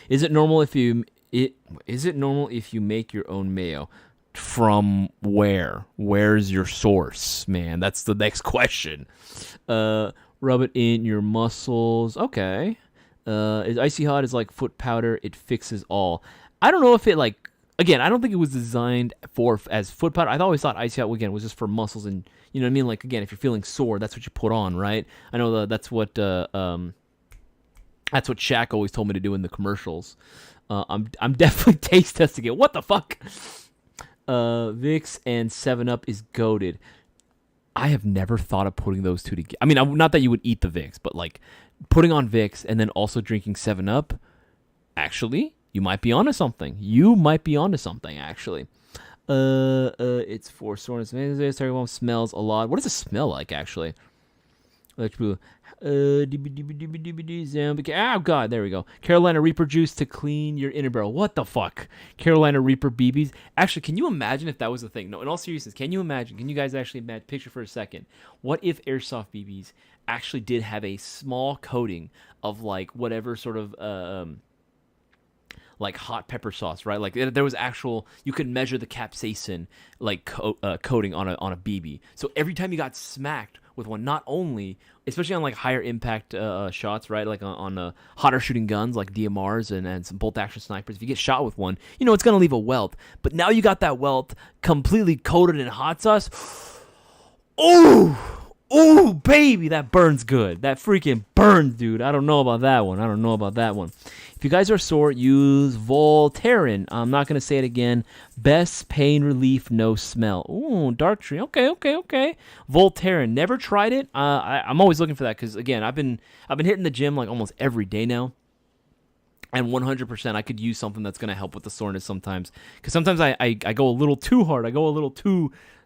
Is it normal if Is it normal if you make your own mayo? From where? Where's your source, man? That's the next question. Rub it in your muscles. Okay. Is icy hot is like foot powder. It fixes all. I don't know if it like. Again, I don't think it was designed as foot powder. I always thought icy hot again was just for muscles and you know what I mean. Like again, if you're feeling sore, that's what you put on, right? I know that's what Shaq always told me to do in the commercials. I'm definitely taste testing it. What the fuck? Vicks and 7-Up is goated. I have never thought of putting those two together. I mean, not that you would eat the Vicks, but like putting on Vicks and then also drinking 7-Up. Actually, you might be onto something. Actually. It's for soreness. Smells a lot. What does it smell like, actually? Oh god, there we go. Carolina Reaper juice to clean your inner barrel. What the fuck? Carolina Reaper BBs. Actually, can you imagine if that was a thing? No, in all seriousness, can you guys actually picture for a second? What if Airsoft BBs actually did have a small coating of like whatever sort of like hot pepper sauce, right? Like there was actual, you could measure the capsaicin like coating on a BB. So every time you got smacked with one, not only, especially on like higher impact shots, right? Like on hotter shooting guns like DMRs and some bolt action snipers, if you get shot with one, you know it's gonna leave a welt. But now you got that welt completely coated in hot sauce. Ooh, baby, that burns good. That freaking burns, dude. I don't know about that one. If you guys are sore, use Voltaren. I'm not going to say it again. Best pain relief, no smell. Ooh, Dark Tree. Okay. Voltaren. Never tried it. I'm always looking for that because, again, I've been hitting the gym like almost every day now. And 100%, I could use something that's going to help with the soreness sometimes. Because sometimes I go a little too hard.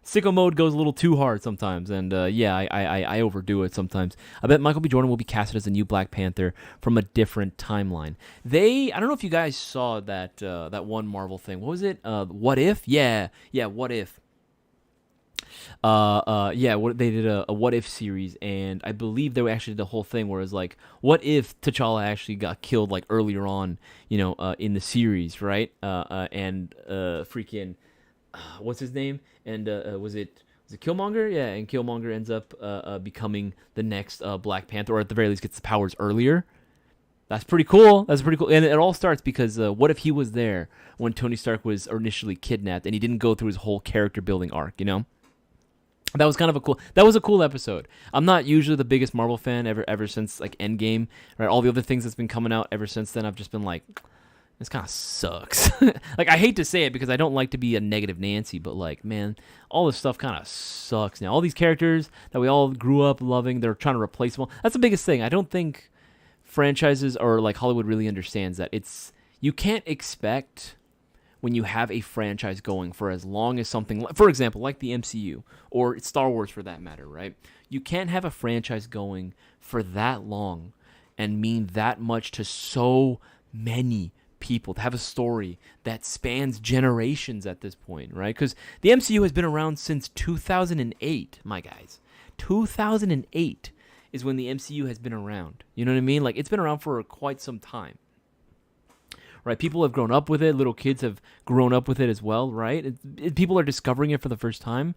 Sicko mode goes a little too hard sometimes, and I overdo it sometimes. I bet Michael B. Jordan will be casted as a new Black Panther from a different timeline. I don't know if you guys saw that one Marvel thing. What was it? What If? Yeah, What If? They did a What If series, and I believe they actually did the whole thing where it was like, what if T'Challa actually got killed like earlier on, in the series, right? Freaking. What's his name? And was it Killmonger? Yeah, and Killmonger ends up becoming the next Black Panther, or at the very least gets the powers earlier. That's pretty cool. And it all starts because what if he was there when Tony Stark was initially kidnapped and he didn't go through his whole character building arc, That was a cool episode. I'm not usually the biggest Marvel fan ever since like Endgame, right? All the other things that's been coming out ever since then, I've just been like, this kind of sucks. Like, I hate to say it because I don't like to be a negative Nancy, but like, man, all this stuff kind of sucks now. All these characters that we all grew up loving, they're trying to replace them. That's the biggest thing. I don't think franchises or like Hollywood really understands that. You can't expect when you have a franchise going for as long as something, for example, like the MCU or Star Wars for that matter, right? You can't have a franchise going for that long and mean that much to so many people, to have a story that spans generations at this point, right? Because the MCU has been around since 2008, my guys. 2008 is when the MCU has been around. You know what I mean? Like, it's been around for quite some time. Right? People have grown up with it. Little kids have grown up with it as well, right? People are discovering it for the first time.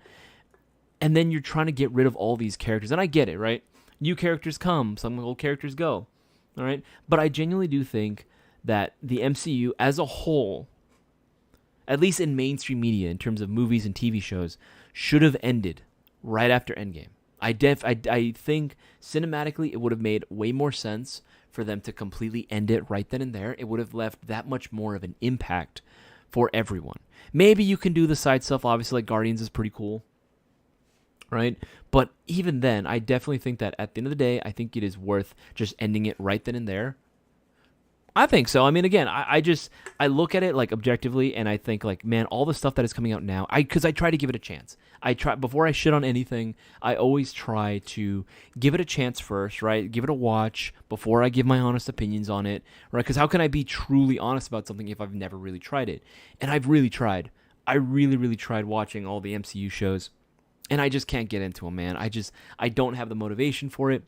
And then you're trying to get rid of all these characters. And I get it, right? New characters come, some old characters go. All right? But I genuinely do think that the MCU as a whole, at least in mainstream media in terms of movies and TV shows, should have ended right after Endgame. I think cinematically it would have made way more sense for them to completely end it right then and there. It would have left that much more of an impact for everyone. Maybe you can do the side stuff, obviously, like Guardians is pretty cool, right? But even then, I definitely think that at the end of the day, I think it is worth just ending it right then and there. I think so. I mean, again, I look at it like objectively, and I think like, man, all the stuff that is coming out now, because I try to give it a chance. Before I shit on anything, I always try to give it a chance first, right? Give it a watch before I give my honest opinions on it, right? Because how can I be truly honest about something if I've never really tried it? And I've really tried. I really, really tried watching all the MCU shows, and I just can't get into them, man. I don't have the motivation for it.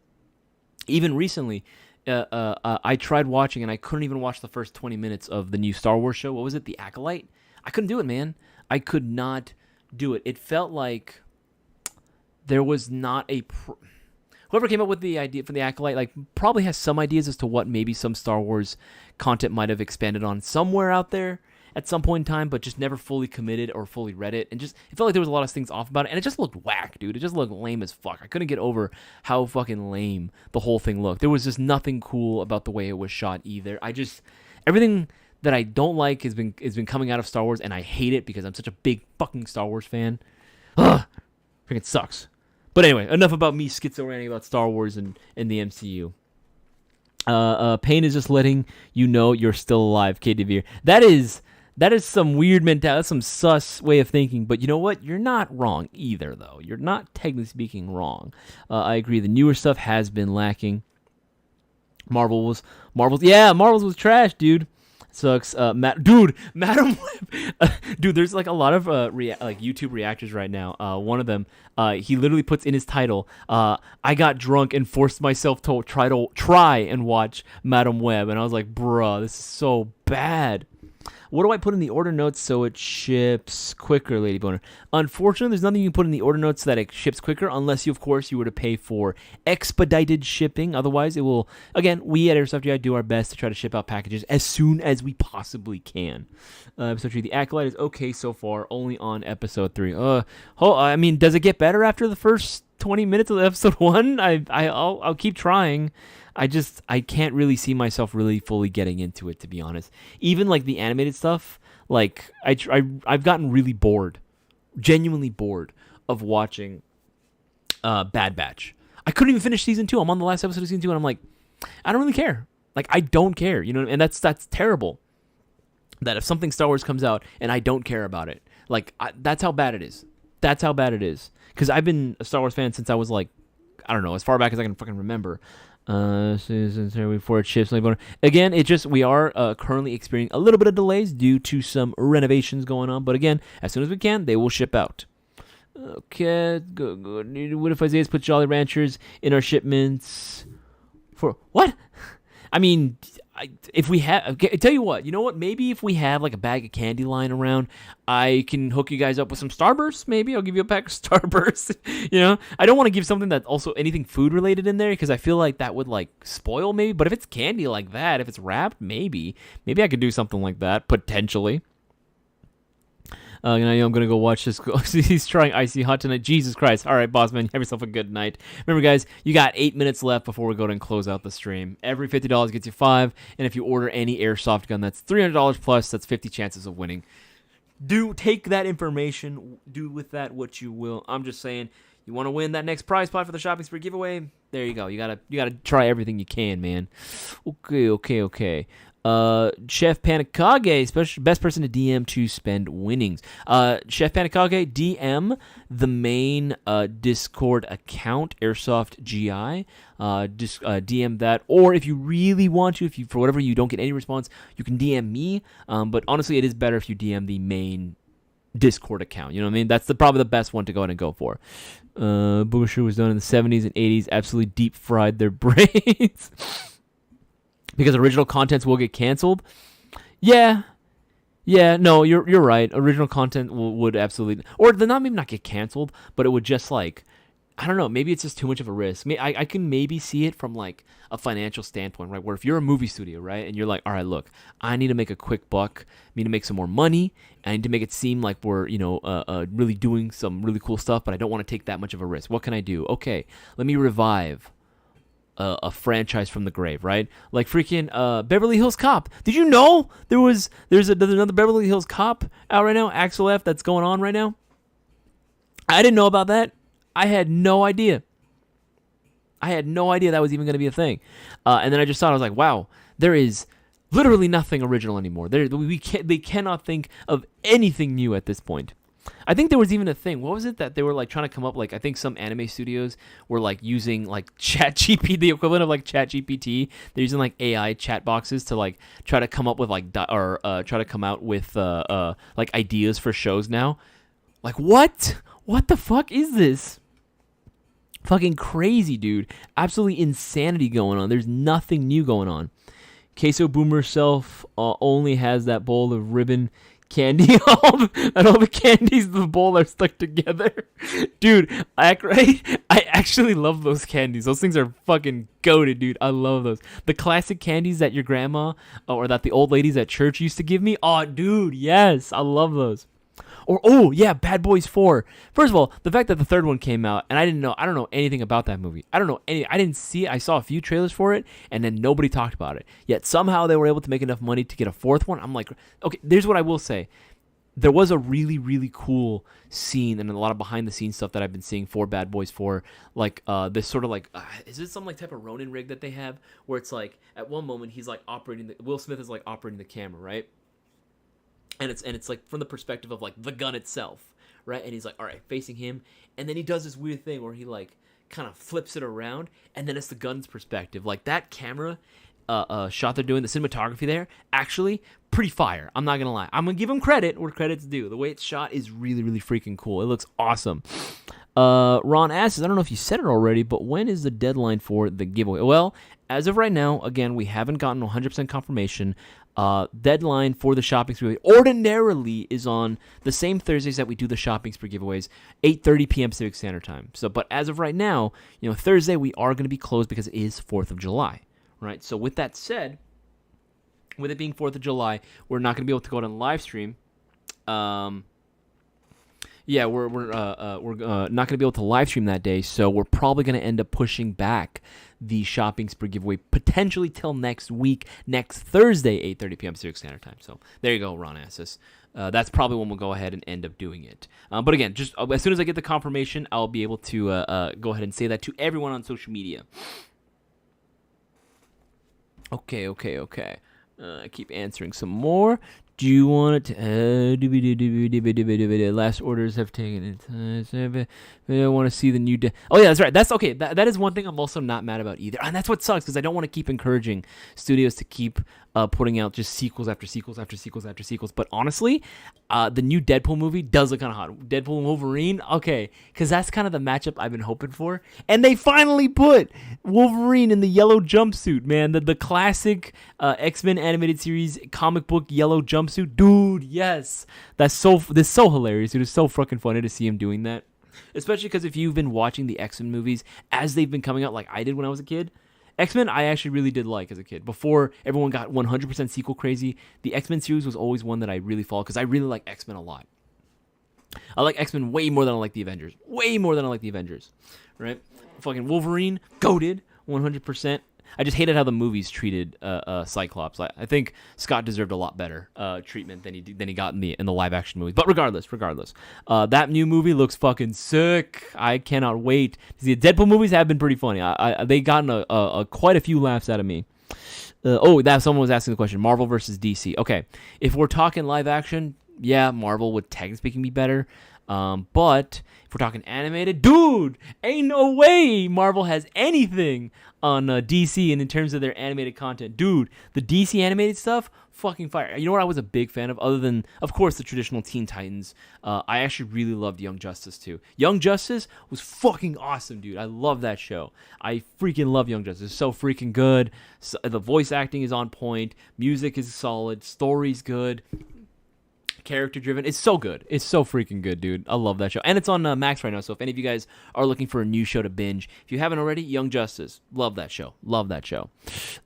Even recently, I tried watching and I couldn't even watch the first 20 minutes of the new Star Wars show. What was it? The Acolyte? I couldn't do it, man. I could not do it. It felt like there was not a... Whoever came up with the idea for the Acolyte, like, probably has some ideas as to what maybe some Star Wars content might have expanded on somewhere out there at some point in time, but just never fully committed or fully read it. And just, it felt like there was a lot of things off about it, and it just looked whack, dude. It just looked lame as fuck. I couldn't get over how fucking lame the whole thing looked. There was just nothing cool about the way it was shot either. Everything that I don't like has been coming out of Star Wars, and I hate it because I'm such a big fucking Star Wars fan. Ugh, freaking sucks. But anyway, enough about me schizo-ranting about Star Wars and the MCU. Pain is just letting you know you're still alive, KDV. That is some weird mentality. That's some sus way of thinking. But you know what? You're not wrong either, though. You're not, technically speaking, wrong. I agree. The newer stuff has been lacking. Marvels was trash, dude. Sucks. Madam Web. Dude, there's like a lot of YouTube reactors right now. One of them, he literally puts in his title, I got drunk and forced myself to try and watch Madam Web. And I was like, bruh, this is so bad. What do I put in the order notes so it ships quicker, Lady Boner? Unfortunately, there's nothing you can put in the order notes so that it ships quicker, unless you, of course, you were to pay for expedited shipping. Otherwise, it will, again, we at Airsoft GI do our best to try to ship out packages as soon as we possibly can. Episode 3, the Acolyte is okay so far, only on episode 3. I mean, does it get better after the first 20 minutes of episode 1? I'll keep trying. I can't really see myself really fully getting into it, to be honest. Even like the animated stuff, like I've gotten really bored, genuinely bored of watching Bad Batch. I couldn't even finish season 2. I'm on the last episode of season 2, and I'm like, I don't really care. Like, I don't care, you know, and that's terrible. That if something Star Wars comes out and I don't care about it, like that's how bad it is. That's how bad it is. Because I've been a Star Wars fan since I was like, I don't know, as far back as I can fucking remember. Before it ships. Again, we are currently experiencing a little bit of delays due to some renovations going on. But again, as soon as we can, they will ship out. Okay, good. What if Isaiah's put Jolly Ranchers in our shipments? For what? I mean, if we have, okay, I tell you what, you know what? Maybe if we have like a bag of candy lying around, I can hook you guys up with some Starbursts. Maybe I'll give you a pack of Starbursts. You know, I don't want to give something that also anything food related in there because I feel like that would like spoil maybe. But if it's candy like that, if it's wrapped, maybe I could do something like that potentially. I'm gonna go watch this. He's trying Icy Hot tonight. Jesus Christ! All right, boss man, have yourself a good night. Remember, guys, you got 8 minutes left before we go and close out the stream. Every $50 gets you 5, and if you order any airsoft gun, that's $300 plus. That's 50 chances of winning. Do take that information. Do with that what you will. I'm just saying, you want to win that next prize pot for the shopping spree giveaway? There you go. You gotta try everything you can, man. Okay. Chef Panikage, best person to DM to spend winnings. Chef Panikage, DM the main Discord account, Airsoft GI. DM that, or if you really want to, if you for whatever you don't get any response, you can DM me. But honestly, it is better if you DM the main Discord account. You know what I mean? That's probably the best one to go ahead and go for. Booger was done in the 70s and 80s. Absolutely deep fried their brains. Because original contents will get canceled. Yeah, no, you're right. Original content would absolutely, or maybe not get canceled, but it would just like, I don't know, maybe it's just too much of a risk. I can maybe see it from like a financial standpoint, right? Where if you're a movie studio, right, and you're like, all right, look, I need to make a quick buck, I need to make some more money, I need to make it seem like we're, really doing some really cool stuff, but I don't want to take that much of a risk. What can I do? Okay, let me revive a franchise from the grave, right? Like freaking Beverly Hills Cop. Did you know there's another Beverly Hills Cop out right now, Axel F, that's going on right now? I didn't know about that. I had no idea. That was even going to be a thing. And then I just thought, I was like, wow, there is literally nothing original anymore. They cannot think of anything new at this point. I think there was even a thing. What was it that they were like trying to come up, like I think some anime studios were like using like ChatGPT, the equivalent of like ChatGPT. They're using like AI chat boxes to like try to come up with like try to come out with like ideas for shows now. Like what? What the fuck is this? Fucking crazy, dude. Absolutely insanity going on. There's nothing new going on. Queso Boomer self only has that bowl of ribbon candy, and all the candies in the bowl are stuck together. Dude, I actually love those candies. Those things are fucking goated, dude. I love those. The classic candies that your grandma or that the old ladies at church used to give me. Oh, dude, yes. I love those. Or, oh, yeah, Bad Boys 4. First of all, the fact that the third one came out, and I don't know anything about that movie. I didn't see it. I saw a few trailers for it, and then nobody talked about it. Yet somehow they were able to make enough money to get a fourth one. I'm like, okay, there's what I will say. There was a really, really cool scene and a lot of behind-the-scenes stuff that I've been seeing for Bad Boys 4. Like, this sort of like, is it some like type of Ronin rig that they have? Where it's like, at one moment, he's like Will Smith is like operating the camera, right? And it's like from the perspective of like the gun itself, right? And he's like, all right, facing him, and then he does this weird thing where he like kind of flips it around, and then it's the gun's perspective. Like that camera shot they're doing, the cinematography there, actually pretty fire. I'm not gonna lie. I'm gonna give him credit where credit's due. The way it's shot is really, really freaking cool. It looks awesome. Ron asks, I don't know if you said it already, but when is the deadline for the giveaway? Well, as of right now, again, we haven't gotten 100% confirmation. Deadline for the shopping spree ordinarily is on the same Thursdays that we do the shopping spree giveaways, 8:30 p.m. Pacific Standard Time. So, but as of right now, Thursday we are going to be closed because it is 4th of July, right? So with that said, with it being 4th of July, we're not going to be able to go out and live stream. Yeah, we're not going to be able to live stream that day, so we're probably going to end up pushing back the shopping spree giveaway potentially till next week, next Thursday, 8:30 p.m. Pacific Standard Time. So there you go, Ron Assis. That's probably when we'll go ahead and end up doing it. But again, just as soon as I get the confirmation, I'll be able to go ahead and say that to everyone on social media. Okay. I keep answering some more. Do you want it to... last orders have taken it. I don't want to see the new... Oh, yeah, that's right. That's okay. That is one thing I'm also not mad about either. And that's what sucks, because I don't want to keep encouraging studios to keep putting out just sequels after sequels after sequels after sequels. But honestly, the new Deadpool movie does look kind of hot. Deadpool and Wolverine, okay, because that's kind of the matchup I've been hoping for. And they finally put Wolverine in the yellow jumpsuit, man. The classic X-Men animated series comic book yellow jumpsuit. Dude, yes. That's so hilarious, dude. It's so fucking funny to see him doing that. Especially because if you've been watching the X-Men movies as they've been coming out like I did when I was a kid, X-Men I actually really did like as a kid. Before everyone got 100% sequel crazy, the X-Men series was always one that I really followed because I really like X-Men a lot. I like X-Men way more than I like the Avengers. Way more than I like the Avengers. Right? Fucking Wolverine, goated, 100%. I just hated how the movies treated Cyclops. I think Scott deserved a lot better treatment than he got in the live action movies. But regardless, that new movie looks fucking sick. I cannot wait. The Deadpool movies have been pretty funny. They gotten quite a few laughs out of me. Someone was asking the question: Marvel versus DC. Okay, if we're talking live action, yeah, Marvel would technically speaking be better. But if we're talking animated, dude, ain't no way Marvel has anything on DC and in terms of their animated content. Dude, the DC animated stuff, fucking fire. You know what I was a big fan of, other than, of course, the traditional Teen Titans? I actually really loved Young Justice, too. Young Justice was fucking awesome, dude. I love that show. I freaking love Young Justice. It's so freaking good. So, the voice acting is on point. Music is solid. Story's good. Character driven. It's so good. It's so freaking good, dude. I love that show. And it's on Max right now, so if any of you guys are looking for a new show to binge, if you haven't already, Young Justice. Love that show.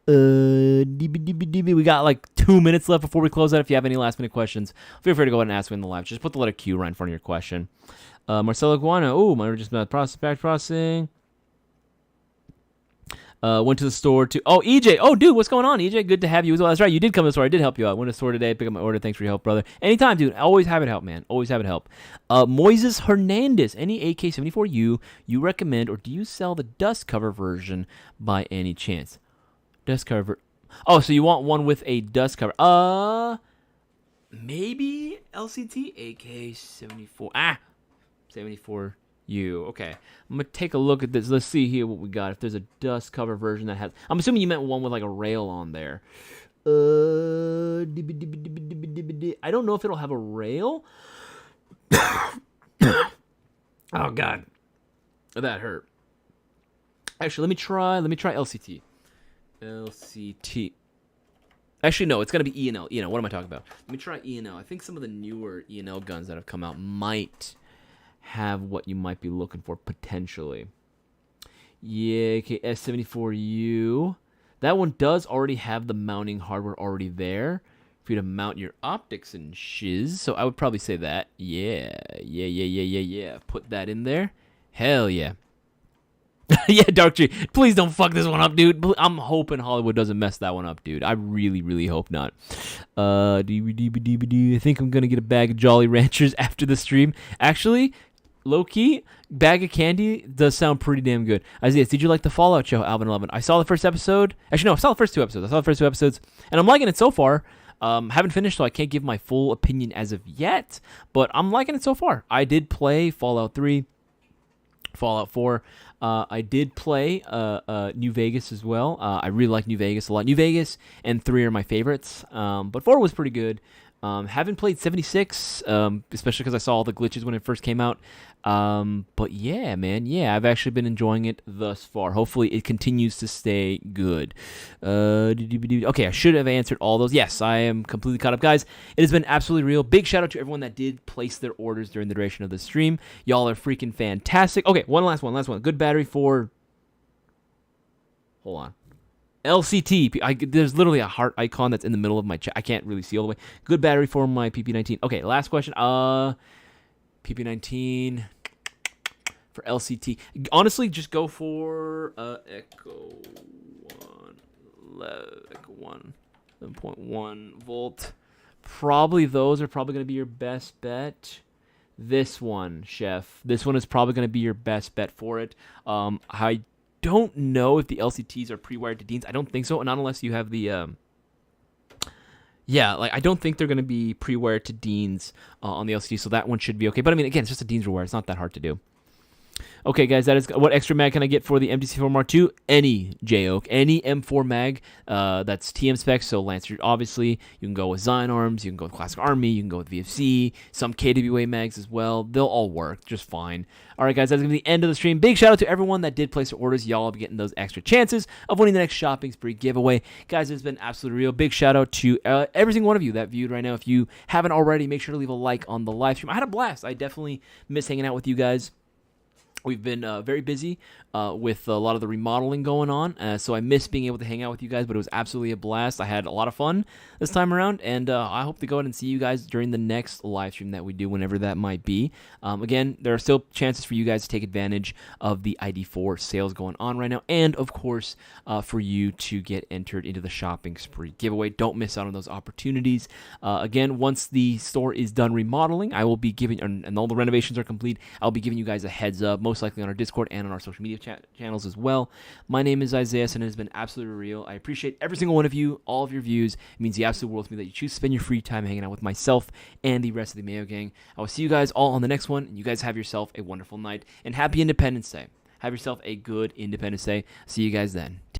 We got like 2 minutes left before we close out. If you have any last minute questions, feel free to go ahead and ask me in the live. Just put the letter Q right in front of your question. Marcelo Guana. Oh, my just back processing. Went to the store to... Oh, EJ. Oh, dude, what's going on, EJ? Good to have you as well. That's right. You did come to the store. I did help you out. Went to the store today. Pick up my order. Thanks for your help, brother. Anytime, dude. Always have it help, man. Always have it help. Moises Hernandez. Any AK-74U you recommend, or do you sell the dust cover version by any chance? Dust cover... Oh, so you want one with a dust cover. Maybe LCT AK-74. 74... Okay, I'm gonna take a look at this. Let's see here what we got. If there's a dust cover version that has, I'm assuming you meant one with like a rail on there. I don't know if it'll have a rail. Oh god, that hurt. Actually, let me try LCT. LCT. Actually, no, it's gonna be E&L. What am I talking about? Let me try E&L. I think some of the newer E&L guns that have come out might have what you might be looking for potentially. Yeah, okay, S74U. That one does already have the mounting hardware already there for you to mount your optics and shiz. So I would probably say that. Yeah. Put that in there. Hell yeah. Yeah, Dark Tree. Please don't fuck this one up, dude. I'm hoping Hollywood doesn't mess that one up, dude. I really, really hope not. I think I'm gonna get a bag of Jolly Ranchers after the stream. Actually, low key, bag of candy does sound pretty damn good. Isaiah, did you like the Fallout show, Alvin 11? I saw the first episode. Actually, no, I saw the first two episodes. And I'm liking it so far. Haven't finished, so I can't give my full opinion as of yet. But I'm liking it so far. I did play Fallout 3, Fallout 4. I did play New Vegas as well. I really like New Vegas a lot. New Vegas and 3 are my favorites. But 4 was pretty good. Haven't played 76, especially because I saw all the glitches when it first came out. But yeah, man, I've actually been enjoying it thus far. Hopefully it continues to stay good. Okay, I should have answered all those. Yes, I am completely caught up. Guys, it has been absolutely real. Big shout out to everyone that did place their orders during the duration of the stream. Y'all are freaking fantastic. Okay, last one. Good battery for... Hold on. LCT. There's literally a heart icon that's in the middle of my chat. I can't really see all the way. Good battery for my PP19. Okay, last question. PP19 for LCT. Honestly, just go for Echo 1, 7.1 volt. Probably those are probably going to be your best bet. This one, Chef. This one is probably going to be your best bet for it. I don't know if the LCTs are pre-wired to Deans. I don't think so, not unless you have the... I don't think they're going to be pre-wired to Deans on the LCT, so that one should be okay. But, I mean, again, it's just a Deans rewire. It's not that hard to do. Okay, guys, that is what extra mag can I get for the MDC4 Mark II? Any J-Oak, any M4 mag. That's TM specs, so Lancer, obviously. You can go with Zion Arms, you can go with Classic Army, you can go with VFC, some KWA mags as well. They'll all work just fine. All right, guys, that's going to be the end of the stream. Big shout out to everyone that did place their orders. Y'all will be getting those extra chances of winning the next shopping spree giveaway. Guys, it's been absolutely real. Big shout out to every single one of you that viewed right now. If you haven't already, make sure to leave a like on the live stream. I had a blast. I definitely miss hanging out with you guys. We've been very busy with a lot of the remodeling going on, so I miss being able to hang out with you guys, but it was absolutely a blast. I had a lot of fun this time around, and I hope to go ahead and see you guys during the next live stream that we do, whenever that might be. Again, there are still chances for you guys to take advantage of the ID4 sales going on right now, and, of course, for you to get entered into the shopping spree giveaway. Don't miss out on those opportunities. Again, once the store is done remodeling, I will be giving, and all the renovations are complete, I'll be giving you guys a heads up, most likely on our Discord and on our social media channels as well. My name is Isaiah, and it has been absolutely real. I appreciate every single one of you, all of your views. It means the absolute world to me that you choose to spend your free time hanging out with myself and the rest of the Mayo Gang. I will see you guys all on the next one, and you guys have yourself a wonderful night, and happy Independence Day. Have yourself a good Independence Day. See you guys then.